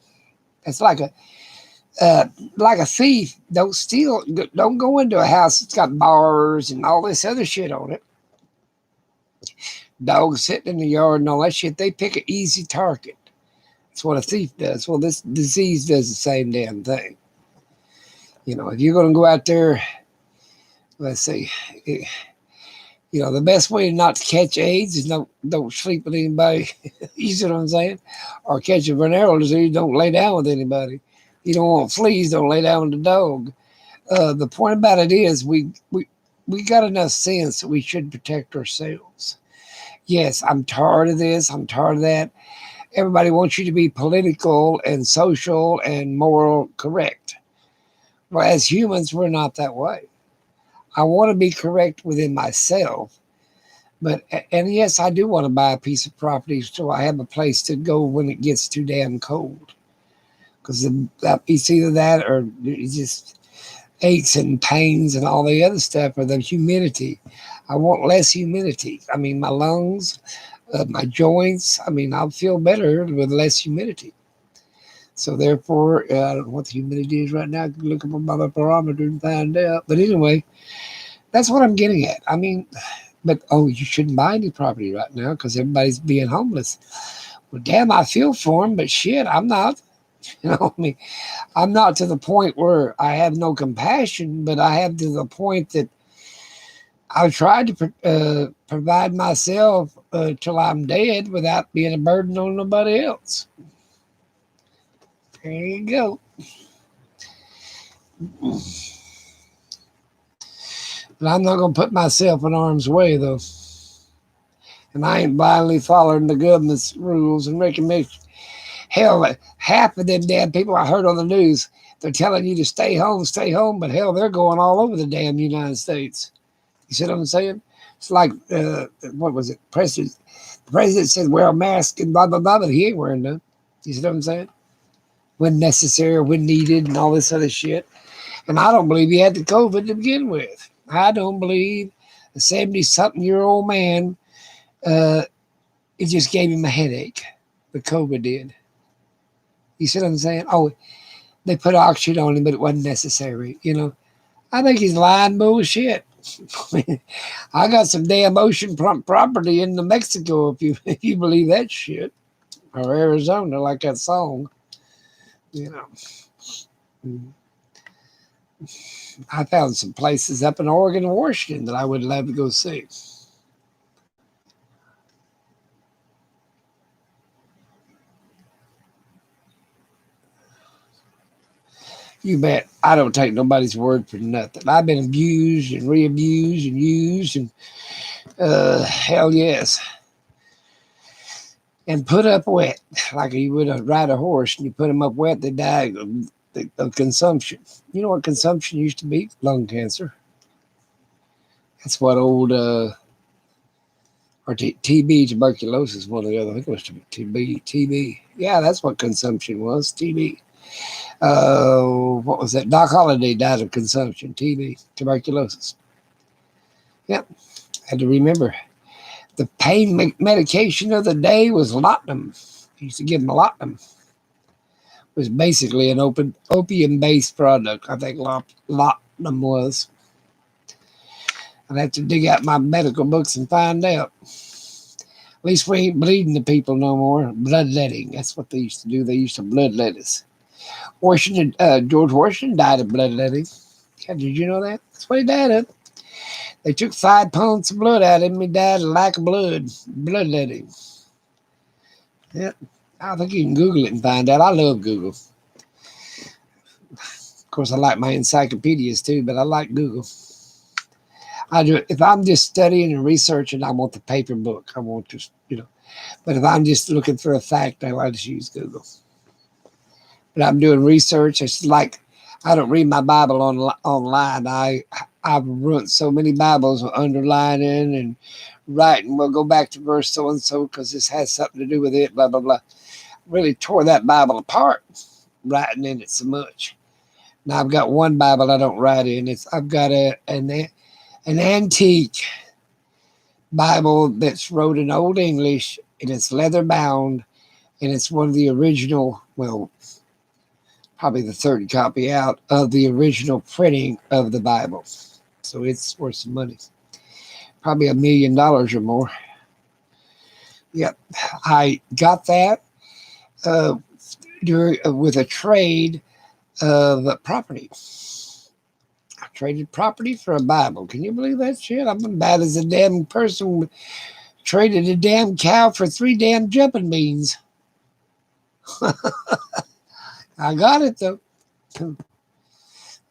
It's like a thief. Don't steal. Don't go into a house that's got bars and all this other shit on it. Dogs sitting in the yard and all that shit. They pick an easy target. That's what a thief does. Well, this disease does the same damn thing. If you're going to go out there, let's see, the best way not to catch AIDS is don't sleep with anybody. You see what I'm saying? Or catch a venereal disease, don't lay down with anybody. You don't want fleas, don't lay down with the dog. The point about it is we got enough sense that we should protect ourselves. Yes, I'm tired of this. I'm tired of that. Everybody wants you to be political and social and moral correct. Well, as humans, we're not that way. I want to be correct within myself. And yes, I do want to buy a piece of property so I have a place to go when it gets too damn cold. Because it's either that or it's just aches and pains and all the other stuff, or the humidity. I want less humidity. I mean, my lungs, my joints, I'll feel better with less humidity. So therefore, I don't know what the humidity is right now. I can look up on my barometer and find out. But anyway, that's what I'm getting at. But you shouldn't buy any property right now because everybody's being homeless. Well, damn, I feel for them, but shit, I'm not. I'm not to the point where I have no compassion, but I have to the point that I've tried to provide myself till I'm dead without being a burden on nobody else. There you go. But I'm not going to put myself in harm's way, though. And I ain't blindly following the government's rules and recommendations. Hell, half of them damn people I heard on the news, they're telling you to stay home, but hell, they're going all over the damn United States. You see what I'm saying? It's like, what was it? The president said wear a mask and blah blah blah, but he ain't wearing none. You see what I'm saying? When necessary, when needed, and all this other shit. And I don't believe he had the COVID to begin with. I don't believe a 70-something-year-old man, it just gave him a headache. The COVID did. You see what I'm saying? Oh, they put oxygen on him, but it wasn't necessary. I think he's lying bullshit. I got some damn ocean property in New Mexico, if you believe that shit, or Arizona, like that song. Mm. I found some places up in Oregon and Washington that I would love to go see. You bet. I don't take nobody's word for nothing. I've been abused and re-abused and used, and hell yes. And put up wet, like you would ride a horse, and you put them up wet, they die of consumption. You know what consumption used to be? Lung cancer. That's what old or TB, tuberculosis, one or the other. I think it was TB. Yeah, that's what consumption was. TB. What was that? Doc Holliday died of consumption, TB, tuberculosis. Yep, had to remember. The pain medication of the day was laudanum. He used to give him laudanum. It was basically an opium-based product. I think laudanum was. I'd have to dig out my medical books and find out. At least we ain't bleeding the people no more. Bloodletting. That's what they used to do. They used to bloodlet us. George Washington died of bloodletting. Yeah, did you know that? That's what he died of. They took 5 pints of blood out of him. He died of lack of bloodletting. Yeah, I think you can Google it and find out. I love Google. Of course, I like my encyclopedias too, but I like Google. I do. If I'm just studying and researching, I want the paper book. I want to, But if I'm just looking for a fact, I like to use Google. But I'm doing research. It's like I don't read my Bible online. I've ruined so many Bibles with underlining and writing. We'll go back to verse so and so because this has something to do with it. Blah blah blah. Really tore that Bible apart, writing in it so much. Now I've got one Bible I don't write in. I've got an antique Bible that's wrote in Old English, and it's leather bound, and it's one of the original, well, probably the third copy out of the original printing of the Bible. So it's worth some money. Probably $1 million or more. Yep. I got that with a trade of property. I traded property for a Bible. Can you believe that shit? I'm as bad as a damn person traded a damn cow for 3 damn jumping beans. I got it though.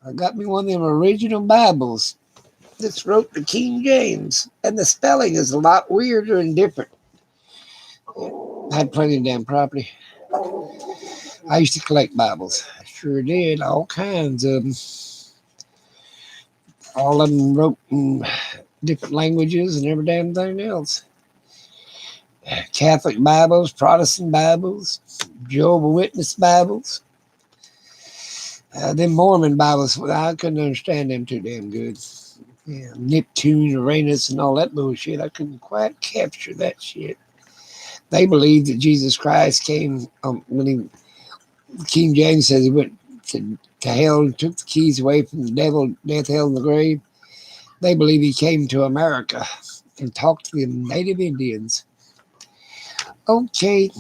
I got me one of them original Bibles that's wrote the King James, and the spelling is a lot weirder and different. I had plenty of damn property. I used to collect Bibles. I sure did. All kinds of them. All of them wrote in different languages and every damn thing else. Catholic Bibles, Protestant Bibles, Jehovah's Witness Bibles. Them Mormon Bibles, I couldn't understand them too damn good. Yeah, Neptune, Uranus, and all that bullshit. I couldn't quite capture that shit. They believed that Jesus Christ came when King James says he went to hell and took the keys away from the devil, death, hell, and the grave. They believe he came to America and talked to the native Indians. Okay.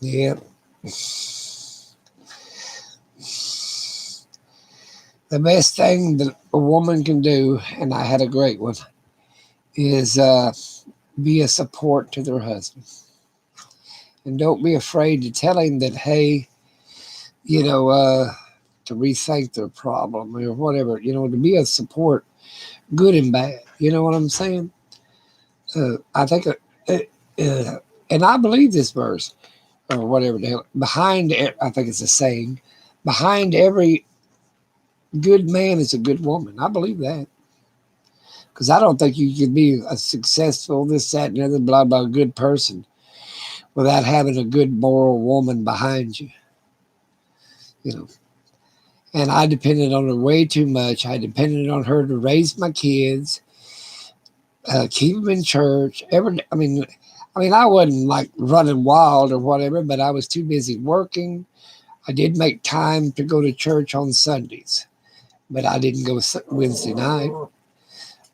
Yeah. The best thing that a woman can do, and I had a great one, is be a support to their husband. And don't be afraid to tell him that, hey, to rethink their problem or whatever, to be a support, good and bad. You know what I'm saying? I think, and I believe this verse, or whatever the hell, I think it's a saying, behind every good man is a good woman. I believe that. Because I don't think you can be a successful, this, that, and the other, blah, blah, good person without having a good moral woman behind you. You know, and I depended on her way too much. I depended on her to raise my kids, keep them in church. I wasn't like running wild or whatever, but I was too busy working. I did make time to go to church on Sundays, but I didn't go Wednesday night.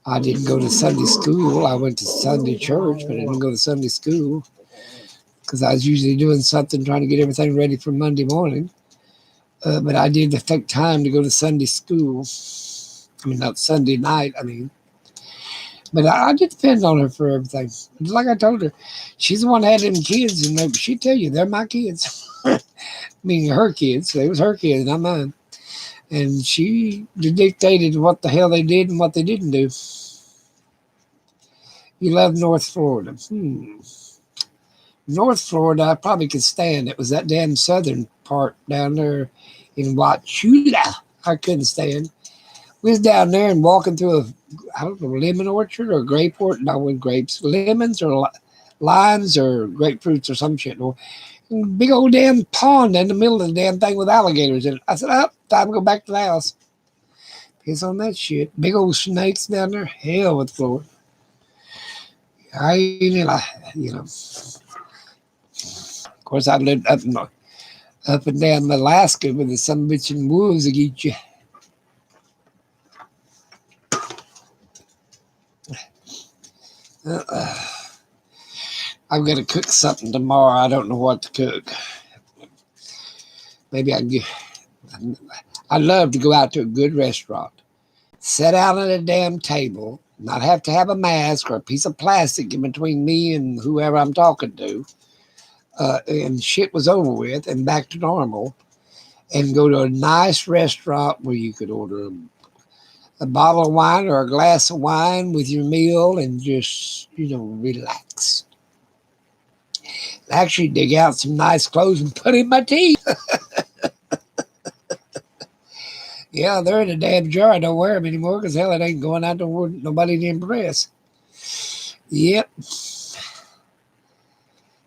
I didn't go to Sunday school. I went to Sunday church, but I didn't go to Sunday school because I was usually doing something trying to get everything ready for Monday morning. But I did take time to go to Sunday school. Not Sunday night. But I did depend on her for everything. Like I told her, she's the one that had them kids, and she'd tell you they're my kids. Meaning her kids. They was her kids, not mine. And she dictated what the hell they did and what they didn't do. You love North Florida. North Florida, I probably could stand. It was that damn southern part down there in Wauchula I couldn't stand. We was down there and walking through I don't know, lemon orchard or grape orchard. No, with grapes. Lemons or limes or grapefruits or some shit. Big old damn pond in the middle of the damn thing with alligators in it. I said, time to go back to the house. Piss on that shit. Big old snakes down there. Hell with Florida. I ain't, Of course, I lived up and down Alaska with the some bitch and wolves that eat you. I'm going to cook something tomorrow. I don't know what to cook. Maybe I'd love to go out to a good restaurant, sit down at a damn table, not have to have a mask or a piece of plastic in between me and whoever I'm talking to, and shit was over with and back to normal, and go to a nice restaurant where you could order a bottle of wine or a glass of wine with your meal and just, relax. Actually dig out some nice clothes and put in my teeth. Yeah, they're in a damn jar. I don't wear them anymore because hell, it ain't going out to nobody to impress. Yep.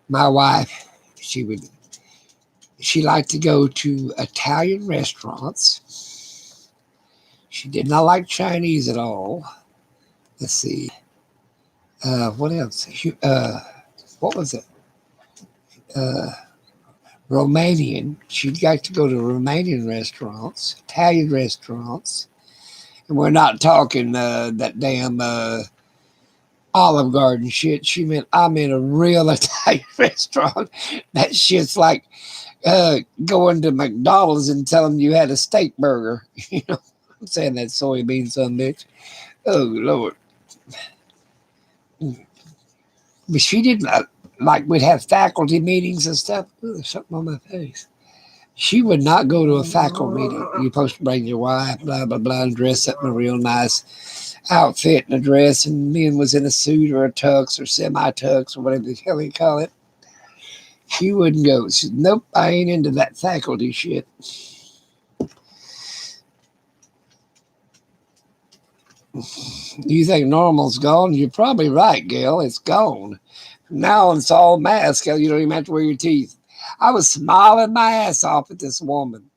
My wife, she liked to go to Italian restaurants. She did not like Chinese at all. Let's see. What else? What was it? Romanian. She'd like to go to Romanian restaurants, Italian restaurants. And we're not talking that damn Olive Garden shit. She meant I'm in a real Italian restaurant. That shit's like going to McDonald's and telling you had a steak burger. I'm saying that soybean son bitch. Oh, Lord. But she didn't like we'd have faculty meetings and stuff. Ooh, there's something on my face. She would not go to a faculty meeting. You're supposed to bring your wife, blah, blah, blah, and dress up in a real nice outfit and a dress, and men was in a suit or a tux or semi-tux or whatever the hell you call it. She wouldn't go. She said, nope, I ain't into that faculty shit. You think normal's gone? You're probably right, Gail. It's gone. Now it's all mask. You don't even have to wear your teeth. I was smiling my ass off at this woman.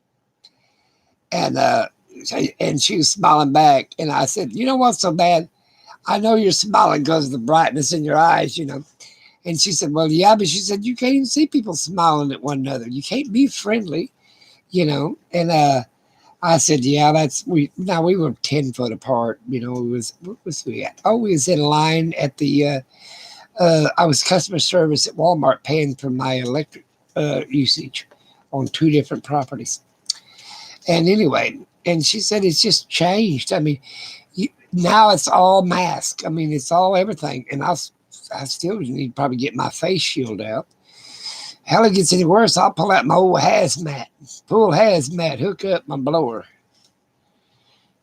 And she was smiling back. And I said, you know what's so bad? I know you're smiling because of the brightness in your eyes, And she said, well, yeah, but she said, you can't even see people smiling at one another. You can't be friendly, And I said, yeah, we were 10 foot apart. What was we at? Oh, we was in line at the, I was customer service at Walmart paying for my electric usage on 2 different properties. And anyway, and she said, it's just changed. Now it's all mask. It's all everything. And I still need to probably get my face shield out. Hell, it gets any worse, I'll pull out my old hazmat. Full hazmat, hook up my blower.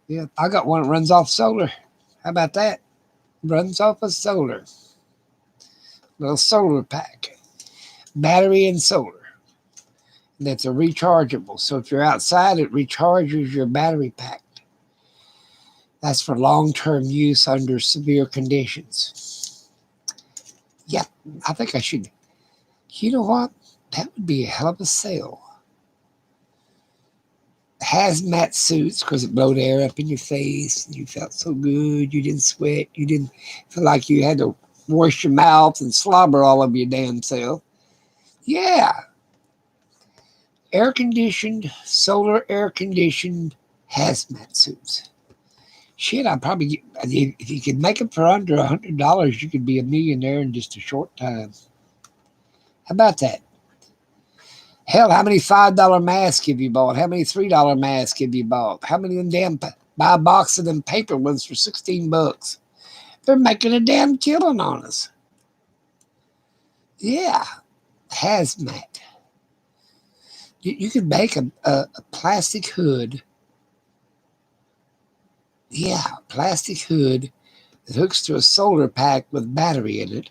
Yeah, I got one that runs off solar. How about that? Runs off of solar. Little solar pack. Battery and solar. That's a rechargeable. So if you're outside, it recharges your battery pack. That's for long-term use under severe conditions. Yeah, I think I should. You know what? That would be a hell of a sale. Hazmat suits, because it blowed air up in your face. And you felt so good. You didn't sweat. You didn't feel like you had to wash your mouth and slobber all over your damn self. Yeah, air conditioned, solar air conditioned hazmat suits. Shit, I'd probably get, if you could make it for under $100, you could be a millionaire in just a short time. How about that? Hell, how many $5 masks have you bought? How many $3 masks have you bought? How many of them damn buy a box of them paper ones for $16? They're making a damn killing on us. Yeah, hazmat. You could make a plastic hood. Yeah, plastic hood that hooks to a solar pack with battery in it.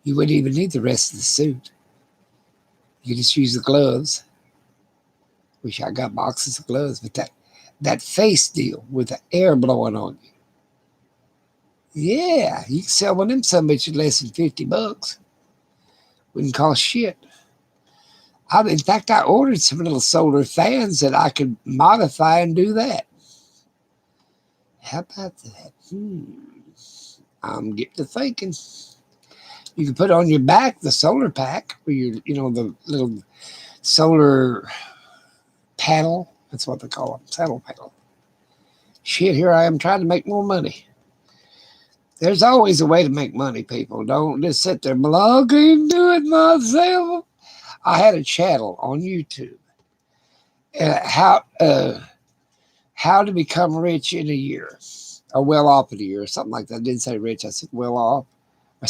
You wouldn't even need the rest of the suit. You could just use the gloves. Wish I got boxes of gloves, but that face deal with the air blowing on you. Yeah, you can sell one of them some bitches for less than $50. Wouldn't cost shit. In fact, I ordered some little solar fans that I could modify and do that. How about that? I'm getting to thinking. You can put on your back the solar pack, where the little solar panel. That's what they call them, saddle panel. Shit, here I am trying to make more money. There's always a way to make money, people. Don't just sit there, I can do it myself. I had a channel on YouTube. How to become rich in a year, or well off in a year, or something like that. I didn't say rich, I said well off, or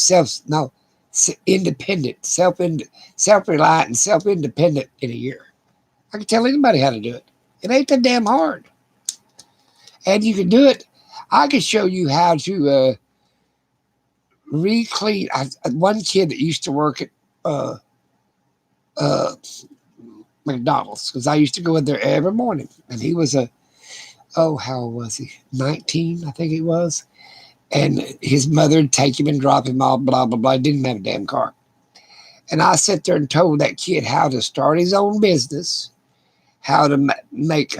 independent, self-reliant, and self-independent in a year. I can tell anybody how to do it. It ain't that damn hard, and you can do it. I can show you how to re-clean. One kid that used to work at McDonald's, because I used to go in there every morning, and he was how old was he? 19, I think he was. And his mother would take him and drop him off, blah, blah, blah. Didn't have a damn car. And I sat there and told that kid how to start his own business, how to make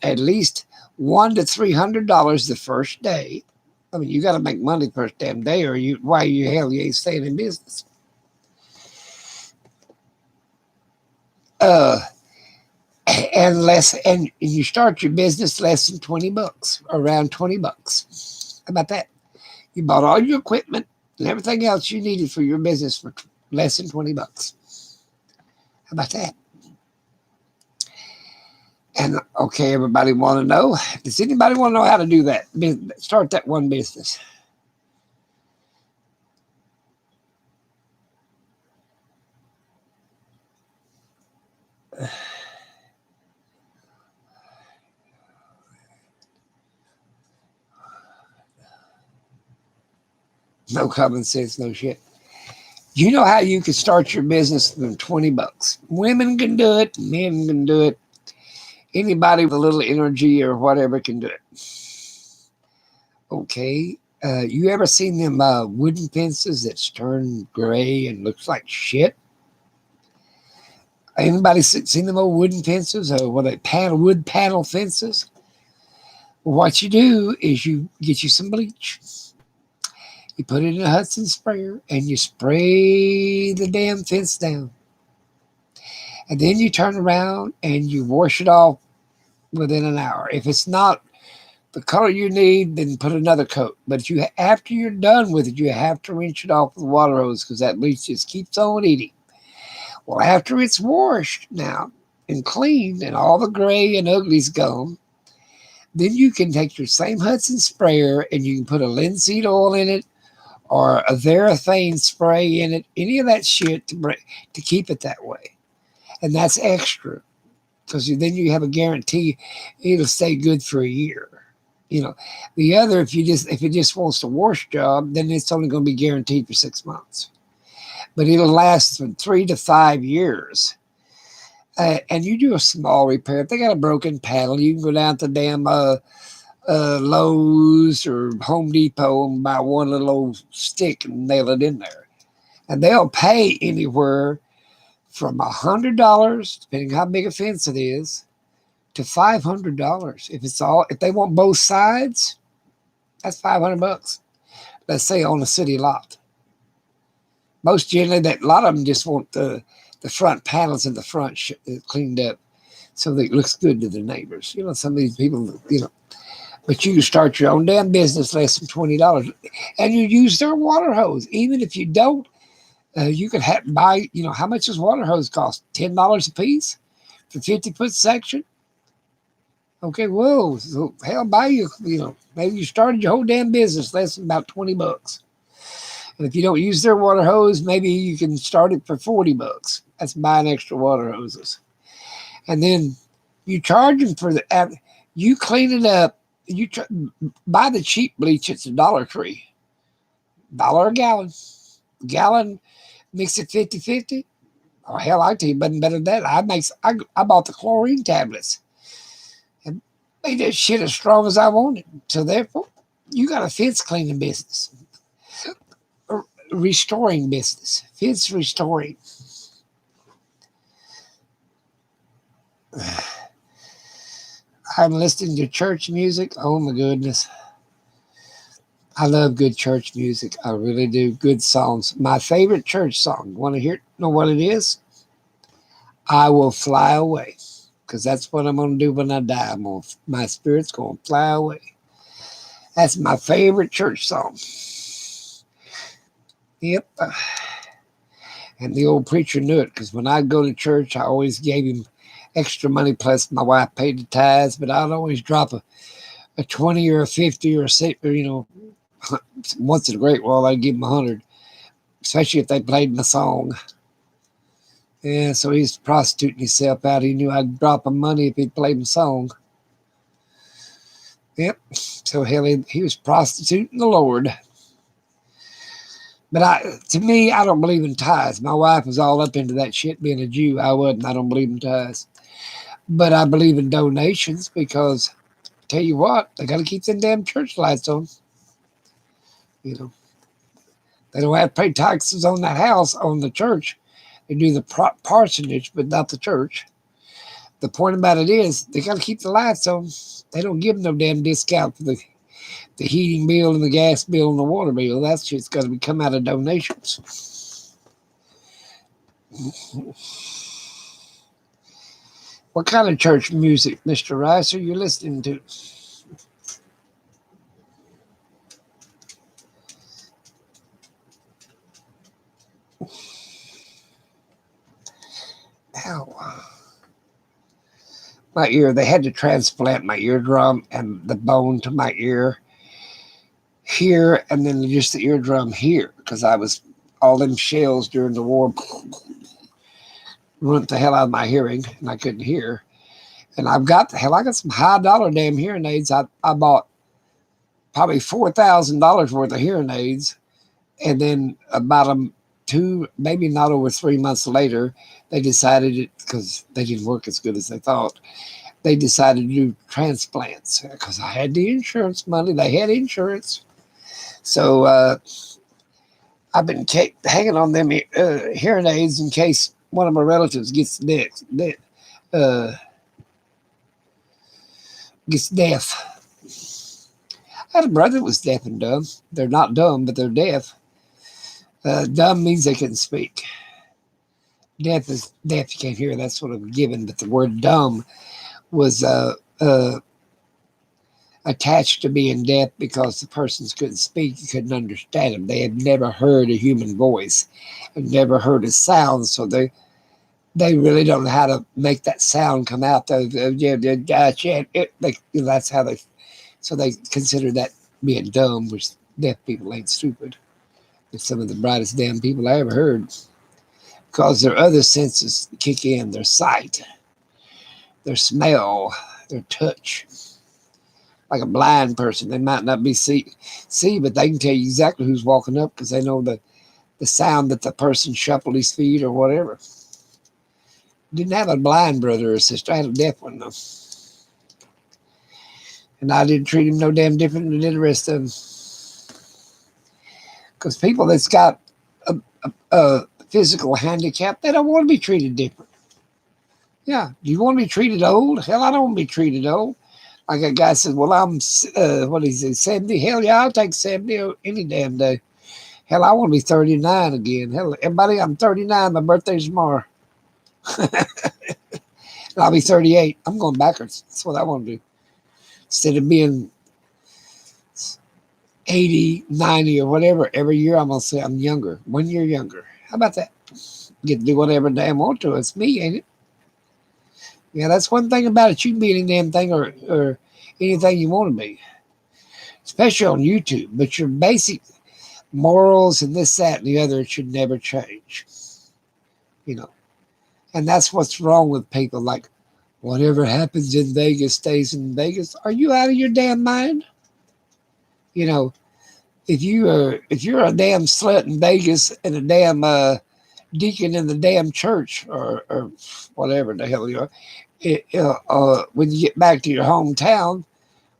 at least $100 to $300 the first day. I mean, you got to make money the first damn day, or you ain't staying in business. And you start your business less than $20, around $20. How about that? You bought all your equipment and everything else you needed for your business for less than $20. How about that? And okay, everybody want to know? Does anybody want to know how to do that? Start that one business. No common sense, no shit. You know how you can start your business for $20. Women can do it, men can do it. Anybody with a little energy or whatever can do it. Okay, you ever seen them wooden fences that's turned gray and looks like shit? Anybody seen them old wooden fences, or wood panel fences? Well, what you do is you get you some bleach. You put it in a Hudson sprayer and you spray the damn fence down. And then you turn around and you wash it off within an hour. If it's not the color you need, then put another coat. But after you're done with it, you have to rinse it off with a water hose, because that bleach just keeps on eating. Well, after it's washed now and cleaned and all the gray and ugly's gone, then you can take your same Hudson sprayer and you can put a linseed oil in it, or a Varathane spray in it, any of that shit to keep it that way. And that's extra, because then you have a guarantee it'll stay good for a year. The other, if it just wants a wash job, then it's only going to be guaranteed for 6 months. But it'll last from 3 to 5 years. And you do a small repair. If they got a broken panel, you can go down to damn Lowe's or Home Depot and buy one little old stick and nail it in there. And they'll pay anywhere from $100, depending how big a fence it is, to $500. If they want both sides, that's $500. Let's say on a city lot. Most generally, a lot of them just want the front panels in the front cleaned up so that it looks good to the neighbors. Some of these people, but you can start your own damn business less than $20, and you use their water hose. Even if you don't, you could buy. How much does water hose cost? $10 a piece for 50-foot section. Okay, whoa, so hell, buy you. Maybe you started your whole damn business less than about $20. And if you don't use their water hose, maybe you can start it for $40. That's buying extra water hoses. And then you charge them for you clean it up. You buy the cheap bleach. It's Dollar Tree. $1 a gallon. Gallon, mix it 50-50. Oh, hell, I tell you, better than that. I bought the chlorine tablets and made that shit as strong as I wanted. So therefore, you got a fence cleaning business. Restoring business. Fence restoring. I'm listening to church music. Oh my goodness. I love good church music. I really do. Good songs. My favorite church song. Want to know what it is? I Will Fly Away. Because that's what I'm going to do when I die. My spirit's going to fly away. That's my favorite church song. Yep. And the old preacher knew it, because when I'd go to church, I always gave him extra money, plus my wife paid the tithes, but I'd always drop a 20 or a 50 or a 60, once in a great while, I'd give him 100, especially if they played my song. Yeah, so he's prostituting himself out. He knew I'd drop him money if he played my song. Yep. So hell, he was prostituting the Lord. But to me, I don't believe in tithes. My wife was all up into that shit, being a Jew. I wasn't. I don't believe in tithes. But I believe in donations, because, tell you what, they got to keep them damn church lights on. They don't have to pay taxes on that house, on the church. They do the parsonage, but not the church. The point about it is, they got to keep the lights on. They don't give them no damn discount for the heating bill and the gas bill and the water bill. That shit's got to come out of donations. What kind of church music, Mr. Rice, are you listening to? Ow. My ear, they had to transplant my eardrum and the bone to my ear here, and then just the eardrum here, because I was, all them shells during the war ruined the hell out of my hearing, and I couldn't hear. And I got some high dollar damn hearing aids. I bought probably $4,000 worth of hearing aids, and then about 2, maybe not over 3 months later, they decided it, because they didn't work as good as they thought. They decided to do transplants, because I had the insurance money. They had insurance. So I've been hanging on them hearing aids in case one of my relatives gets deaf. I had a brother that was deaf and dumb. They're not dumb, but they're deaf. Dumb means they couldn't speak. Deaf is deaf, you can't hear. That's what I'm given. But the word dumb was attached to being deaf, because the persons couldn't speak, you couldn't understand them. They had never heard a human voice and never heard a sound, so they really don't know how to make that sound come out. That's how they consider that being dumb, which deaf people ain't stupid. It's some of the brightest damn people I ever heard, because their other senses kick in: their sight, their smell, their touch. Like a blind person, they might not be see, but they can tell you exactly who's walking up, because they know the sound that the person shuffled his feet or whatever. Didn't have a blind brother or sister. I had a deaf one though. And I didn't treat him no damn different than the rest of them. Because people that's got a physical handicap, they don't want to be treated different. Yeah, you want to be treated old? Hell, I don't want to be treated old. Like a guy said, well, I'm, what is it, 70? Hell yeah, I'll take 70 any damn day. Hell, I want to be 39 again. Hell, everybody, I'm 39. My birthday's tomorrow. And I'll be 38. I'm going backwards. That's what I want to do. Instead of being 80, 90, or whatever, every year I'm going to say I'm younger. 1 year younger. How about that? Get to do whatever damn want to. It's me, ain't it? Yeah, that's one thing about it. You can be any damn thing or anything you want to be, especially on YouTube. But your basic morals and this, that, and the other should never change. You know, and that's what's wrong with people. Like, whatever happens in Vegas stays in Vegas. Are you out of your damn mind? You know, if you're a damn slut in Vegas and a damn deacon in the damn church or whatever the hell you are, when you get back to your hometown,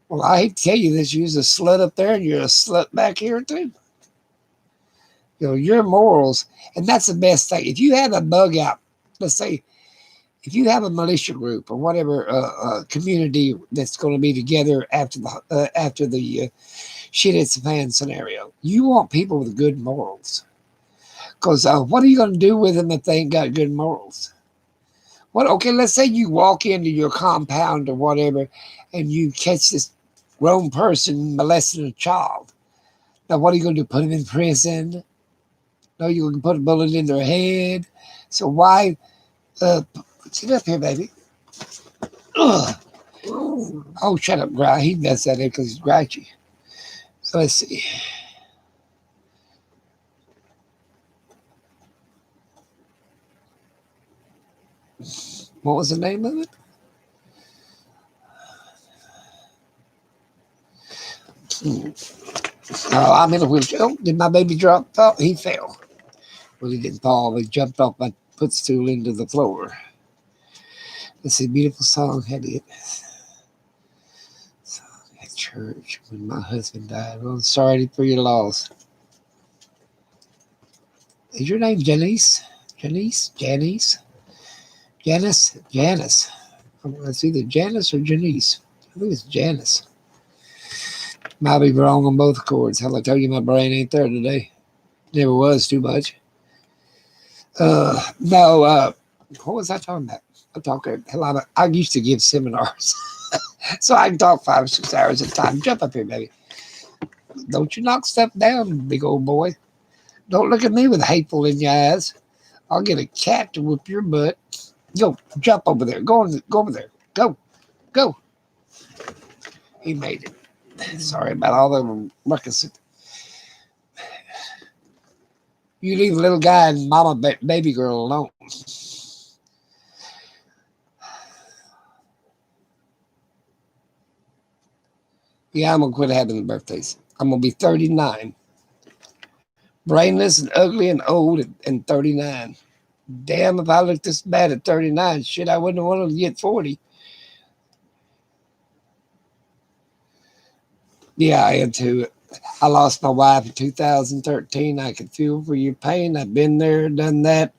well, I hate to tell you this, you're a slut up there and you're a slut back here too. You know, your morals, and that's the best thing. If you have a bug out, let's say, if you have a militia group or whatever community that's going to be together after the shit hits the fan scenario, you want people with good morals. Because what are you going to do with them if they ain't got good morals? What? Okay, let's say you walk into your compound or whatever, and you catch this grown person molesting a child. Now, what are you going to do? Put them in prison? No, you're going to put a bullet in their head. So why? Sit up here, baby. Ugh. Oh, shut up, Gry. He does that because he's grouchy. So let's see. What was the name of it? Oh, I'm in a wheelchair. Oh, did my baby drop? Oh, he fell. Well, he didn't fall. He jumped off my footstool into the floor. Let's see. Beautiful song. Had it. At church when my husband died. Well, I'm sorry for your loss. Is your name Janice? Janice? Janice? Janice? Janice. It's either Janice or Janice. I think it's Janice. Might be wrong on both chords. Hell, I told you my brain ain't there today. Never was too much. No, what was I talking about? I'm talking, hell, I used to give seminars. So I can talk 5 or 6 hours at a time. Jump up here, baby. Don't you knock stuff down, big old boy. Don't look at me with hateful in your eyes. I'll get a cat to whip your butt. Go, jump over there. Go over there. Go, go. He made it. Sorry about all the ruckus. You leave a little guy and mama baby girl alone. Yeah, I'm going to quit having birthdays. I'm going to be 39. Brainless and ugly and old and 39. Damn, if I looked this bad at 39, shit, I wouldn't have wanted to get 40. Yeah, I am too. I lost my wife in 2013. I can feel for your pain. I've been there, done that,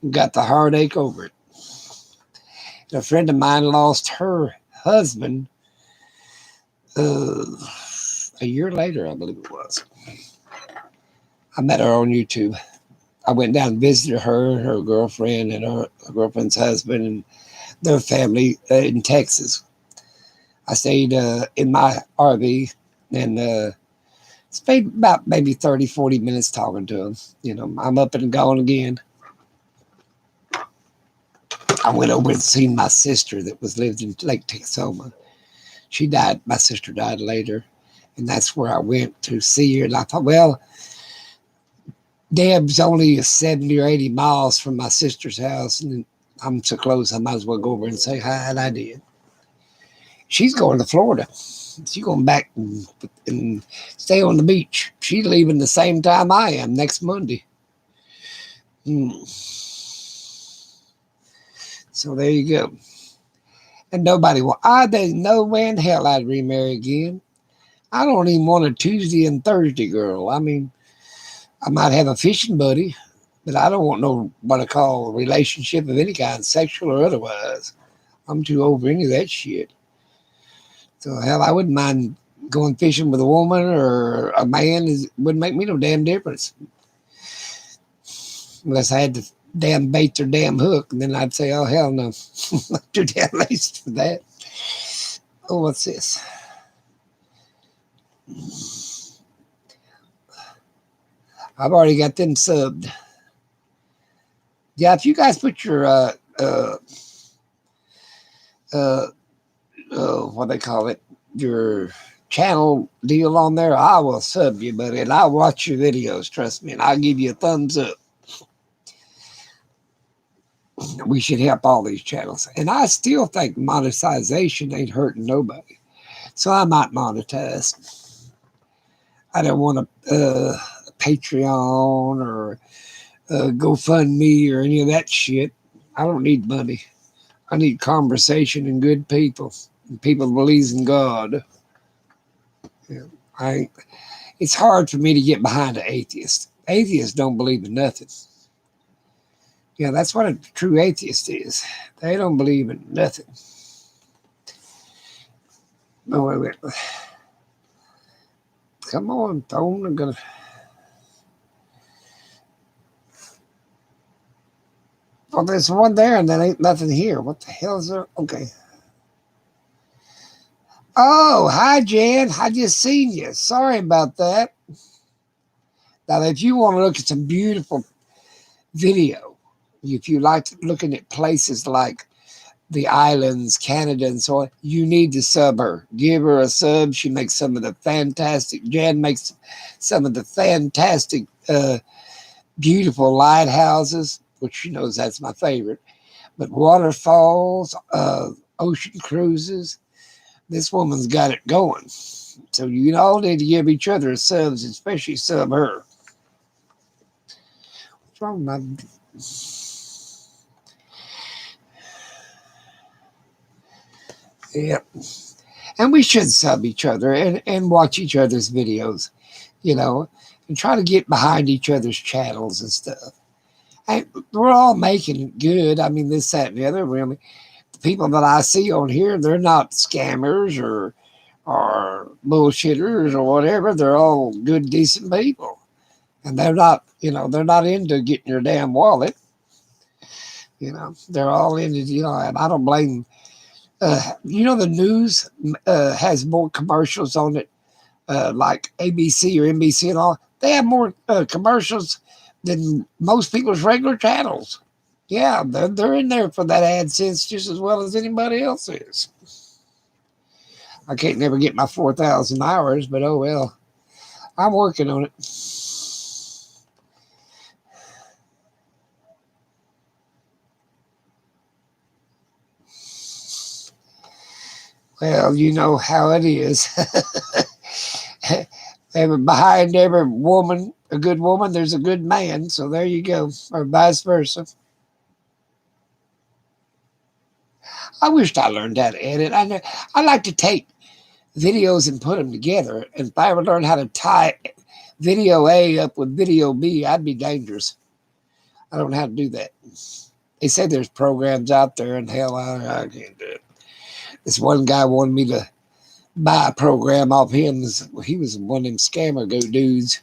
and got the heartache over it. And a friend of mine lost her husband a year later, I believe it was. I met her on YouTube. I went down and visited her girlfriend, and her girlfriend's husband, and their family in Texas. I stayed in my RV, and spent about maybe 30, 40 minutes talking to them. You know, I'm up and gone again. I went over and seen my sister that was lived in Lake Texoma. She died. My sister died later, and that's where I went to see her. And I thought, well, Deb's only 70 or 80 miles from my sister's house, and I'm so close, I might as well go over and say hi, and I did. She's going to Florida. She's going back and stay on the beach. She's leaving the same time I am next Monday. So there you go. And nobody will. I think no way in hell I'd remarry again. I don't even want a Tuesday and Thursday girl. I mean, I might have a fishing buddy, but I don't want no what I call a relationship of any kind, sexual or otherwise. I'm too old for any of that shit. So hell, I wouldn't mind going fishing with a woman or a man. Is wouldn't make me no damn difference unless I had to damn bait their damn hook, and then I'd say, oh hell no, I'm too damn lazy for that. Oh, what's this? I've already got them subbed. Yeah, if you guys put your uh, what they call it, your channel deal on there, I will sub you, buddy, and I'll watch your videos. Trust me, and I'll give you a thumbs up. We should help all these channels, and I still think monetization ain't hurting nobody. So I might monetize. I don't want a Patreon or GoFundMe or any of that shit. I don't need money. I need conversation and good people. And people believes in God. Yeah, it's hard for me to get behind an atheist. Atheists don't believe in nothing. Yeah, that's what a true atheist is. They don't believe in nothing. No, wait. Come on, phone. I'm gonna. Well, there's one there and there ain't nothing here. What the hell is there? Okay. Oh, hi, Jan. I just seen you. Sorry about that. Now, if you want to look at some beautiful video, if you like looking at places like the islands, Canada, and so on, you need to sub her. Give her a sub. She makes some of the fantastic, Jan makes some of the fantastic, beautiful lighthouses, which she knows that's my favorite. But waterfalls, ocean cruises, this woman's got it going. So you all need to give each other subs, especially sub her. What's wrong with my... Yep. And we should sub each other and watch each other's videos, and try to get behind each other's channels and stuff. And we're all making good. I mean, this, that, and the other. Really, the people that I see on here, they're not scammers or bullshitters or whatever. They're all good, decent people, and they're not into getting your damn wallet. They're all into, and I don't blame. The news has more commercials on it, like ABC or NBC and all. They have more commercials than most people's regular channels. Yeah, they're in there for that AdSense just as well as anybody else is. I can't never get my 4,000 hours, but oh well. I'm working on it. Well, you know how it is. Behind every woman, a good woman, there's a good man. So there you go, or vice versa. I wished I learned how to edit. I like to take videos and put them together. And if I ever learned how to tie video A up with video B, I'd be dangerous. I don't know how to do that. They say there's programs out there, and hell, I can't do it. This one guy wanted me to buy a program off him. He was one of them scammer dudes.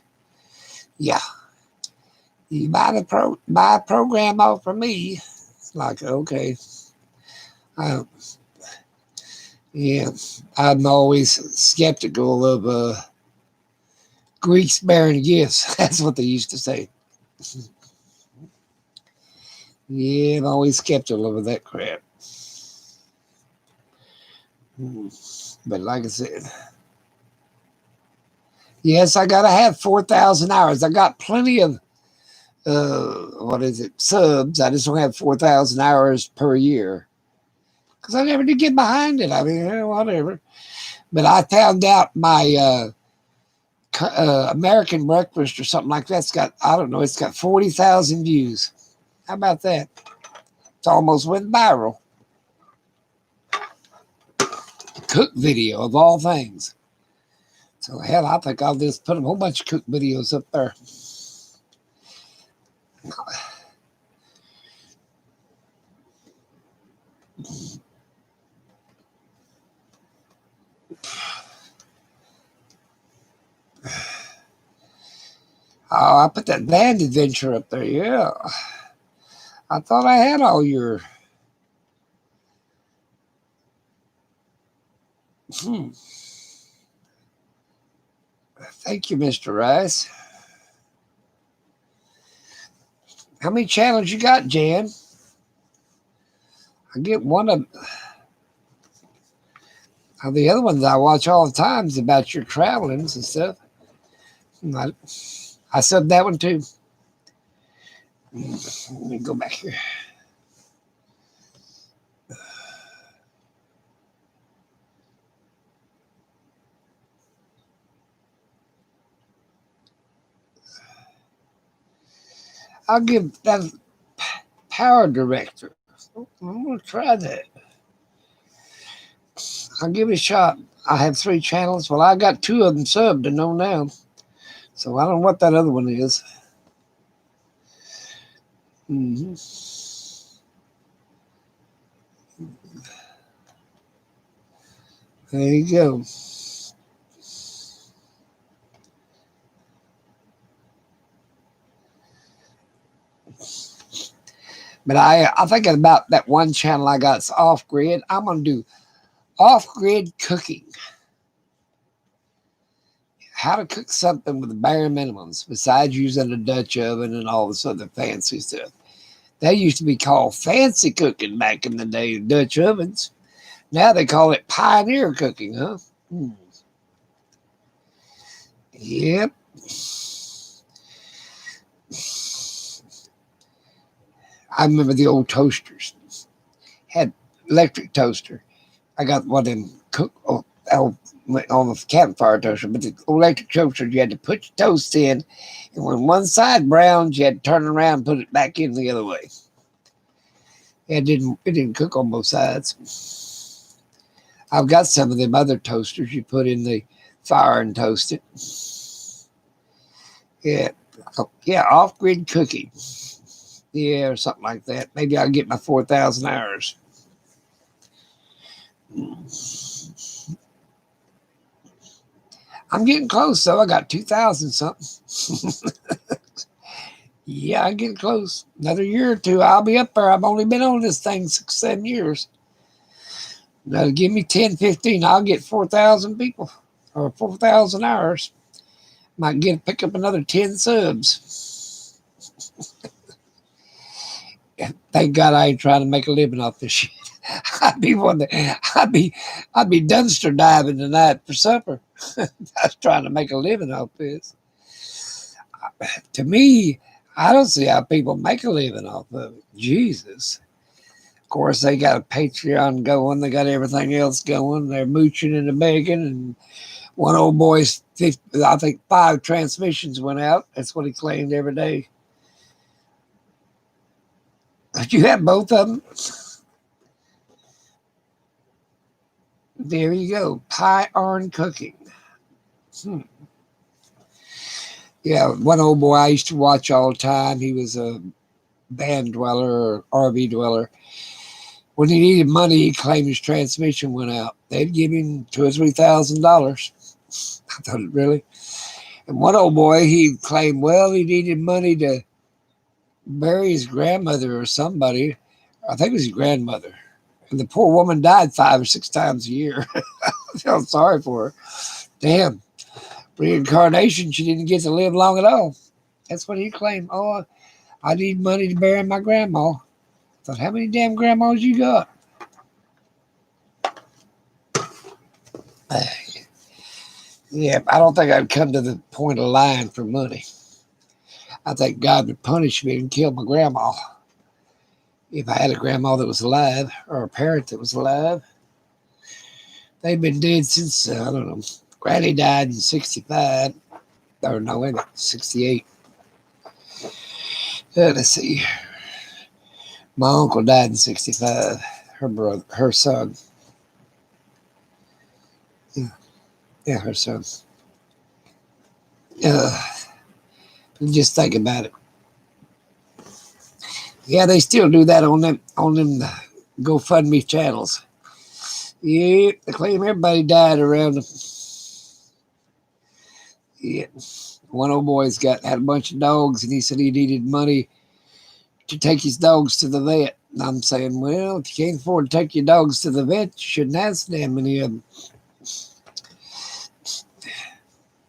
Yeah. You buy a program off from me. It's like, okay. Yeah. I'm always skeptical of Greeks bearing gifts. That's what they used to say. Yeah, I'm always skeptical of that crap. But like I said, yes, I gotta have 4,000 hours. I got plenty of subs. I just don't have 4,000 hours per year because I never did get behind it. I mean, whatever. But I found out my American Breakfast or something like that's got, I don't know, it's got 40,000 views. How about that? It's almost went viral. Cook video of all things. So hell, I think I'll just put a whole bunch of cook videos up there. Oh, I put that band adventure up there. Yeah, I thought I had all your. Thank you, Mr. Rice. How many channels you got, Jan? I get one of the other ones I watch all the time is about your travelings and stuff. I subbed that one too. Let me go back here. I'll give that Power Director. I'm going to try that. I'll give it a shot. I have 3 channels. Well, I got 2 of them subbed to know now. So I don't know what that other one is. Mm-hmm. There you go. But I think about that one channel I got. It's off grid. I'm going to do off grid cooking. How to cook something with the bare minimums besides using a Dutch oven and all this other fancy stuff. They used to be called fancy cooking back in the day, Dutch ovens. Now they call it pioneer cooking, huh? Yep. I remember the old toasters. Had electric toaster. I got one of them on the campfire toaster, but the electric toaster, you had to put your toast in, and when one side browned, you had to turn around and put it back in the other way. It didn't cook on both sides. I've got some of them other toasters you put in the fire and toast it. Yeah, off-grid cooking. Yeah, or something like that. Maybe I'll get my 4,000 hours. I'm getting close, though. I got 2,000 something. Yeah, I'm getting close. Another year or 2, I'll be up there. I've only been on this thing 6, 7 years. Now, give me 10, 15, I'll get 4,000 people or 4,000 hours. Might pick up another 10 subs. Thank God I ain't trying to make a living off this shit. I'd be dumpster diving tonight for supper. I was trying to make a living off this. To me, I don't see how people make a living off of it. Jesus. Of course, they got a Patreon going. They got everything else going. They're mooching and begging. And one old boy's, I think 5 transmissions went out. That's what he claimed every day. Did you have both of them? There you go. Pie iron cooking. Yeah, one old boy I used to watch all the time. He was a van dweller or RV dweller. When he needed money, he claimed his transmission went out. They'd give him $2,000 or $3,000. I thought, really? And one old boy, he claimed, well, he needed money to bury his grandmother or somebody. I think it was his grandmother. And the poor woman died 5 or 6 times a year. I felt sorry for her. Damn. Reincarnation, she didn't get to live long at all. That's what he claimed. Oh, I need money to bury my grandma. I thought, how many damn grandmas you got? Yeah, I don't think I'd come to the point of lying for money. I think God would punish me and kill my grandma if I had a grandma that was alive or a parent that was alive. They've been dead since, I don't know, Granny died in 65. Or no, wait a minute, 68. Let's see. My uncle died in 65. Her son. Yeah, her son. Uh, just think about it. Yeah, they still do that on them GoFundMe channels. Yeah, they claim everybody died around them. Yeah. One old boy's had a bunch of dogs, and he said he needed money to take his dogs to the vet. And I'm saying, well, if you can't afford to take your dogs to the vet, you shouldn't have so damn many of them.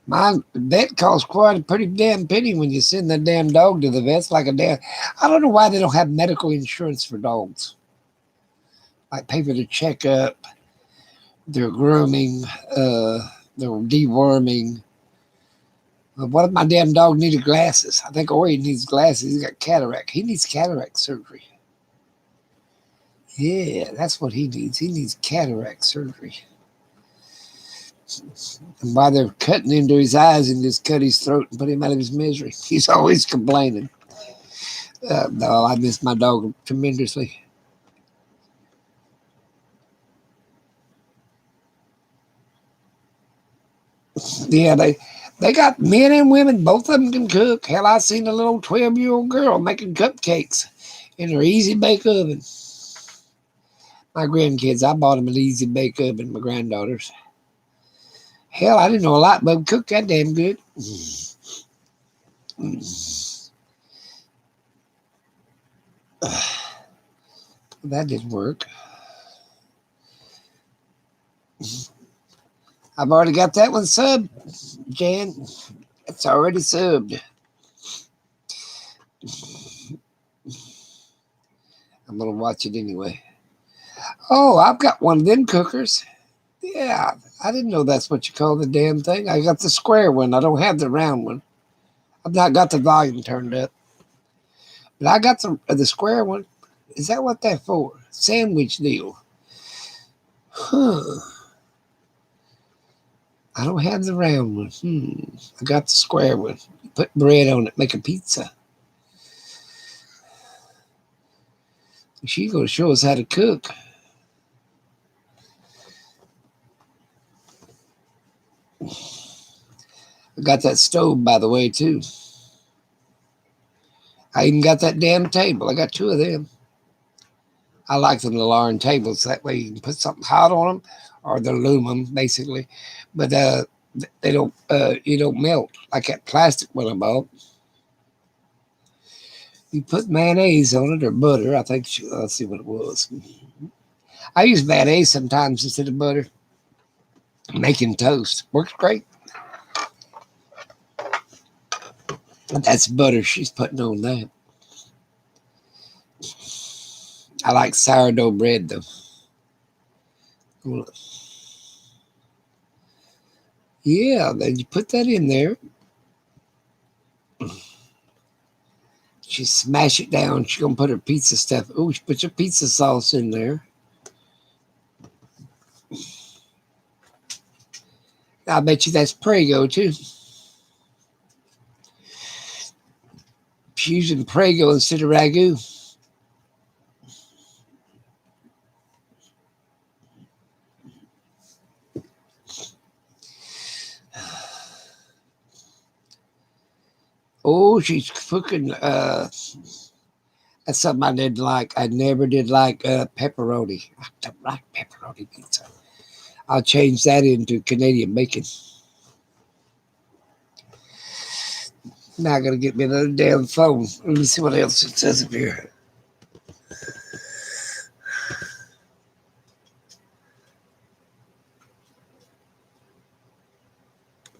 My vet costs quite a pretty damn penny when you send that damn dog to the vet. It's like a damn. I don't know why they don't have medical insurance for dogs. Like pay for their checkup, their grooming, their deworming. What if my damn dog needed glasses? I think Ori needs glasses. He's got cataract. He needs cataract surgery. Yeah, that's what he needs. He needs cataract surgery. And while they're cutting into his eyes and just cut his throat and put him out of his misery, he's always complaining. No, I miss my dog tremendously. Yeah, they got men and women. Both of them can cook. Hell, I seen a little 12-year-old girl making cupcakes in her easy bake oven. My grandkids, I bought them an easy bake oven. My granddaughters. Hell, I didn't know a lot, but cook that damn good. That didn't work. I've already got that one subbed, Jan. It's already subbed. I'm gonna watch it anyway. Oh, I've got one of them cookers. Yeah, I didn't know that's what you call the damn thing. I got the square one. I don't have the round one. I've not got the volume turned up, but I got the square one. Is that what that's for? Sandwich deal. Huh. I don't have the round one. I got the square one. Put bread on it, make a pizza. She's gonna show us how to cook. I got that stove, by the way, too. I even got that damn table. I got two of them. I like them little iron tables. That way you can put something hot on them, or they're aluminum, basically. But they don't, you don't melt like that plastic one I bought. You put mayonnaise on it or butter. I think, let's see what it was. I use mayonnaise sometimes instead of butter. Making toast works great. That's butter she's putting on that. I like sourdough bread though. Yeah, then you put that in there. She smash it down. She's gonna put her pizza stuff. Oh, she put your pizza sauce in there. I bet you that's Prego too. She's using Prego instead of ragu. Oh, she's cooking. That's something I didn't like. I never did like pepperoni. I don't like pepperoni pizza. I'll change that into Canadian bacon. Now I gotta get me another damn phone. Let me see what else it says up here.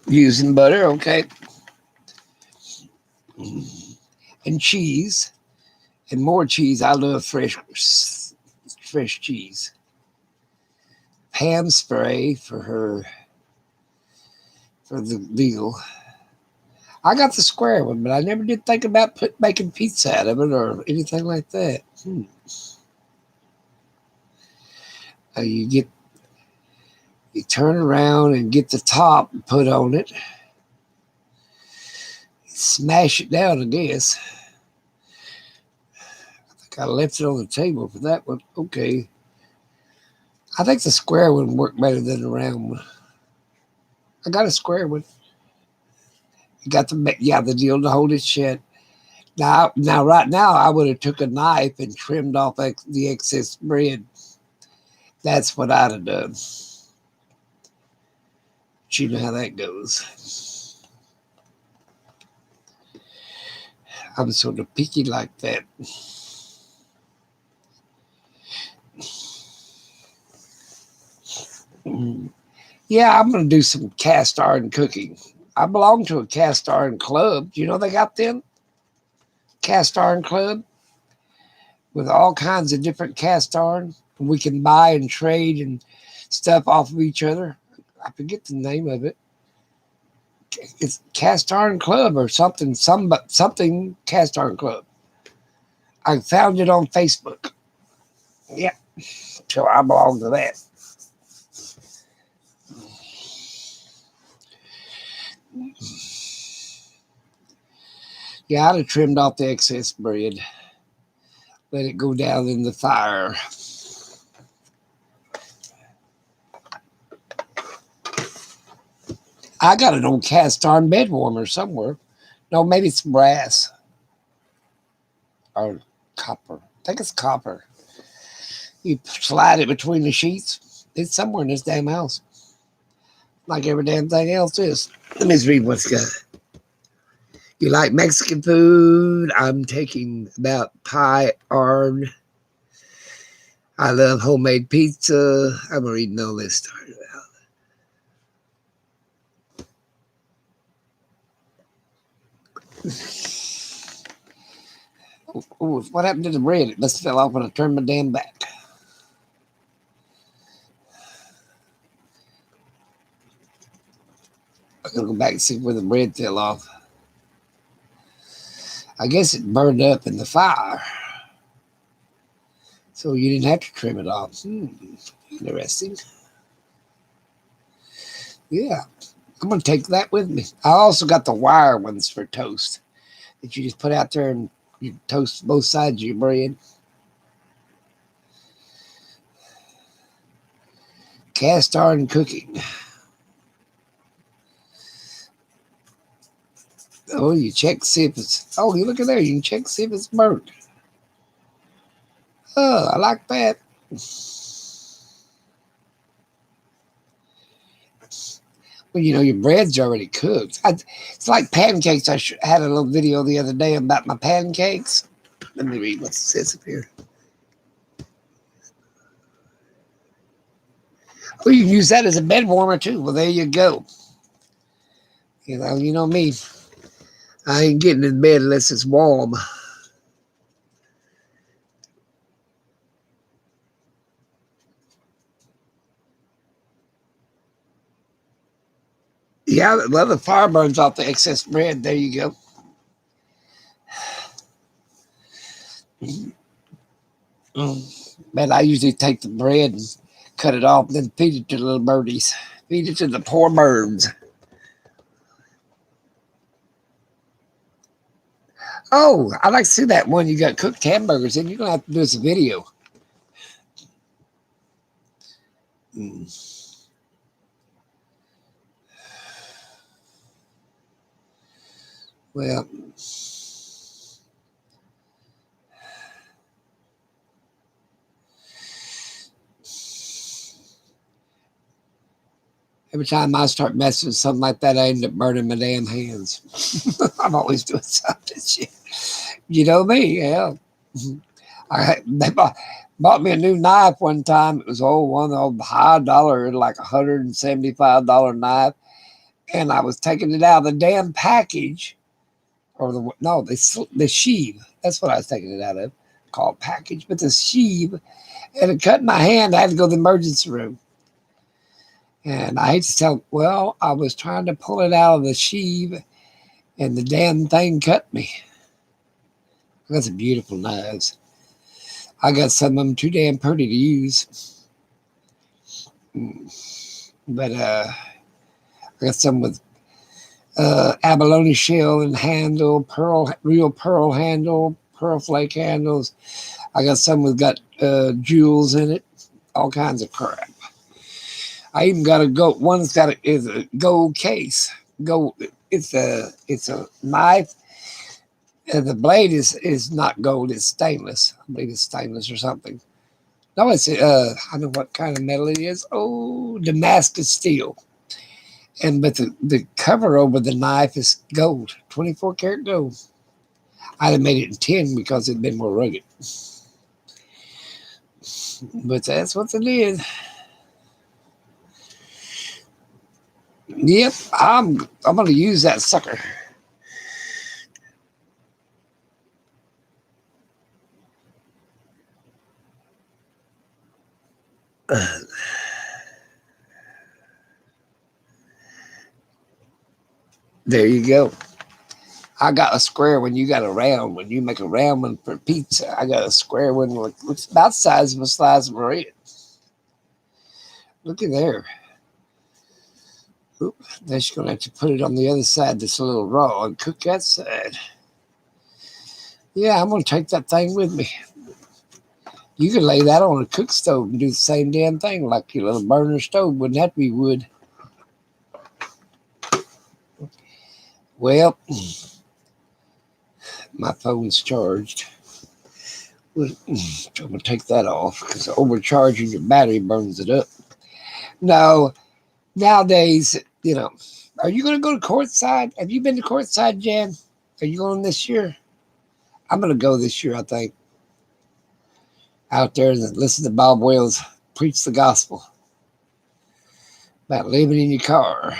Using butter, okay. And cheese. And more cheese. I love fresh cheese. Ham spray for the deal. I got the square one, but I never did think about making pizza out of it or anything like that. You turn around and get the top and put on it. Smash it down, I guess. I think I left it on the table for that one. Okay. I think the square one worked better than the round one. I got a square one. You got the deal to hold it shut. Now, right now, I would have took a knife and trimmed off the excess bread. That's what I'd have done. But you know how that goes. I'm sort of picky like that. Yeah, I'm going to do some cast iron cooking. I belong to a cast iron club. You know they got them? Cast iron club with all kinds of different cast iron. We can buy and trade and stuff off of each other. I forget the name of it. It's Cast Iron Club or something. Something Cast Iron Club. I found it on Facebook. Yeah, so I belong to that. Yeah, I'd have trimmed off the excess bread. Let it go down in the fire. I got an old cast iron bed warmer somewhere. No, maybe it's brass or copper. I think it's copper. You slide it between the sheets. It's somewhere in this damn house. Like every damn thing else is. Let me read what's got. You like Mexican food? I'm taking about pie iron. I love homemade pizza. I'm reading all this story about. Ooh, what happened to the bread? It must have fell off when I turned my damn back. I'm going to go back and see where the bread fell off. I guess it burned up in the fire. So you didn't have to trim it off. Interesting. Yeah, I'm going to take that with me. I also got the wire ones for toast that you just put out there and you toast both sides of your bread. Cast iron cooking. Oh, you check to see if it's. Oh, you look at there. You can check to see if it's burnt. Oh, I like that. Well, you know, your bread's already cooked. It's like pancakes. I had a little video the other day about my pancakes. Let me read what it says up here. Well, you can use that as a bed warmer too. Well, there you go. You know me. I ain't getting in bed unless it's warm. Yeah, well, the fire burns off the excess bread. There you go. But I usually take the bread and cut it off, and then feed it to the little birdies. Feed it to the poor birds. Oh, I like to see that one. You got cooked hamburgers, and you're gonna have to do us a video. Well, every time I start messing with something like that, I end up burning my damn hands. I'm always doing something shit. You know me, yeah. They bought me a new knife one time. It was one of the high dollar, like $175 knife, and I was taking it out of the damn package, or the sheave. That's what I was taking it out of, called package, but the sheave, and it cut my hand. I had to go to the emergency room. And I hate to tell, well, I was trying to pull it out of the sheave, and the damn thing cut me. That's a beautiful knives. I got some of them too damn pretty to use. But I got some with abalone shell and handle, real pearl handle, pearl flake handles. I got some with got jewels in it, all kinds of crap. I even got a gold. One's got is a gold case. Gold. It's a knife. The blade is not gold. It's stainless. I believe it's stainless or something. No, it's I know what kind of metal it is. Oh, Damascus steel. But the cover over the knife is gold, 24 karat gold. I'd have made it in 10 because it'd been more rugged. But that's what it is. Yep, I'm gonna use that sucker. There you go. I got a square one. You got a round one. You make a round one for pizza. I got a square one. Looks about the size of a slice of bread. Look at there. Oop, then she's gonna have to put it on the other side that's a little raw and cook that side. Yeah, I'm gonna take that thing with me. You could lay that on a cook stove and do the same damn thing, like your little burner stove. Wouldn't have to be wood. Well, my phone's charged. I'm gonna take that off because overcharging your battery burns it up. No, nowadays, are you gonna go to Courtside? Have you been to Courtside, Jan? Are you going this year? I'm gonna go this year, I think. Out there and listen to Bob Wells preach the gospel about living in your car.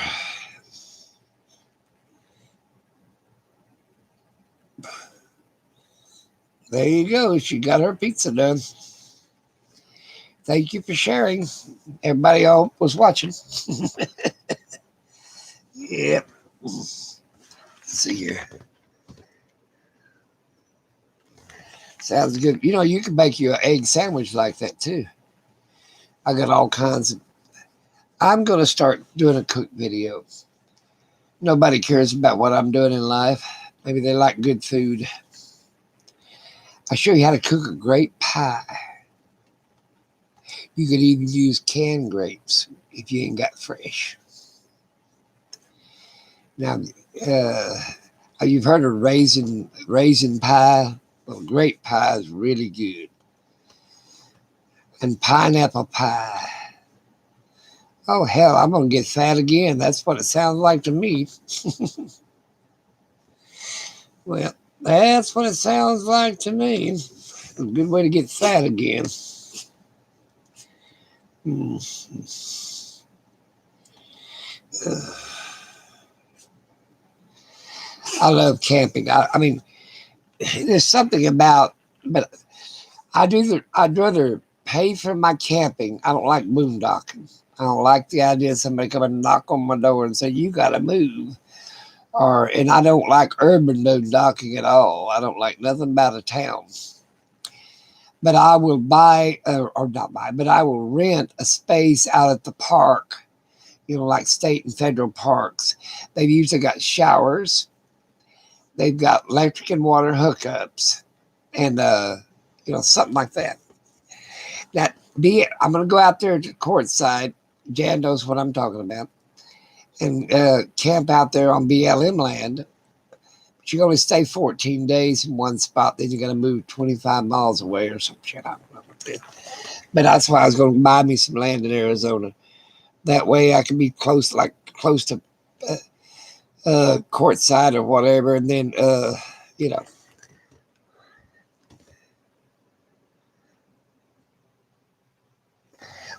There you go. She got her pizza done. Thank you for sharing. Everybody all was watching. Yep. Let's see here. Sounds good. You can make you an egg sandwich like that too. I got all kinds of. I'm going to start doing a cook video. Nobody cares about what I'm doing in life. Maybe they like good food. I show you how to cook a great pie. You could even use canned grapes if you ain't got fresh. Now, you've heard of raisin pie? Well, grape pie is really good. And pineapple pie. Oh, hell, I'm going to get fat again. That's what it sounds like to me. Well, that's what it sounds like to me. A good way to get fat again. I love camping. I mean, there's something about, but I'd rather pay for my camping. I don't like boondocking. I don't like the idea of somebody come and knock on my door and say, you got to move. And I don't like urban boondocking at all. I don't like nothing about a town. But I will buy, or not buy, but I will rent a space out at the park, like state and federal parks. They've usually got showers. They've got electric and water hookups and, something like that. I'm going to go out there to Courtside. Jan knows what I'm talking about. And camp out there on BLM land. But you're going to stay 14 days in one spot. Then you're going to move 25 miles away or some shit. I don't know what it is. But that's why I was going to buy me some land in Arizona. That way I can be close to Courtside or whatever. And then, Well,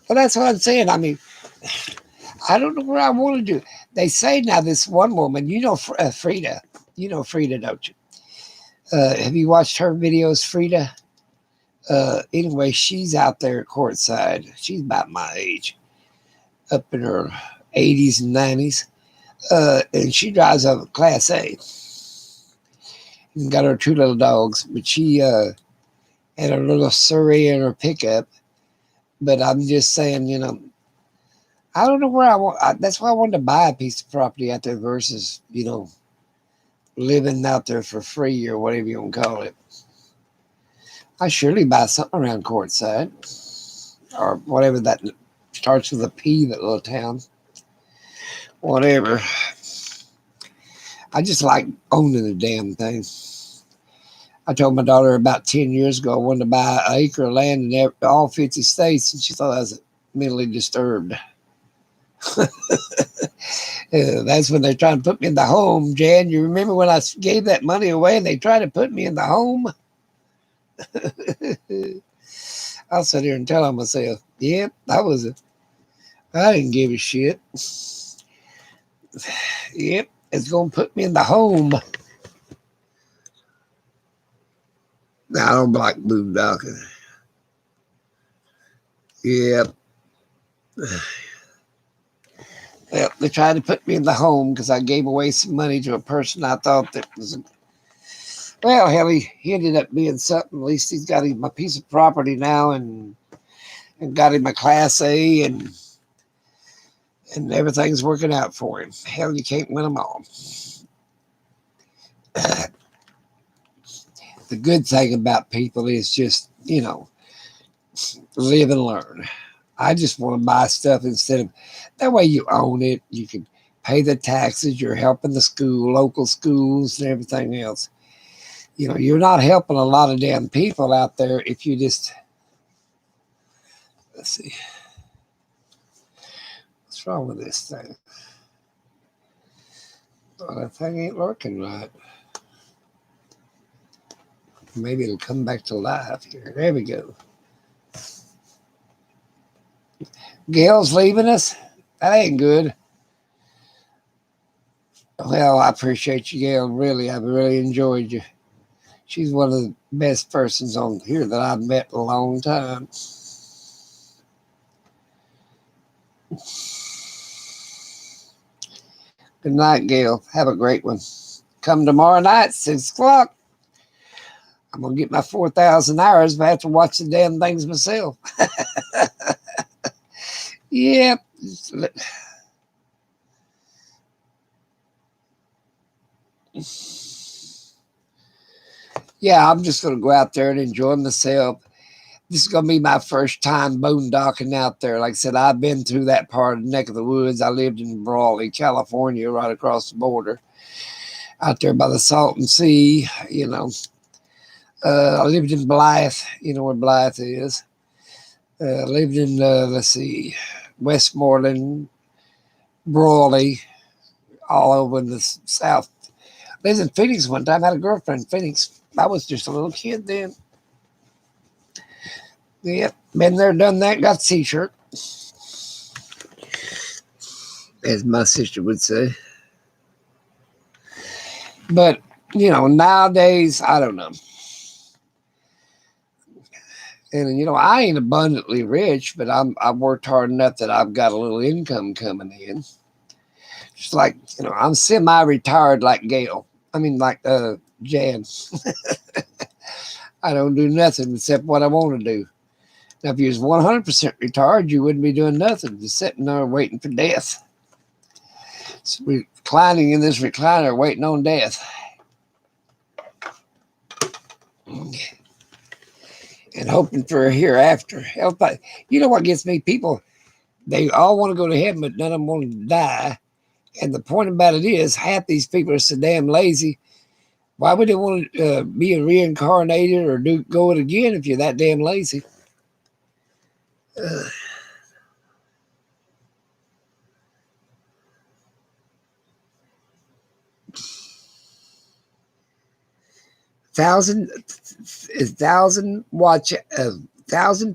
that's what I'm saying. I mean, I don't know where I want to do. They say now this one woman, Frida. You know Frida, don't you? Have you watched her videos, Frida? Anyway, she's out there at Courtside. She's about my age, up in her 80s and 90s. And she drives a Class A. And got her 2 little dogs, but she had her little Surrey in her pickup. But I'm just saying, I don't know where I want. That's why I wanted to buy a piece of property out there versus, living out there for free or whatever you want to call it. I surely buy something around Courtside or whatever that Starts with a P, that little town. Whatever. I just like owning the damn thing. I told my daughter about 10 years ago I wanted to buy an acre of land in all 50 states, and she thought I was mentally disturbed. That's when they're trying to put me in the home, Jan. You remember when I gave that money away and they tried to put me in the home? I'll sit here and tell myself, yep, I didn't give a shit. Yep, it's going to put me in the home. I don't like boondocking. Yep. Well, they tried to put me in the home because I gave away some money to a person I thought that was. Well, hell, he ended up being something. At least he's got him a piece of property now and got him a Class A, and everything's working out for him. Hell, you can't win them all. The good thing about people is just, live and learn. I just want to buy stuff instead of, that way you own it. You can pay the taxes. You're helping the local schools and everything else. You're not helping a lot of damn people out there if you just, let's see. What's wrong with this thing? Oh, that thing ain't working right. Maybe it'll come back to life here. There we go. Gail's leaving us? That ain't good. Well, I appreciate you, Gail. Really, I've really enjoyed you. She's one of the best persons on here that I've met in a long time. Good night, Gail. Have a great one. Come tomorrow night, 6 o'clock. I'm going to get my 4,000 hours, but I have to watch the damn things myself. Yep. Yeah, I'm just going to go out there and enjoy myself. This is going to be my first time boondocking out there. Like I said, I've been through that part of the neck of the woods. I lived in Brawley, California, right across the border, out there by the Salton Sea. I lived in Blythe. You know where Blythe is. I lived in, Westmoreland, Brawley, all over in the south. Lived in Phoenix one time. I had a girlfriend in Phoenix. I was just a little kid then. Yep, been there, done that, got the t-shirt. As my sister would say. But, nowadays, I don't know. And, I ain't abundantly rich, but I've worked hard enough that I've got a little income coming in. Just like, I'm semi-retired like Gail. I mean, like Jan. I don't do nothing except what I want to do. Now, if you was 100% retired, you wouldn't be doing nothing, just sitting there waiting for death. So reclining in this recliner, waiting on death. And hoping for a hereafter. You know what gets me? People, they all want to go to heaven, but none of them want to die. And the point about it is, half these people are so damn lazy. Why would they want to be reincarnated or go it again if you're that damn lazy? 1,000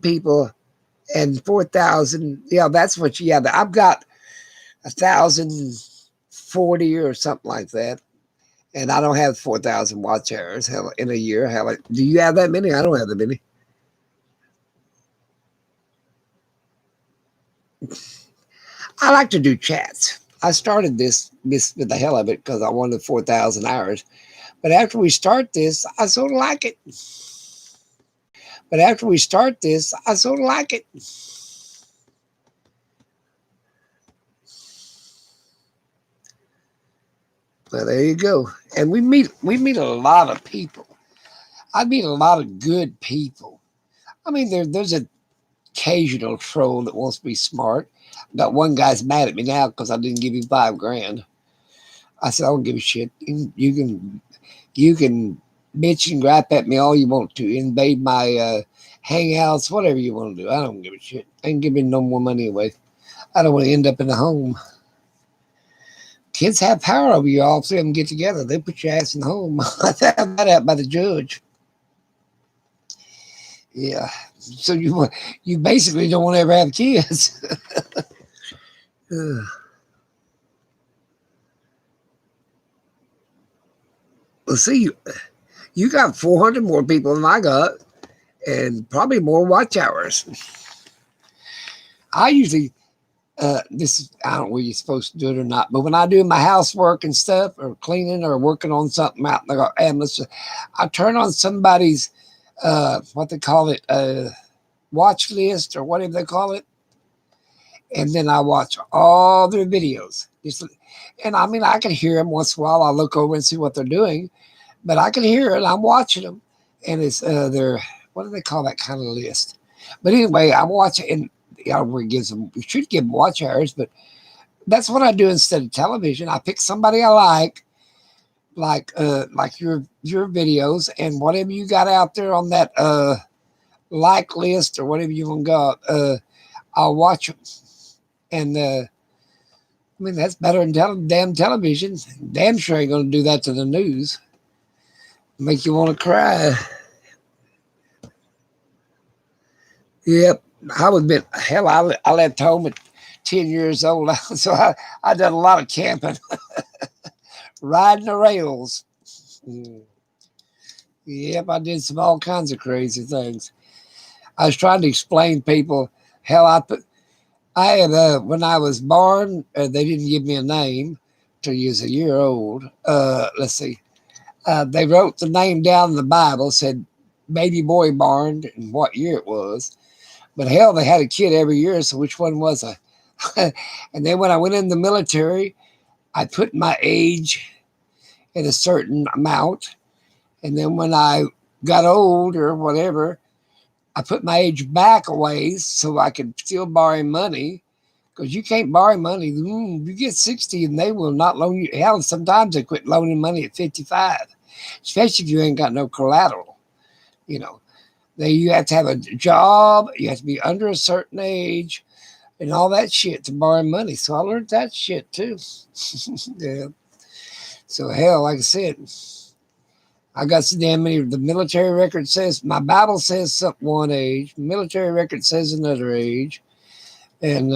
people and 4,000. Yeah, that's what you have. I've got 1,040 or something like that. And I don't have 4,000 watch hours in a year. Do you have that many? I don't have that many. I like to do chats. I started this with the hell of it because I wanted 4,000 hours. But after we start this, I sort of like it. Well, there you go. And we meet a lot of people. I meet a lot of good people. I mean, there's a occasional troll that wants to be smart. Got one guy's mad at me now because I didn't give him $5,000. I said, I don't give a shit. You can bitch and gripe at me all you want to, invade my hangouts, whatever you want to do. I don't give a shit. I ain't giving no more money away. I don't want to end up in the home. Kids have power over you. All three of them get together. They put your ass in the home. I found that out by the judge. Yeah. So you basically don't want to ever have kids. Well, see, you got 400 more people than I got, and probably more watch hours. I usually, I don't know whether you're supposed to do it or not, but when I do my housework and stuff, or cleaning, or working on something out in the atmosphere, I turn on somebody's, what they call it, watch list or whatever they call it, and then I watch all their videos. And I mean, I can hear them once in a while. I look over and see what they're doing, but I can hear it. I'm watching them, and it's their, what do they call that kind of list? But anyway, I'm watching, and we should give them watch hours, but that's what I do instead of television. I pick somebody I like your videos and whatever you got out there on that like list or whatever you want to go. I'll watch them, and I mean that's better than damn television. Damn sure ain't gonna do that to the news. Make you want to cry. Yep, I would admit, hell, I left home at 10 years old, so I done a lot of camping, riding the rails. Yep, I did some all kinds of crazy things. I was trying to explain to people, hell, I had when I was born, they didn't give me a name till you was a year old. Let's see, they wrote the name down in the Bible, said baby boy born and what year it was. But hell, they had a kid every year, so which one was I? And then when I went in the military, I put my age at a certain amount. And then when I got old or whatever, I put my age back a ways so I could still borrow money. Because you can't borrow money. You get 60 and they will not loan you. Hell, sometimes they quit loaning money at 55, especially if you ain't got no collateral. You know, you have to have a job, you have to be under a certain age, and all that shit to borrow money. So I learned that shit too. Yeah. So hell, like I said, I got so damn many. The military record says, my Bible says something one age, military record says another age. And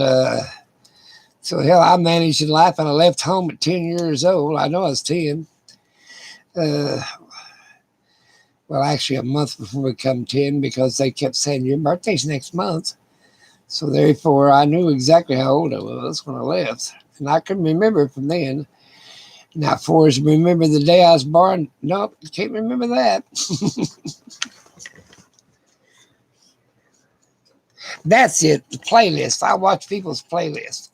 so hell, I managed in life, and I left home at 10 years old. I know I was 10. Well, actually, a month before we come 10, because they kept saying, your birthday's next month. So therefore, I knew exactly how old I was when I left. And I couldn't remember from then. Now, for us to remember the day I was born, nope, can't remember that. That's it, the playlist. I watch people's playlists.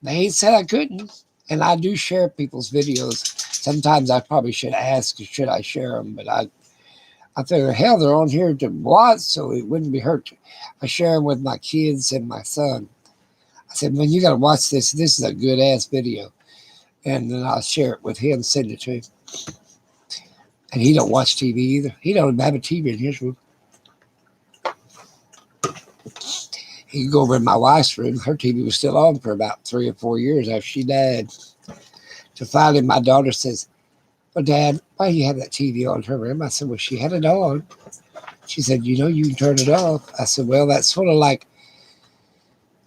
They ain't said I couldn't. And I do share people's videos. Sometimes I probably should ask, should I share them? But I figure, hell, they're on here to watch, so it wouldn't be hurt. I share them with my kids and my son. I said, man, you got to watch this. This is a good-ass video. And then I'll share it with him, send it to him. And he don't watch TV either. He don't even have a TV in his room. He could go over in my wife's room. Her TV was still on for about 3 or 4 years after she died. So finally, my daughter says, well, Dad, why do you have that TV on her room? I said, well, she had it on. She said, you know, you can turn it off. I said, well, that's sort of like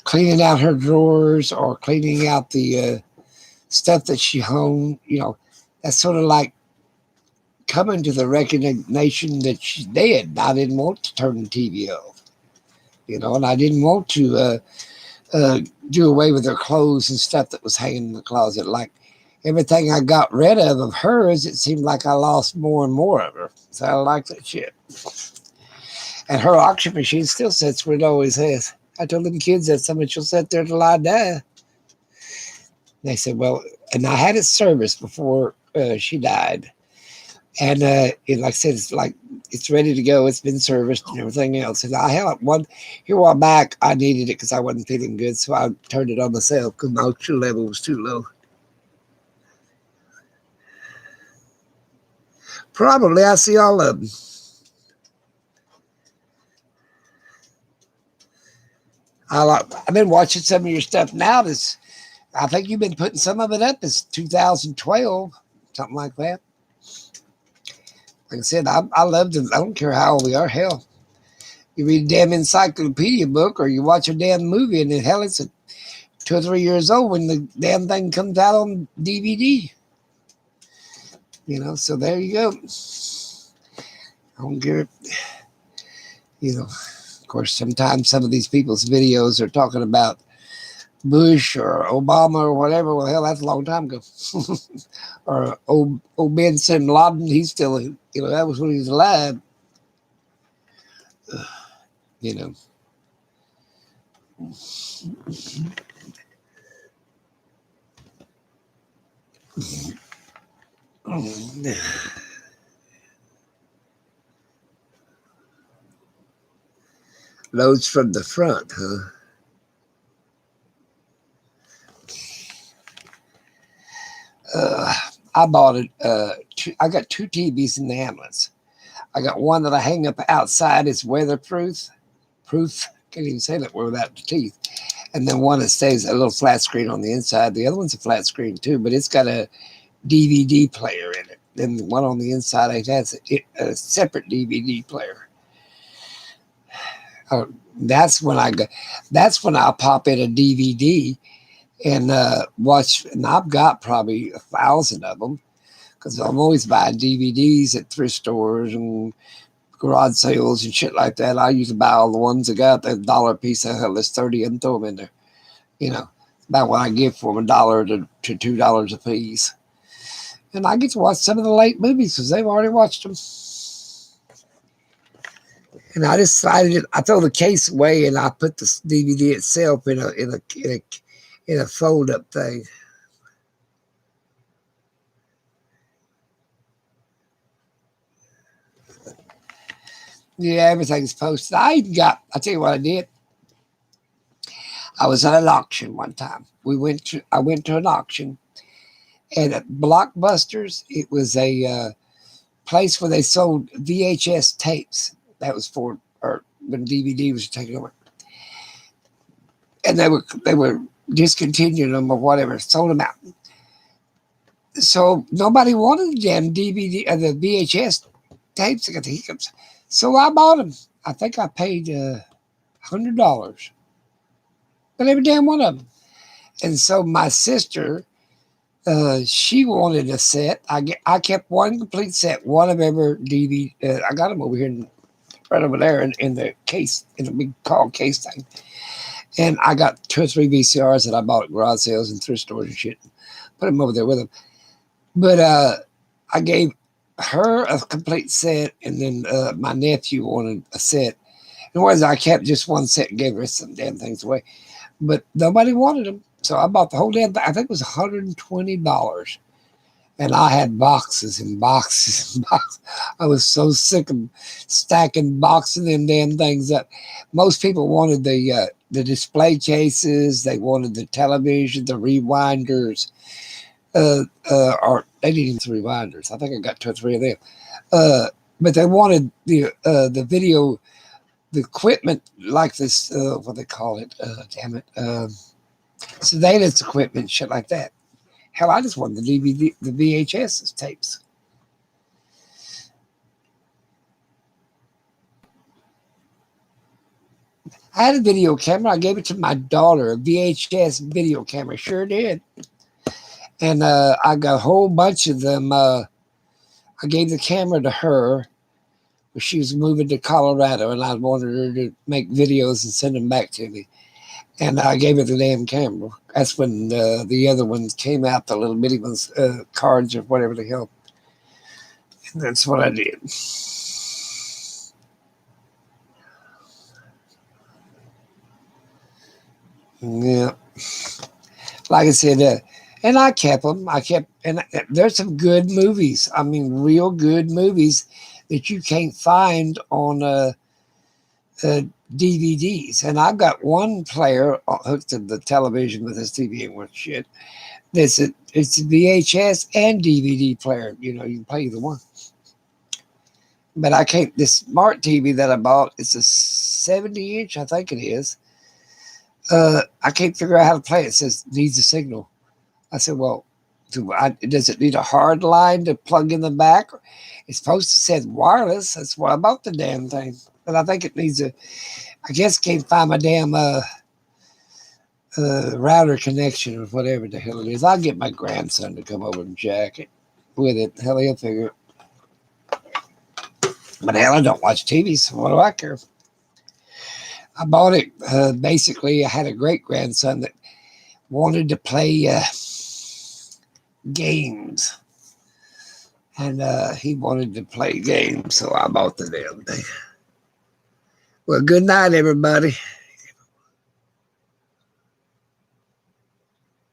cleaning out her drawers or cleaning out the stuff that she hung. You know, that's sort of like coming to the recognition that she's dead. I didn't want to turn the TV off, you know, and I didn't want to do away with her clothes and stuff that was hanging in the closet. Like everything I got rid of hers, it seemed like I lost more and more of her. So I like that shit. And her auction machine still sits where it always has. I told them kids that somebody she'll sit there till I die. They said, well, and I had it serviced before she died. And like I said, it's like it's ready to go. It's been serviced and everything else. And I held one here a while back. I needed it because I wasn't feeling good, so I turned it on myself because my oxygen level was too low. Probably I see all of them. I've been watching some of your stuff now. I think you've been putting some of it up. It's 2012, something like that. Like I said, I love them. I don't care how old we are. Hell, you read a damn encyclopedia book or you watch a damn movie, and hell, it's 2 or 3 years old when the damn thing comes out on DVD. So there you go. I don't care. Of course, sometimes some of these people's videos are talking about Bush or Obama or whatever. Well, hell, that's a long time ago. Or old Ben Laden, he's still, that was when he was alive. Loads from the front, huh? I bought it. I got 2 TVs in the ambulance. I got one that I hang up outside. It's weatherproof. Can't even say that word without the teeth. And then one that stays a little flat screen on the inside. The other one's a flat screen too, but it's got a DVD player in it. Then the one on the inside, it has a separate DVD player. That's when I pop in a DVD and watch. And I've got probably 1,000 of them because I'm always buying DVDs at thrift stores and garage sales and shit like that. I usually buy all the ones that got that $1 piece. Hell, there's 30 of them. Throw them in there. About what I give for them, $1 to $2 a piece. And I get to watch some of the late movies because they've already watched them. And I decided I throw the case away and I put the DVD itself in a fold up thing. Yeah, everything's posted. I'll tell you what I did. I was at an auction one time. I went to an auction, and at Blockbusters, it was a place where they sold VHS tapes. That was when DVD was taken over, and they were discontinuing them or whatever, sold them out. So nobody wanted the damn DVD, the VHS tapes. I got the hiccups, so I bought them. I think I paid $100, but every damn one of them. And so my sister, she wanted a set. I kept one complete set, one of every DVD. I got them over here, right over there in the case, in a big tall case thing. And I got 2 or 3 VCRs that I bought at garage sales and thrift stores and shit. Put them over there with them. But I gave her a complete set, and then my nephew wanted a set. And was I kept just one set and gave her some damn things away. But nobody wanted them. So I bought the whole damn thing. I think it was $120. And I had boxes and boxes and boxes. I was so sick of stacking boxes and them damn things up. Most people wanted the display cases. They wanted the television, the rewinders. Or they didn't even rewinders. I think I got 2 or 3 of them. But they wanted the video, the equipment like this. What they call it? Damn it. Surveillance equipment, shit like that. Hell, I just wanted the DVD, the VHS tapes. I had a video camera. I gave it to my daughter, a VHS video camera. Sure did. And I got a whole bunch of them. I gave the camera to her. She was moving to Colorado, and I wanted her to make videos and send them back to me. And I gave her the damn camera. That's when the other ones came out, the little bitty ones, cards or whatever the hell. And that's what I did. Yeah. Like I said, and I kept them. And there's some good movies. I mean, real good movies that you can't find on DVDs. And I've got one player hooked to the television with this TV and worth shit. It's a VHS and DVD player. You know, you can play either one. But I can't. This smart TV that I bought, it's a 70-inch, I think it is. I can't figure out how to play it. It says needs a signal. I said, well, does it need a hard line to plug in the back? It's supposed to say wireless. That's why I bought the damn thing. But I think it needs a. I guess can't find my damn router connection or whatever the hell it is. I'll get my grandson to come over and jack it with it. Hell, he'll figure it. But hell, I don't watch TV, so what do I care? I bought it. Basically, I had a great grandson that wanted to play games. And he wanted to play games, so I bought the damn thing. Well, good night, everybody.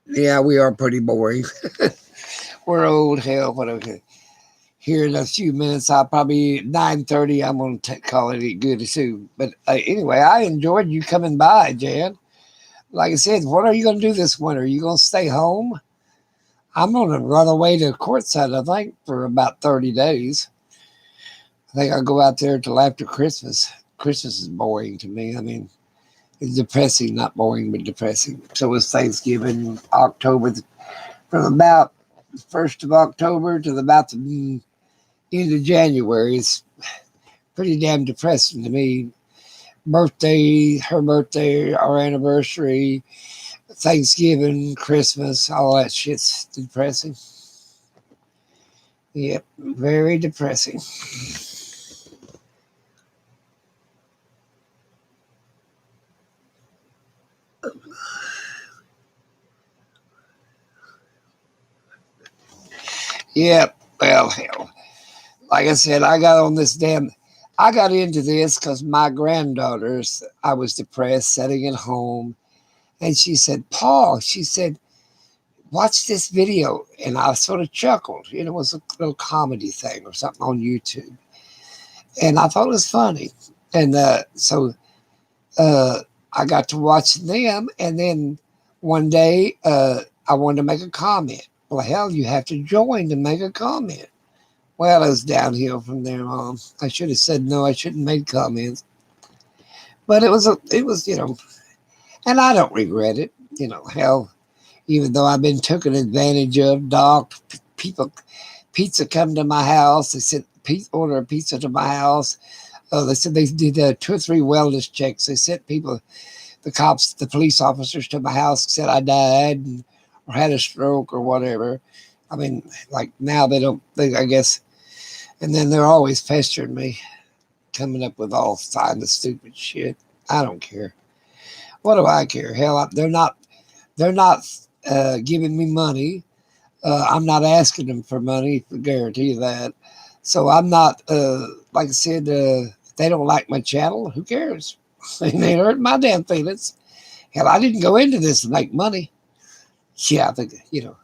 Yeah, we are pretty boring. We're old hell, whatever. Here in a few minutes, I'll probably 9:30. I'm gonna call it good soon. But anyway, I enjoyed you coming by, Jan. Like I said, what are you gonna do this winter? Are you gonna stay home? I'm gonna run away to Quartzsite, I think, for about 30 days. I think I'll go out there till after Christmas. Christmas is boring to me. I mean, it's depressing, not boring, but depressing. So it's Thanksgiving, October, from about the 1st of October to about the end of January. It's pretty damn depressing to me. Birthday, her birthday, our anniversary, Thanksgiving, Christmas, all that shit's depressing. Yep, very depressing. Yep, well, hell. Like I said, I got into this because my granddaughters, I was depressed, sitting at home. And she said, Paul, she said, watch this video. And I sort of chuckled. You know, it was a little comedy thing or something on YouTube. And I thought it was funny. And so I got to watch them. And then one day I wanted to make a comment. Well, hell, you have to join to make a comment. Well, it was downhill from there on. I should have said no. I shouldn't make comments. But it was, you know, and I don't regret it. You know, hell, even though I've been taken advantage of, people, pizza come to my house. They sent order a pizza to my house. They said they did 2 or 3 wellness checks. They sent people, the cops, the police officers to my house, said I died or had a stroke or whatever. I mean, like now they don't think, I guess. And then they're always pestering me, coming up with all kinds of stupid shit. I don't care. What do I care? Hell, they're not giving me money. I'm not asking them for money, I guarantee you that. So I'm not, like I said, they don't like my channel. Who cares? They ain't hurt my damn feelings. Hell, I didn't go into this to make money. Yeah, I think, you know,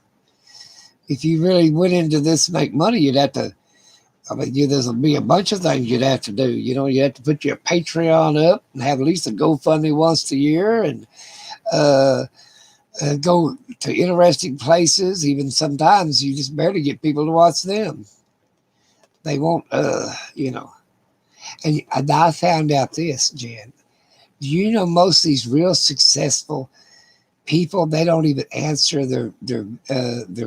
if you really went into this to make money, you'd have to, I mean, there'll be a bunch of things you'd have to do. You know, you have to put your Patreon up and have at least a GoFundMe once a year and go to interesting places. Even sometimes you just barely get people to watch them. They won't, you know. And I found out this, Jan. Do you know most of these real successful people, they don't even answer their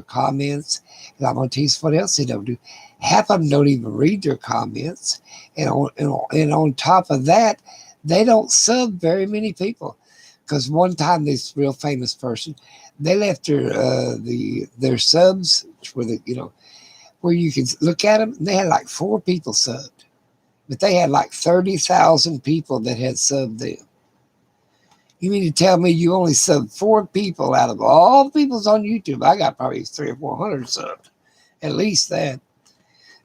comments? And I'm going to tell you what else they don't do. Half of them don't even read their comments. And on top of that, they don't sub very many people. Because one time this real famous person, they left their subs where where you can look at them. And they had like 4 people subbed, but they had like 30,000 people that had subbed them. You mean to tell me you only subbed 4 people out of all the people's on YouTube? I got probably 300 or 400 subbed, at least that.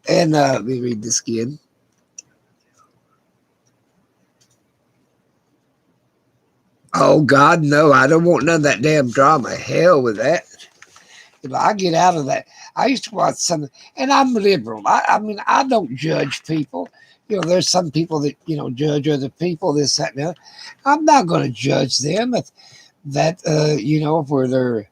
And let me read this again. Oh, God, no. I don't want none of that damn drama. Hell with that. I get out of that. I used to watch some, and I'm liberal. I mean, I don't judge people. There's some people that judge other people, this, that, and the other. I'm not going to judge them if that where they're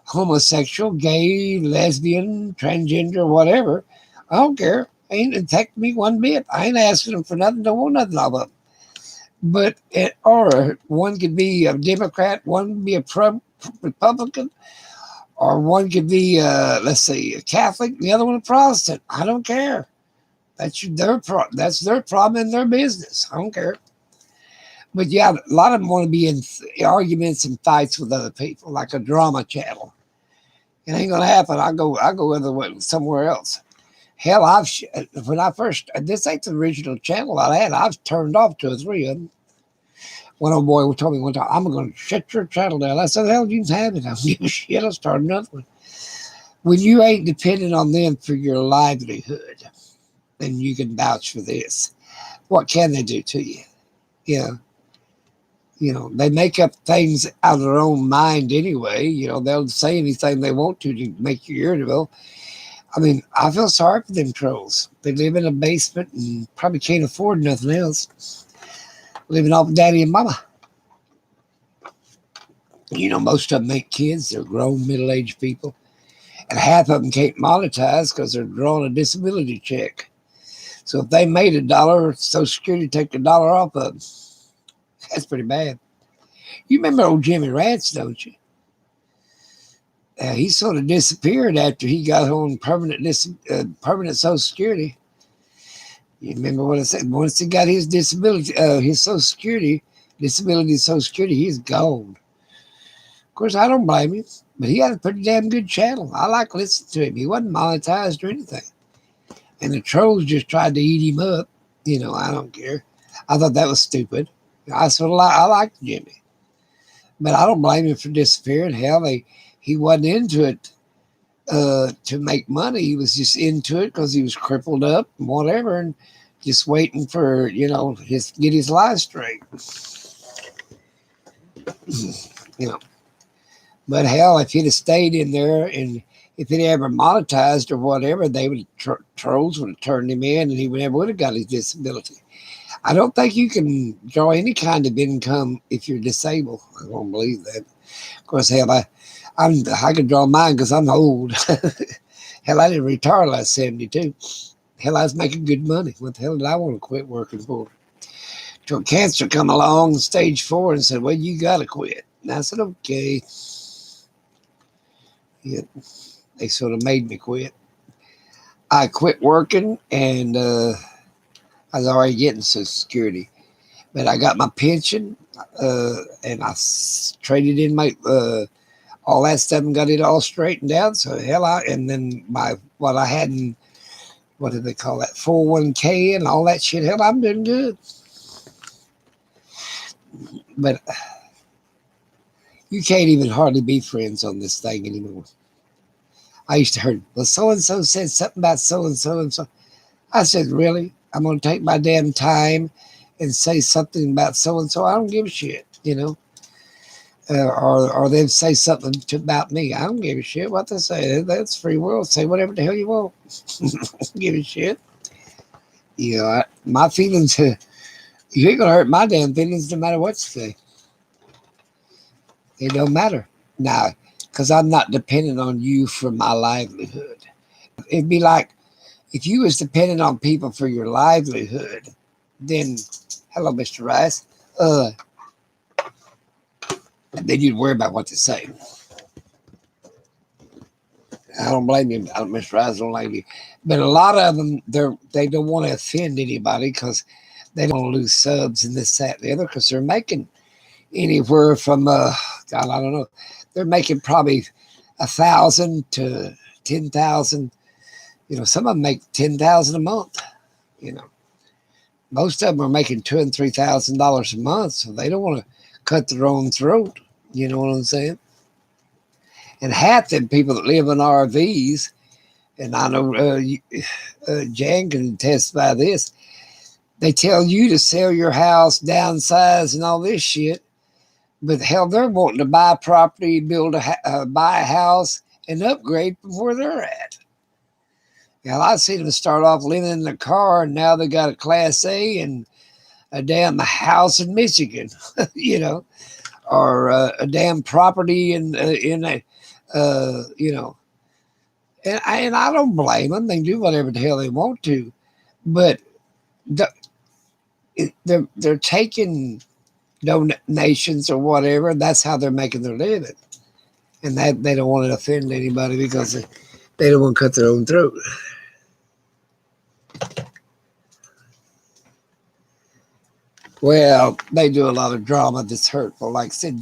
homosexual, gay, lesbian, transgender, whatever. I don't care. Ain't affect me one bit. I ain't asking them for nothing. Don't want nothing of them. But or one could be a Democrat, one could be a Republican, or one could be let's say a Catholic, the other one a Protestant. I don't care. That's their problem and their business. I don't care. But yeah, a lot of them want to be in arguments and fights with other people, like a drama channel. It ain't gonna happen. I go other way, somewhere else. Hell, when I first, this ain't the original channel I had. I've turned off 2 or 3 of them. One old boy told me one time, "I'm going to shut your channel down." I said, "Hell, you can have it. I don't give a shit. I'll start another one." When you ain't dependent on them for your livelihood, then you can vouch for this. What can they do to you? Yeah. They make up things out of their own mind anyway. They'll say anything they want to make your ear develop. I mean, I feel sorry for them trolls. They live in a basement and probably can't afford nothing else. Living off daddy and mama. Most of them ain't kids. They're grown, middle-aged people. And half of them can't monetize because they're drawing a disability check. So if they made $1, Social Security take $1 off of them. That's pretty bad. You remember old Jimmy Rance, don't you? He sort of disappeared after he got on permanent Social Security. You remember what I said? Once he got his disability, his Social Security, disability Social Security, he's gone. Of course, I don't blame him, but he had a pretty damn good channel. I like listening to him. He wasn't monetized or anything. And the trolls just tried to eat him up. I don't care. I thought that was stupid. I liked Jimmy. But I don't blame him for disappearing. Hell, he wasn't into it to make money. He was just into it because he was crippled up and whatever, and just waiting for get his life straight. But hell, if he'd have stayed in there and if it ever monetized or whatever, trolls would have turned him in, and he never would have got his disability. I don't think you can draw any kind of income if you're disabled. I don't believe that. Of course, hell, I can draw mine because I'm old. Hell, I didn't retire till I was 72. Hell, I was making good money. What the hell did I want to quit working for? Till cancer come along, stage 4, and said, "Well, you got to quit." And I said, "Okay." Yeah, they sort of made me quit. I quit working, and I was already getting Social Security. But I got my pension, and I traded in my all that stuff and got it all straightened out. So hell, and then what I had in, what do they call that, 401k and all that shit. Hell, I'm doing good. But you can't even hardly be friends on this thing anymore. I used to hear, well, so-and-so said something about so-and-so and so. I said, really? I'm going to take my damn time and say something about so-and-so? I don't give a shit, or they'd say something about me. I don't give a shit what they say. That's free world. Say whatever the hell you want. Don't give a shit. My feelings, you ain't going to hurt my damn feelings no matter what you say. It don't matter. Now, because I'm not dependent on you for my livelihood. It'd be like if you was dependent on people for your livelihood, then, hello, Mr. Rice, then you'd worry about what to say. I don't blame you, Mr. Rice, don't blame you. But a lot of them, they don't want to offend anybody because they don't want to lose subs and this, that, and the other, because they're making anywhere from, God, I don't know, they're making probably 1,000 to 10,000. Some of them make 10,000 a month. Most of them are making $2,000 and $3,000 a month, so they don't want to cut their own throat. You know what I'm saying? And half them people that live in RVs, and I know Jan can testify this, they tell you to sell your house, downsize, and all this shit. But hell, they're wanting to buy property, buy a house, and upgrade from where they're at. Now, I see them start off living in the car, and now they got a Class A and a damn house in Michigan, you know, or a damn property in a, you know, and I don't blame them. They do whatever the hell they want to, but the, they're taking donations or whatever. And that's how they're making their living, and that they don't want to offend anybody because they don't want to cut their own throat. Well, they do a lot of drama that's hurtful. Like I said,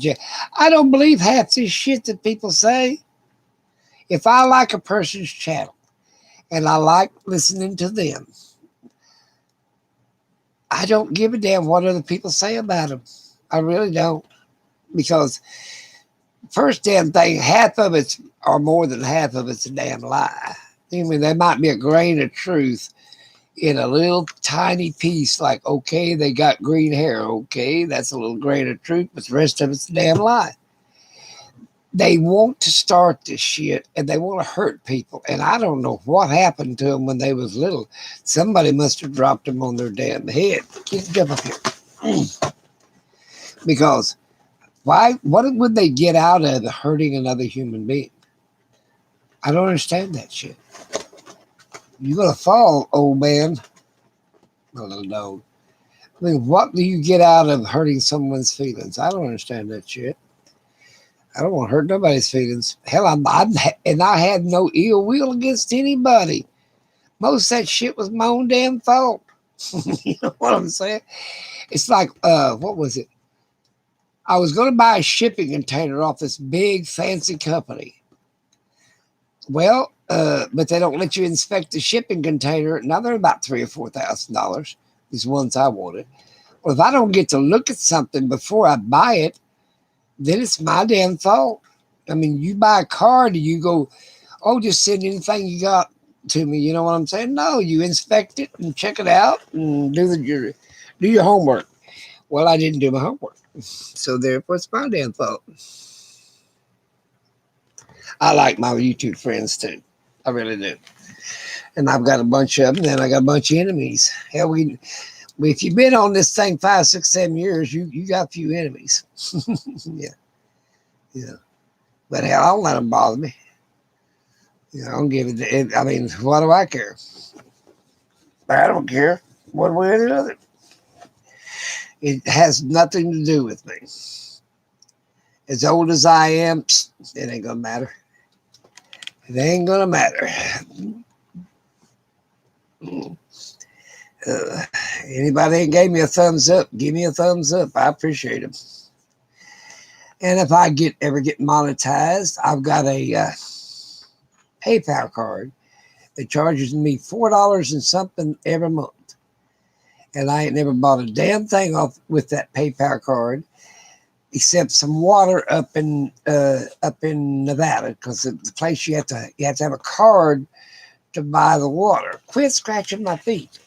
I don't believe half this shit that people say. If I like a person's channel and I like listening to them, I don't give a damn what other people say about them. I really don't. Because first damn thing, half of it's, or more than half of it's a damn lie. I mean, there might be a grain of truth in a little tiny piece, like, okay, they got green hair. Okay, that's a little grain of truth, but the rest of it's a damn lie. They want to start this shit and they want to hurt people. And I don't know what happened to them when they was little. Somebody must have dropped them on their damn head. Jump up here. Because why? What would they get out of hurting another human being? I don't understand that shit. You're gonna fall, old man. A little dog. I mean, what do you get out of hurting someone's feelings? I don't understand that shit. I don't want to hurt nobody's feelings. Hell, and I had no ill will against anybody. Most of that shit was my own damn fault. You know what I'm saying? It's like, what was it? I was going to buy a shipping container off this big fancy company. Well, but they don't let you inspect the shipping container. Now they're about $3,000 or $4,000. These ones I wanted. Well, if I don't get to look at something before I buy it, then it's my damn fault. I mean, you buy a card and you go, oh, just send anything you got to me. You know what I'm saying? No, you inspect it and check it out and do your homework. Well, I didn't do my homework, so therefore it's my damn fault. I like my YouTube friends too. I really do. And I've got a bunch of them, and I got a bunch of enemies. Hell, if you've been on this thing 5, 6, 7 years, you got a few enemies. Yeah. Yeah. But hell, I don't let them bother me. You know, I don't give it. I mean, what do I care? I don't care one way or the other. It has nothing to do with me. As old as I am, it ain't gonna matter. It ain't gonna matter. Anybody that gave me a thumbs up, give me a thumbs up. I appreciate them. And if I ever get monetized, I've got a PayPal card that charges me $4 and something every month. And I ain't never bought a damn thing off with that PayPal card, except some water up in Nevada, because the place you have to have a card to buy the water. Quit scratching my feet.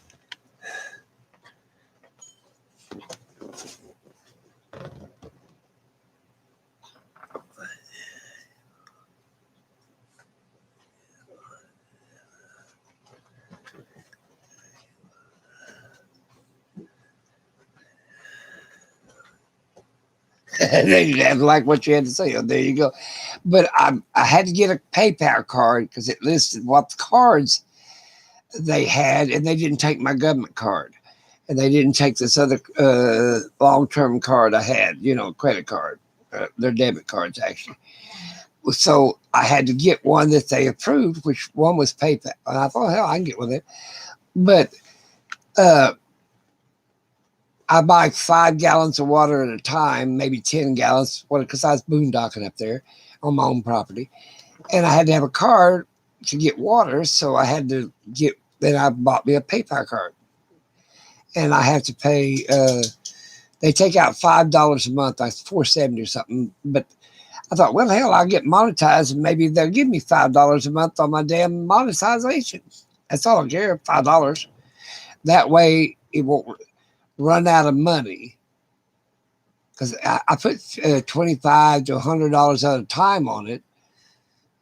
I like what you had to say. Oh, there you go. But I had to get a PayPal card because it listed what cards they had, and they didn't take my government card, and they didn't take this other long-term card I had, credit card, their debit cards actually. So I had to get one that they approved, which one was PayPal. And I thought, hell, I can get with it. But I buy 5 gallons of water at a time, maybe 10 gallons, because I was boondocking up there on my own property. And I had to have a card to get water, so I had to then I bought me a PayPal card. And I have to pay, they take out $5 a month, like $4.70 or something. But I thought, well, hell, I'll get monetized and maybe they'll give me $5 a month on my damn monetization. That's all I care, $5. That way it won't run out of money. Because I put $25 to $100 at a time on it.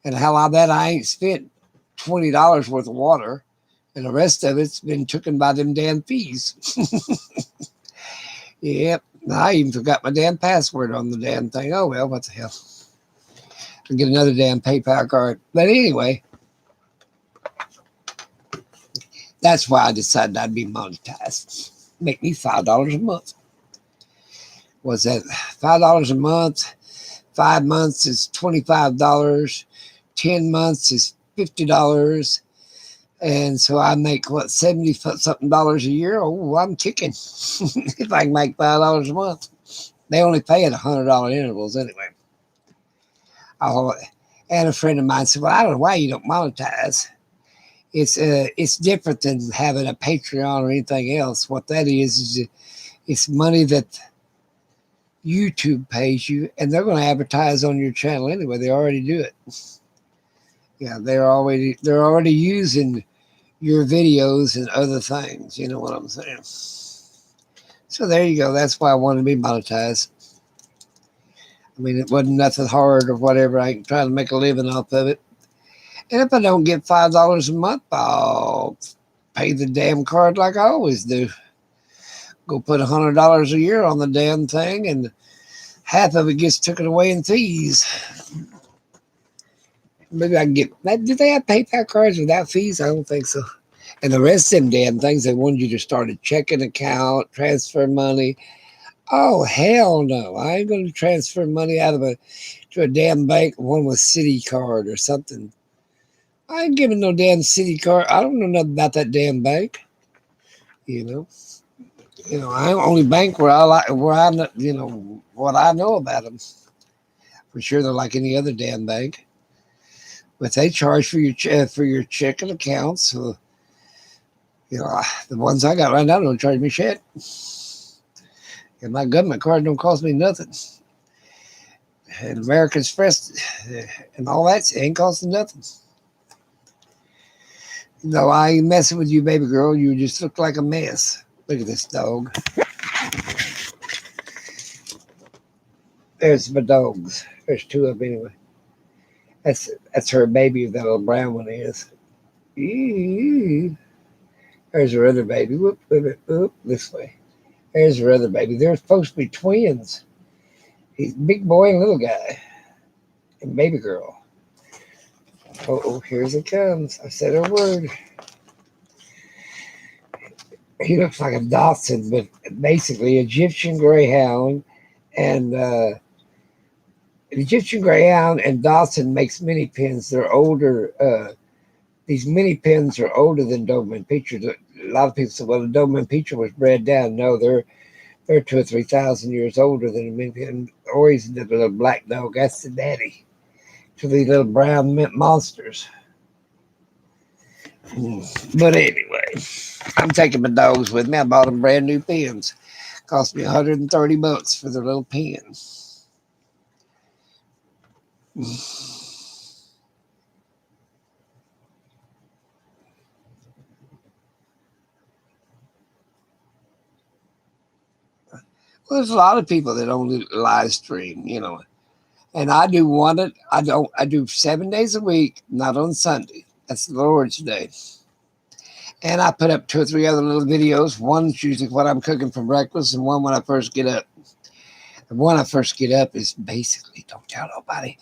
And how I bet I ain't spent $20 worth of water, and the rest of it's been taken by them damn fees. Yep. I even forgot my damn password on the damn thing. Oh well, what the hell? I'll get another damn PayPal card. But anyway, that's why I decided I'd be monetized. Make me $5 a month. Was that $5 a month? 5 months is $25. 10 months is $50. And so I make what, 70 something dollars a year. Oh, I'm kicking. If I can make $5 a month. They only pay at $100 intervals anyway. Oh, and a friend of mine said, "Well, I don't know why you don't monetize. It's different than having a Patreon or anything else. What that is it's money that YouTube pays you, and they're going to advertise on your channel anyway. They already do it. Yeah, they're already using your videos and other things. You know what I'm saying? So there you go. That's why I wanted to be monetized. I mean, it wasn't nothing hard or whatever. I ain't trying to make a living off of it. And if I don't get $5 a month, I'll pay the damn card like I always do. Go put $100 a year on the damn thing, and half of it gets taken away in fees. Maybe I can get. Do they have PayPal cards without fees? I don't think so. And the rest of them damn things, they wanted you to start a checking account, transfer money. Oh hell no! I ain't going to transfer money out of to a damn bank. One with Citi card or something. I ain't giving no damn Citi card. I don't know nothing about that damn bank. You know. I only bank where I like, where I what I know about them. For sure, they're like any other damn bank, but they charge for your checking accounts. So, the ones I got right now don't charge me shit. And my government card don't cost me nothing. And American Express and all that ain't costing nothing. No, I ain't messing with you, baby girl. You just look like a mess. Look at this dog. There's my dogs. There's two of them anyway. That's her baby. That little brown one is. Eee. There's her other baby. Whoop, whoop, whoop, this way. There's her other baby. They're supposed to be twins. He's big boy and little guy. And baby girl. Oh, here's it comes. I said a word. He looks like a Dachshund, but basically Egyptian Greyhound and Egyptian Greyhound and Dachshund makes mini pins. They're older. These mini pins are older than Doberman Pinscher. A lot of people say, "Well, the Doberman Pinscher was bred down." No, they're 2,000 or 3,000 years older than a mini pin. Always the little black dog. That's the daddy to these little brown mint monsters. But anyway, I'm taking my dogs with me. I bought them brand new pins. Cost me $130 for their little pins. Well, there's a lot of people that only live stream, and I do one. I do 7 days a week, not on Sunday. That's the Lord's Day. And I put up 2 or 3 other little videos. One's usually what I'm cooking for breakfast, and one when I first get up. The one I first get up is basically, don't tell nobody,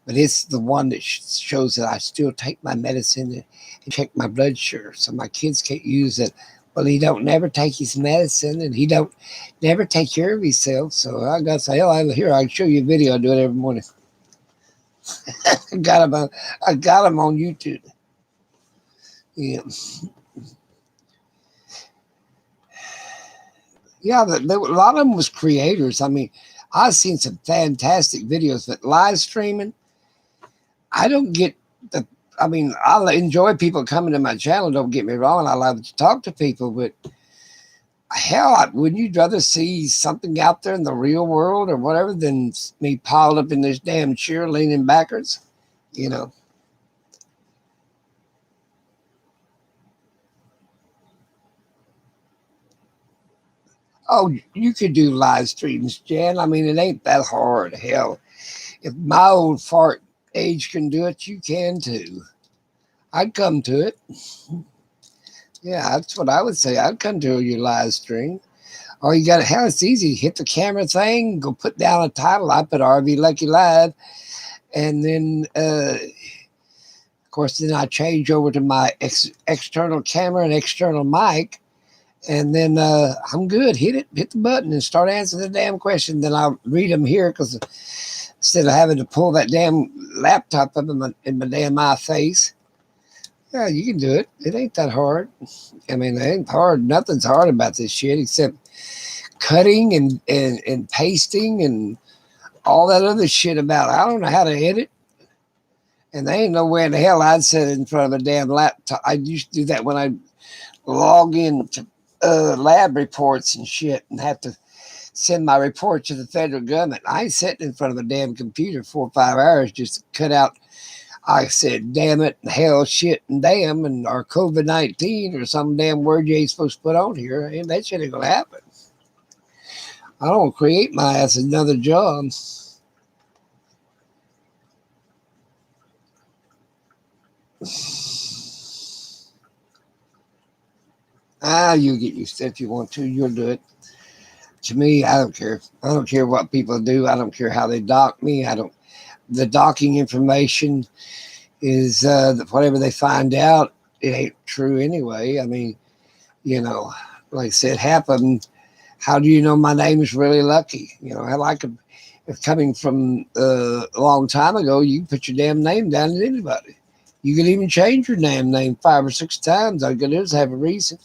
but it's the one that shows that I still take my medicine and check my blood sugar, so my kids can't use it. Well, he don't never take his medicine, and he don't never take care of himself. So I got to say, hell, here, I'll show you a video. I do it every morning. I got him on YouTube. Yeah. Yeah, a lot of them was creators. I mean, I've seen some fantastic videos, but live streaming, I don't get the. I mean, I enjoy people coming to my channel. Don't get me wrong. I love to talk to people, but hell, wouldn't you rather see something out there in the real world or whatever than me piled up in this damn chair leaning backwards? Oh, you could do live streams, Jan. I mean, it ain't that hard. Hell, if my old fart Age can do it, you can too. I'd come to it. Yeah, that's what I would say. I'd come to your live stream. Oh, you got it. Hell, it's easy. Hit the camera thing, go put down a title. I put RV Lucky Live. And then, of course, then I change over to my external camera and external mic. And then I'm good. Hit the button and start answering the damn question. Then I'll read them here because instead of having to pull that damn laptop up in my damn eye face. Yeah, you can do it. It ain't that hard. I mean, it ain't hard. Nothing's hard about this shit except cutting and pasting and all that other shit about it. I don't know how to edit. And there ain't no way in the hell I'd sit in front of a damn laptop. I used to do that when I log in to lab reports and shit and have to send my report to the federal government. I ain't sitting in front of a damn computer 4 or 5 hours just to cut out. I said, damn it, and hell, shit, and damn, and or COVID-19 or some damn word you ain't supposed to put on here. And that shit ain't gonna happen. I don't create my ass another job. You get used to it if you want to. You'll do it. To me, I don't care. I don't care what people do. I don't care how they dock me. I don't. The docking information is whatever they find out. It ain't true anyway. I mean, like I said, happened. How do you know my name is really Lucky? I like if coming from a long time ago, you can put your damn name down to anybody. You can even change your damn name 5 or 6 times. All you gotta do is have a reason.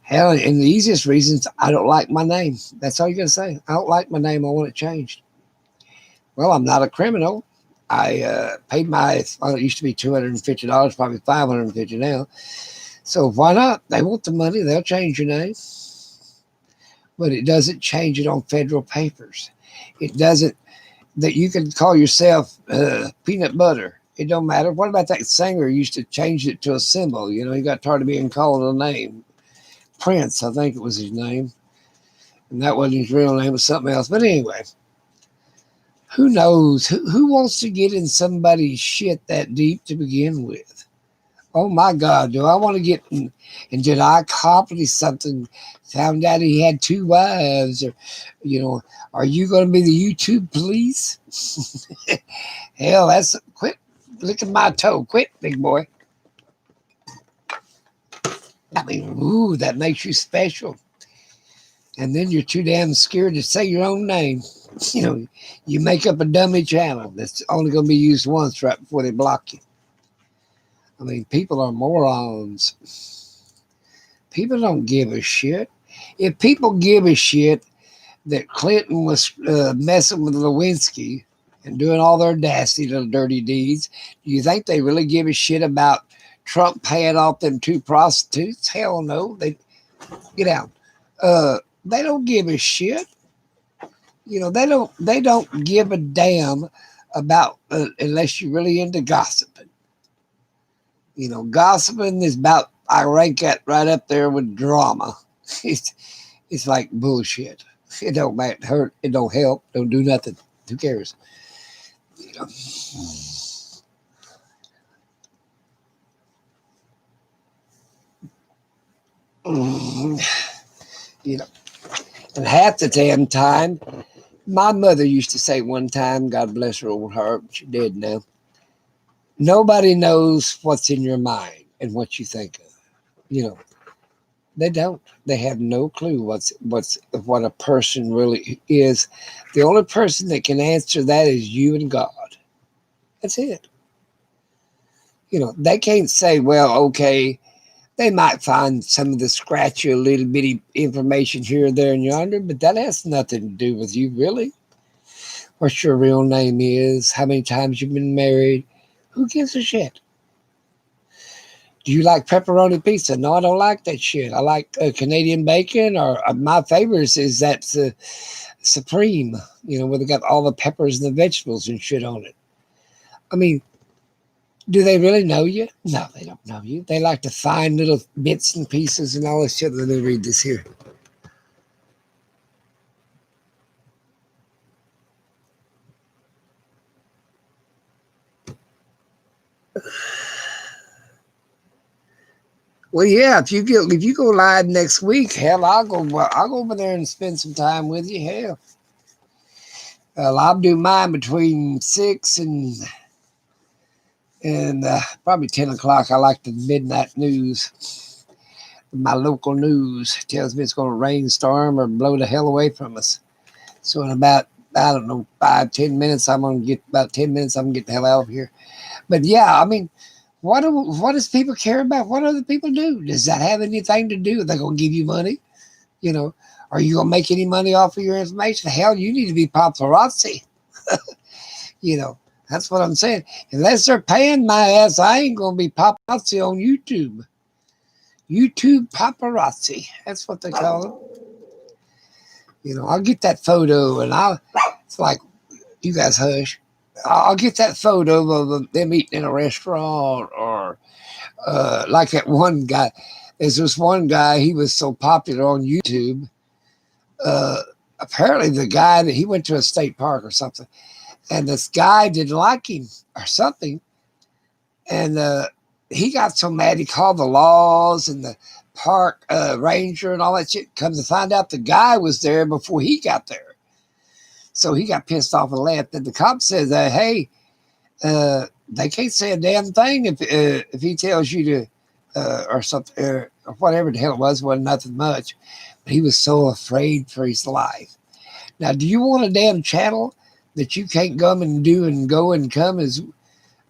Hell, and the easiest reasons, I don't like my name. That's all you gotta say. I don't like my name. I want it changed. Well, I'm not a criminal. I paid it used to be $250, probably $550 now. So why not? They want the money. They'll change your name. But it doesn't change it on federal papers. It doesn't, that you can call yourself peanut butter. It don't matter. What about that singer who used to change it to a symbol? He got tired of being called a name. Prince, I think it was his name. And that wasn't his real name, it was something else. But anyway, who knows? Who wants to get in somebody's shit that deep to begin with? Oh my God, do I want to get in? And did I accomplish something? Found out he had 2 wives, or, are you going to be the YouTube police? Hell, quit licking my toe. Quit, big boy. I mean, ooh, that makes you special. And then you're too damn scared to say your own name. You make up a dummy channel that's only going to be used once right before they block you. I mean, people are morons. People don't give a shit. If people give a shit that Clinton was messing with Lewinsky and doing all their nasty little dirty deeds, do you think they really give a shit about Trump paying off them 2 prostitutes? Hell no. They get out. They don't give a shit. They don't give a damn about unless you're really into gossiping. Gossiping is about, I rank that right up there with drama. It's like bullshit. It don't matter, it don't help, don't do nothing. Who cares? And half the damn time, my mother used to say one time, God bless her old heart, she dead now. Nobody knows what's in your mind and what you think of. They don't. They have no clue what a person really is. The only person that can answer that is you and God. That's it. They can't say, well, okay, they might find some of the scratchy little bitty information here, there, and yonder, but that has nothing to do with you, really. What your real name is, how many times you've been married. Who gives a shit? Do you like pepperoni pizza? No, I don't like that shit. I like Canadian bacon, or my favorite is that Supreme, where they got all the peppers and the vegetables and shit on it. I mean, do they really know you? No, they don't know you. They like to find little bits and pieces and all this shit. Let me read this here. Well, yeah. If you go live next week, hell, I'll go. Well, I'll go over there and spend some time with you. Hell, I'll do mine between 6 and probably 10 o'clock. I like the midnight news. My local news tells me it's going to rain, storm, or blow the hell away from us. So in about, I don't know, 5, 10 minutes, I'm gonna get about 10 minutes. I'm gonna get the hell out of here. But yeah, I mean, what does people care about? What other people do? Does that have anything to do? They're gonna give you money, you know? Are you gonna make any money off of your information? Hell, you need to be paparazzi. You know, that's what I'm saying. Unless they're paying my ass, I ain't gonna be paparazzi on YouTube. YouTube paparazzi. That's what they call it. I'll get that photo and it's like, you guys hush. I'll get that photo of them eating in a restaurant or like that one guy. There's this one guy, he was so popular on YouTube. Uh, Apparently, the guy that he went to a state park or something, and this guy didn't like him or something. And he got so mad, he called the laws and the park ranger and all that shit. Come to find out, the guy was there before he got there. So he got pissed off and left. And the cop says, hey, they can't say a damn thing if he tells you to, or something, or whatever the hell it wasn't nothing much. But he was so afraid for his life. Now, do you want a damn channel that you can't come and do and go and come as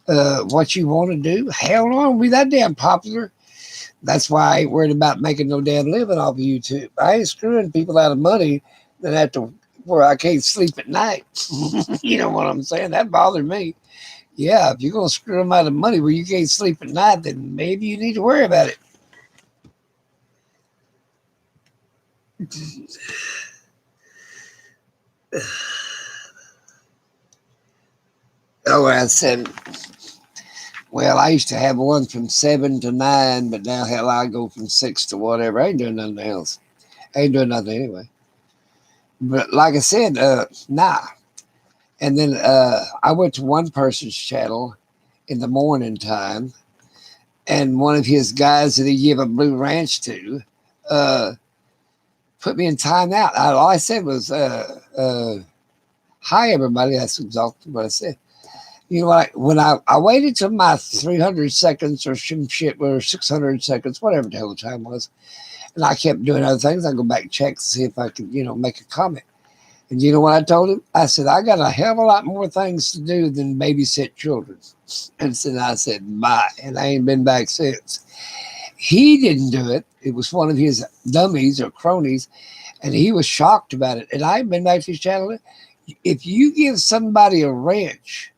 what you want to do? Hell no, be that damn popular. That's why I ain't worried about making no damn living off of YouTube. I ain't screwing people out of money that have to where I can't sleep at night. You know what I'm saying? That bothered me. Yeah, if you're gonna screw them out of money where you can't sleep at night, then maybe you need to worry about it. Oh, I said, well, I used to have one from 7 to 9, but now hell, I go from 6 to whatever. I ain't doing nothing else. I ain't doing nothing anyway. But like I said, nah. And then I went to one person's channel in the morning time, and one of his guys that he gave a Blue Ranch to put me in timeout. All I said was, hi, everybody. That's exactly what I said. You know what? When I waited till my 300 seconds or some shit, or 600 seconds, whatever the hell the time was, and I kept doing other things, I go back and check to see if I could, make a comment. And you know what I told him? I said, I got a hell of a lot more things to do than babysit children. And so I said, bye. And I ain't been back since. He didn't do it. It was one of his dummies or cronies, and he was shocked about it. And I ain't been back to his channel. If you give somebody a ranch,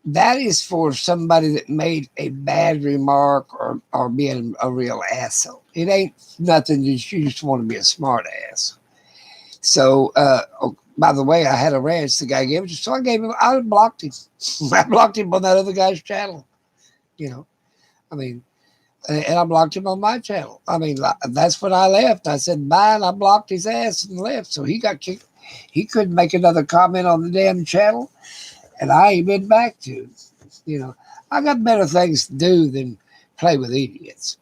that is for somebody that made a bad remark or being a real asshole. It ain't nothing that you just want to be a smart ass. So, by the way, I had a ranch the guy gave it to, so I blocked him. I blocked him on that other guy's channel. I mean, and I blocked him on my channel. I mean, that's when I left. I said bye, and I blocked his ass and left. So he got kicked. He couldn't make another comment on the damn channel, and I ain't been back to. I got better things to do than play with idiots.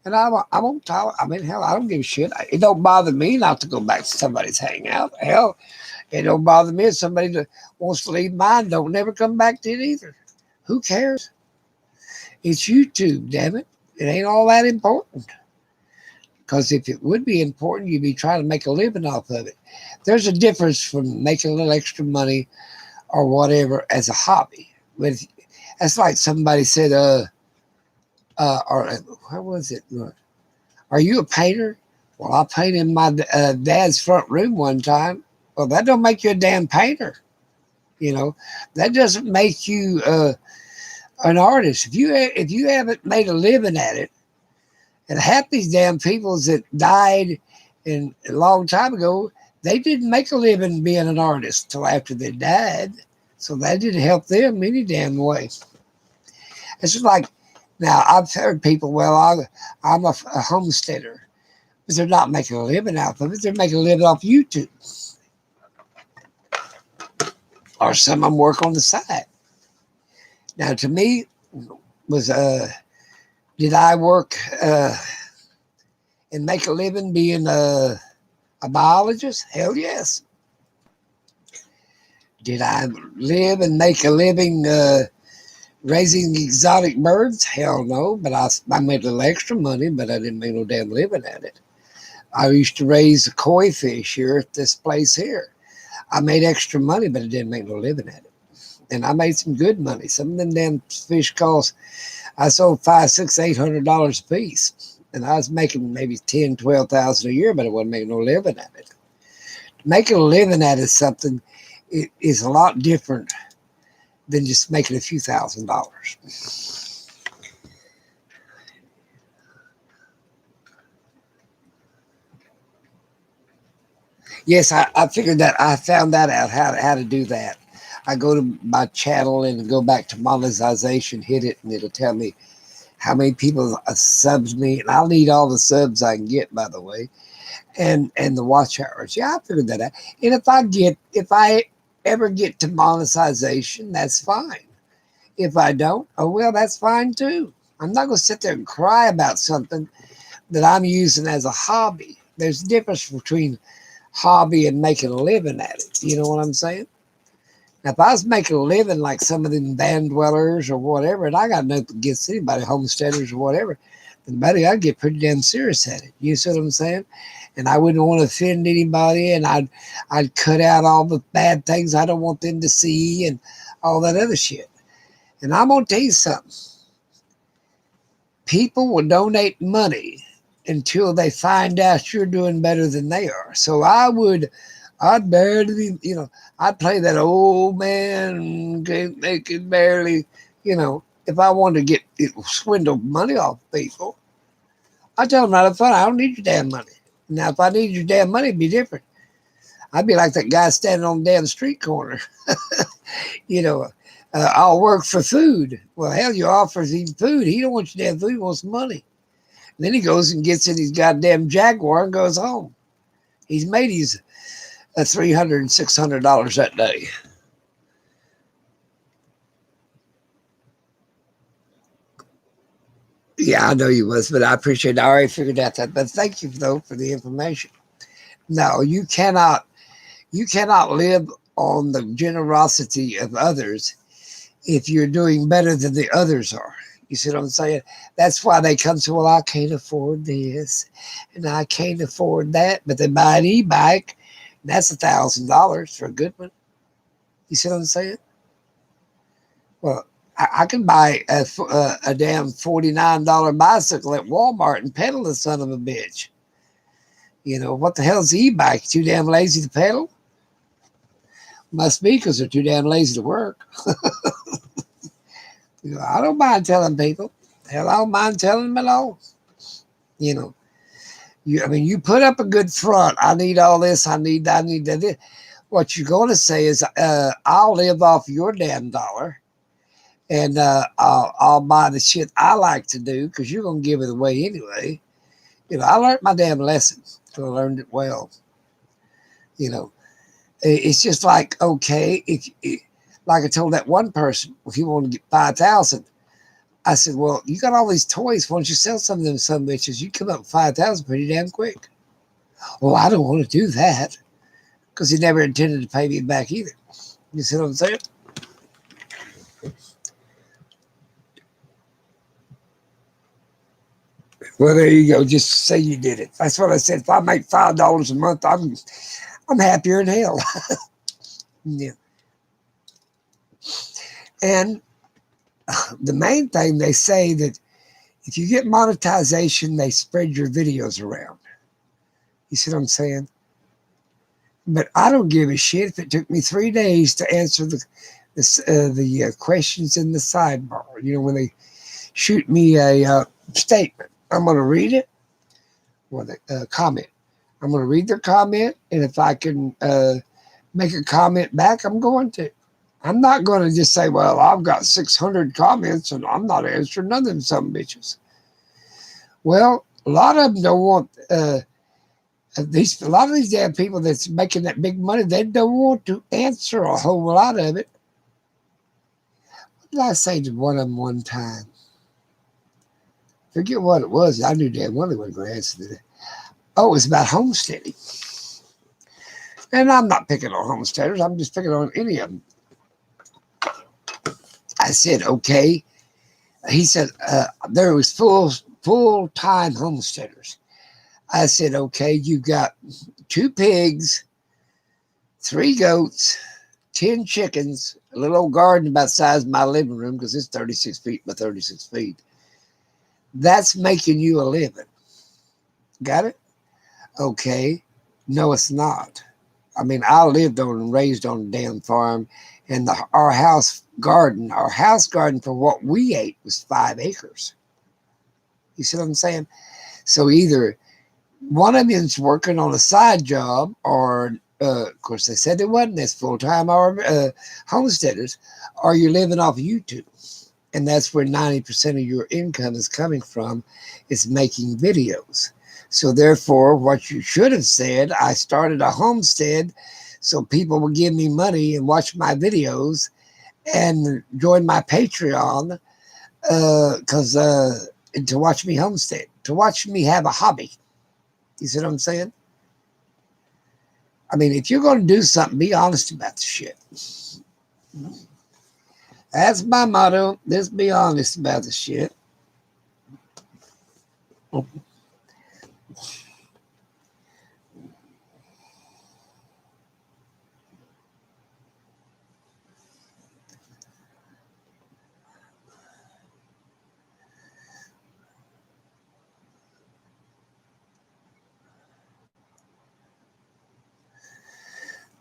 And I won't talk. I mean, hell, I don't give a shit. It don't bother me not to go back to somebody's hangout. Hell, it don't bother me if somebody that wants to leave mine don't never come back to it either. Who cares? It's YouTube, damn it. It ain't all that important. Because if it would be important, you'd be trying to make a living off of it. There's a difference from making a little extra money or whatever as a hobby. But that's like somebody said, or what was it? Are you a painter? Well, I painted my dad's front room one time. Well, that don't make you a damn painter. That doesn't make you an artist. If you haven't made a living at it, and half these damn people that died a long time ago, they didn't make a living being an artist till after they died. So that didn't help them any damn way. It's just like, now I've heard people, well, I'm a homesteader. But they're not making a living out of it. They're making a living off YouTube. Or some of them work on the side. Now, to me, was did I work and make a living being a biologist? Hell yes. Did I live and make a living raising exotic birds? Hell no. But I made a little extra money, but I didn't make no damn living at it. I used to raise a koi fish here at this place here. I made extra money, but I didn't make no living at it. And I made some good money. Some of them damn fish cost, I sold $500, $600, $800 a piece. And I was making maybe 10, 12,000 a year, but I wasn't making no living at it. Making a living at it is something, it is a lot different than just making a few $1,000s. Yes, I figured that. I found that out how to do that. I go to my channel and go back to monetization, hit it, and it'll tell me how many people subs me, and I'll need all the subs I can get, by the way, and the watch hours. Yeah, I figured that out. And if I ever get to monetization, that's fine. If I don't, oh well, that's fine too. I'm not going to sit there and cry about something that I'm using as a hobby. There's a difference between hobby and making a living at it. You know what I'm saying? Now, if I was making a living like some of them band dwellers or whatever, and I got nothing against anybody, homesteaders or whatever, then buddy, I'd get pretty damn serious at it. You see what I'm saying? And I wouldn't want to offend anybody, and I'd cut out all the bad things I don't want them to see and all that other shit. And I'm gonna tell you something. People will donate money until they find out you're doing better than they are. So I'd barely, I'd play that old man, they could barely, if I wanted to swindle money off people, I tell them right up front, I don't need your damn money. Now, if I need your damn money, it'd be different. I'd be like that guy standing on the damn street corner. you know, I'll work for food. Well, hell, you offer him food. He don't want your damn food. He wants money. And then he goes and gets in his goddamn Jaguar and goes home. He's made his $300 and $600 that day. Yeah, I know you was, but I appreciate it. I already figured out that. But thank you though for the information. No, you cannot live on the generosity of others if you're doing better than the others are. You see what I'm saying? That's why they come to, well, I can't afford this and I can't afford that, but they buy an e-bike. And that's $1,000 for a good one. You see what I'm saying? Well, I can buy a damn $49 bicycle at Walmart and pedal the son of a bitch. What the hell's the e-bike? Too damn lazy to pedal? Must be because they're too damn lazy to work. I don't mind telling people. Hell, I don't mind telling them at all. You know, you put up a good front. I need all this. I need that. What you're going to say is, I'll live off your damn dollar, and I'll buy the shit I like to do because you're going to give it away anyway. I learned my damn lesson, so I learned it well. It's just like, okay, like I told that one person, if you want to get 5,000, I said, well, you got all these toys. Why don't you sell some of them some bitches? You come up with 5,000 pretty damn quick. Well, I don't want to do that because he never intended to pay me back either. You see what I'm saying? Well, there you go. Just say you did it. That's what I said. If I make $5 a month, I'm happier than hell. Yeah. And the main thing they say that if you get monetization, they spread your videos around. You see what I'm saying? But I don't give a shit if it took me 3 days to answer the questions in the sidebar. When they shoot me a statement, I'm going to read it or the comment. I'm going to read their comment, and if I can make a comment back, I'm going to. I'm not going to just say, well, I've got 600 comments and I'm not answering none of them some bitches. Well, a lot of them don't want a lot of these damn people that's making that big money. They don't want to answer a whole lot of it. Did I say to one of them one time? Forget what it was. I knew damn well they wasn't going to answer that. Oh, it was about homesteading. And I'm not picking on homesteaders. I'm just picking on any of them. I said, okay. He said, there was full-time homesteaders. I said, okay, you got 2 pigs, 3 goats, 10 chickens, a little old garden about the size of my living room because it's 36 feet by 36 feet. That's making you a living. Got it? Okay. No, it's not. I mean, I lived on and raised on a damn farm, and our house garden for what we ate was 5 acres. You see what I'm saying? So either one of them's working on a side job, or of course they said it wasn't this full time or homesteaders, or you're living off YouTube, and that's where 90% of your income is coming from, is making videos. So therefore, what you should have said, I started a homestead so people will give me money and watch my videos and join my Patreon because to watch me homestead, to watch me have a hobby. You see what I'm saying? I mean, if you're going to do something, be honest about the shit. That's my motto. Just be honest about the shit.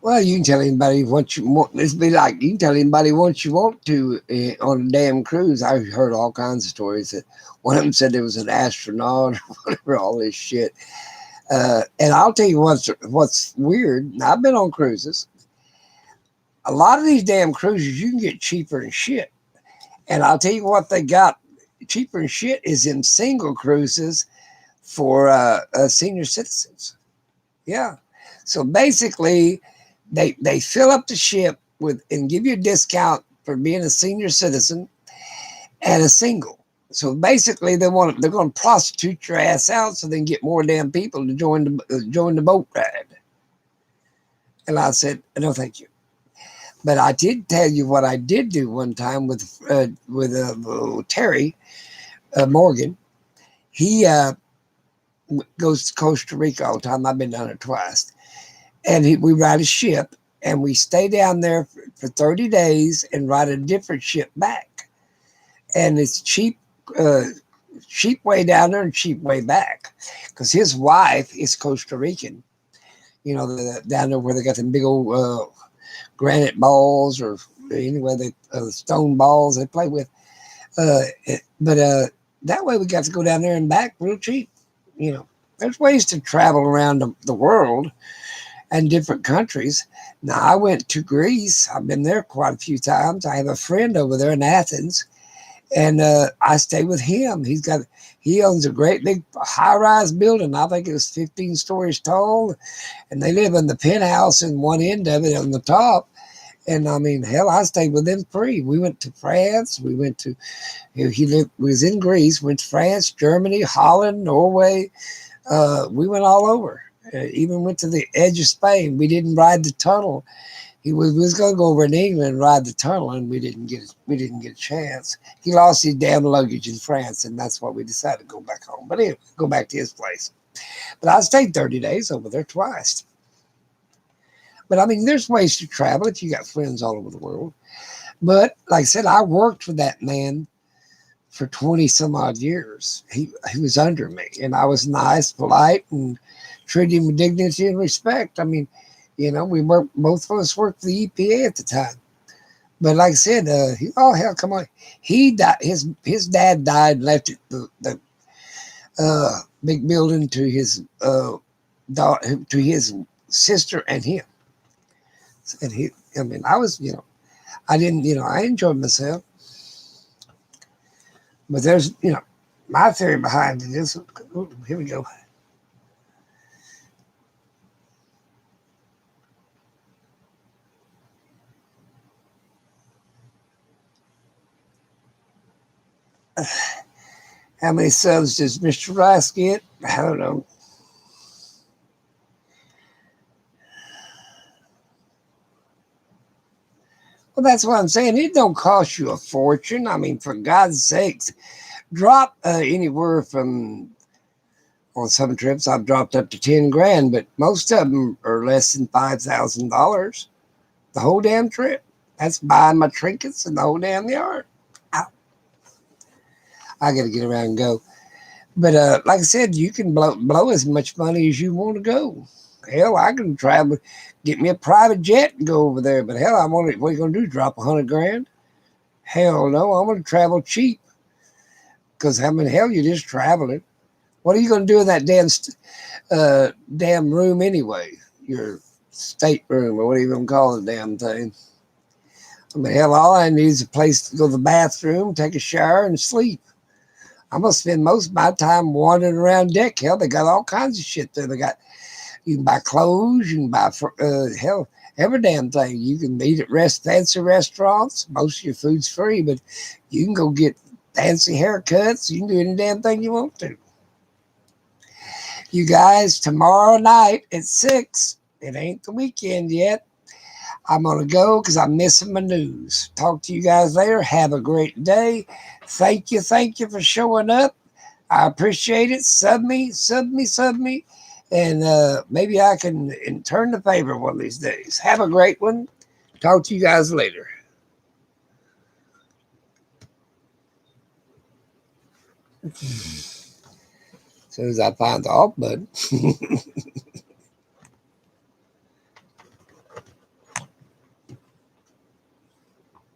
Well, you can tell anybody what you want. This be like you can tell anybody what you want to on a damn cruise. I heard all kinds of stories. That one of them said there was an astronaut or whatever, all this shit. And I'll tell you what's weird. Now, I've been on cruises. A lot of these damn cruises you can get cheaper than shit. And I'll tell you what they got cheaper than shit is in single cruises for senior citizens. Yeah. So basically, they fill up the ship with and give you a discount for being a senior citizen and a single. So basically, they're going to prostitute your ass out so they can get more damn people to join the boat ride. And I said, no, thank you. But I did tell you what I did do one time with Terry Morgan. He goes to Costa Rica all the time. I've been down there twice. And we ride a ship, and we stay down there for 30 days and ride a different ship back. And it's cheap way down there and cheap way back. Because his wife is Costa Rican. You know, down there where they got them big old granite balls, or anyway, stone balls they play with. But that way we got to go down there and back real cheap. You know, there's ways to travel around the world and different countries. Now, I went to Greece. I've been there quite a few times. I have a friend over there in Athens, and I stay with him. He owns a great big high-rise building. I think it was 15 stories tall, and they live in the penthouse in one end of it on the top. And I mean, hell, I stayed with them free. We went to France. We was in Greece. Went to France, Germany, Holland, Norway. We went all over. Even went to the edge of Spain. We didn't ride the tunnel. We was going to go over in England and ride the tunnel, and we didn't get a chance. He lost his damn luggage in France, and that's why we decided to go back home. But anyway, go back to his place. But I stayed 30 days over there twice. But I mean, there's ways to travel if you got friends all over the world. But like I said, I worked for that man for 20 some odd years. He was under me, and I was nice, polite, and treated him with dignity and respect. I mean, you know, both of us worked for the EPA at the time. But like I said, oh hell, come on, he died. His dad died, and left the big building to his daughter, to his sister and him. And I mean, I was, I didn't, I enjoyed myself. But there's, my theory behind it is, here we go. How many subs does Mr. Rice get? I don't know. Well, that's what I'm saying. It don't cost you a fortune. I mean, for God's sakes, drop anywhere from, on some trips I've dropped up to 10 grand, but most of them are less than $5,000. The whole damn trip. That's buying my trinkets and the whole damn yard. Ow. I got to get around and go. But like I said, you can blow as much money as you want to go. Hell, I can travel, get me a private jet and go over there. But hell, what are you going to do? Drop 100 grand? Hell no, I'm going to travel cheap. Because I mean, hell, you're just traveling. What are you going to do in that damn room anyway? Your stateroom or what are you going to call the damn thing? I mean, hell, all I need is a place to go to the bathroom, take a shower, and sleep. I'm gonna spend most of my time wandering around deck. Hell, they got all kinds of shit there. You can buy clothes, you can buy hell, every damn thing. You can eat at fancy restaurants. Most of your food's free, but you can go get fancy haircuts. You can do any damn thing you want to. You guys, tomorrow night at 6. It ain't the weekend yet. I'm going to go because I'm missing my news. Talk to you guys later. Have a great day. Thank you for showing up. I appreciate it. Sub me. And maybe I can turn the favor one of these days. Have a great one. Talk to you guys later. As soon as I find the off button.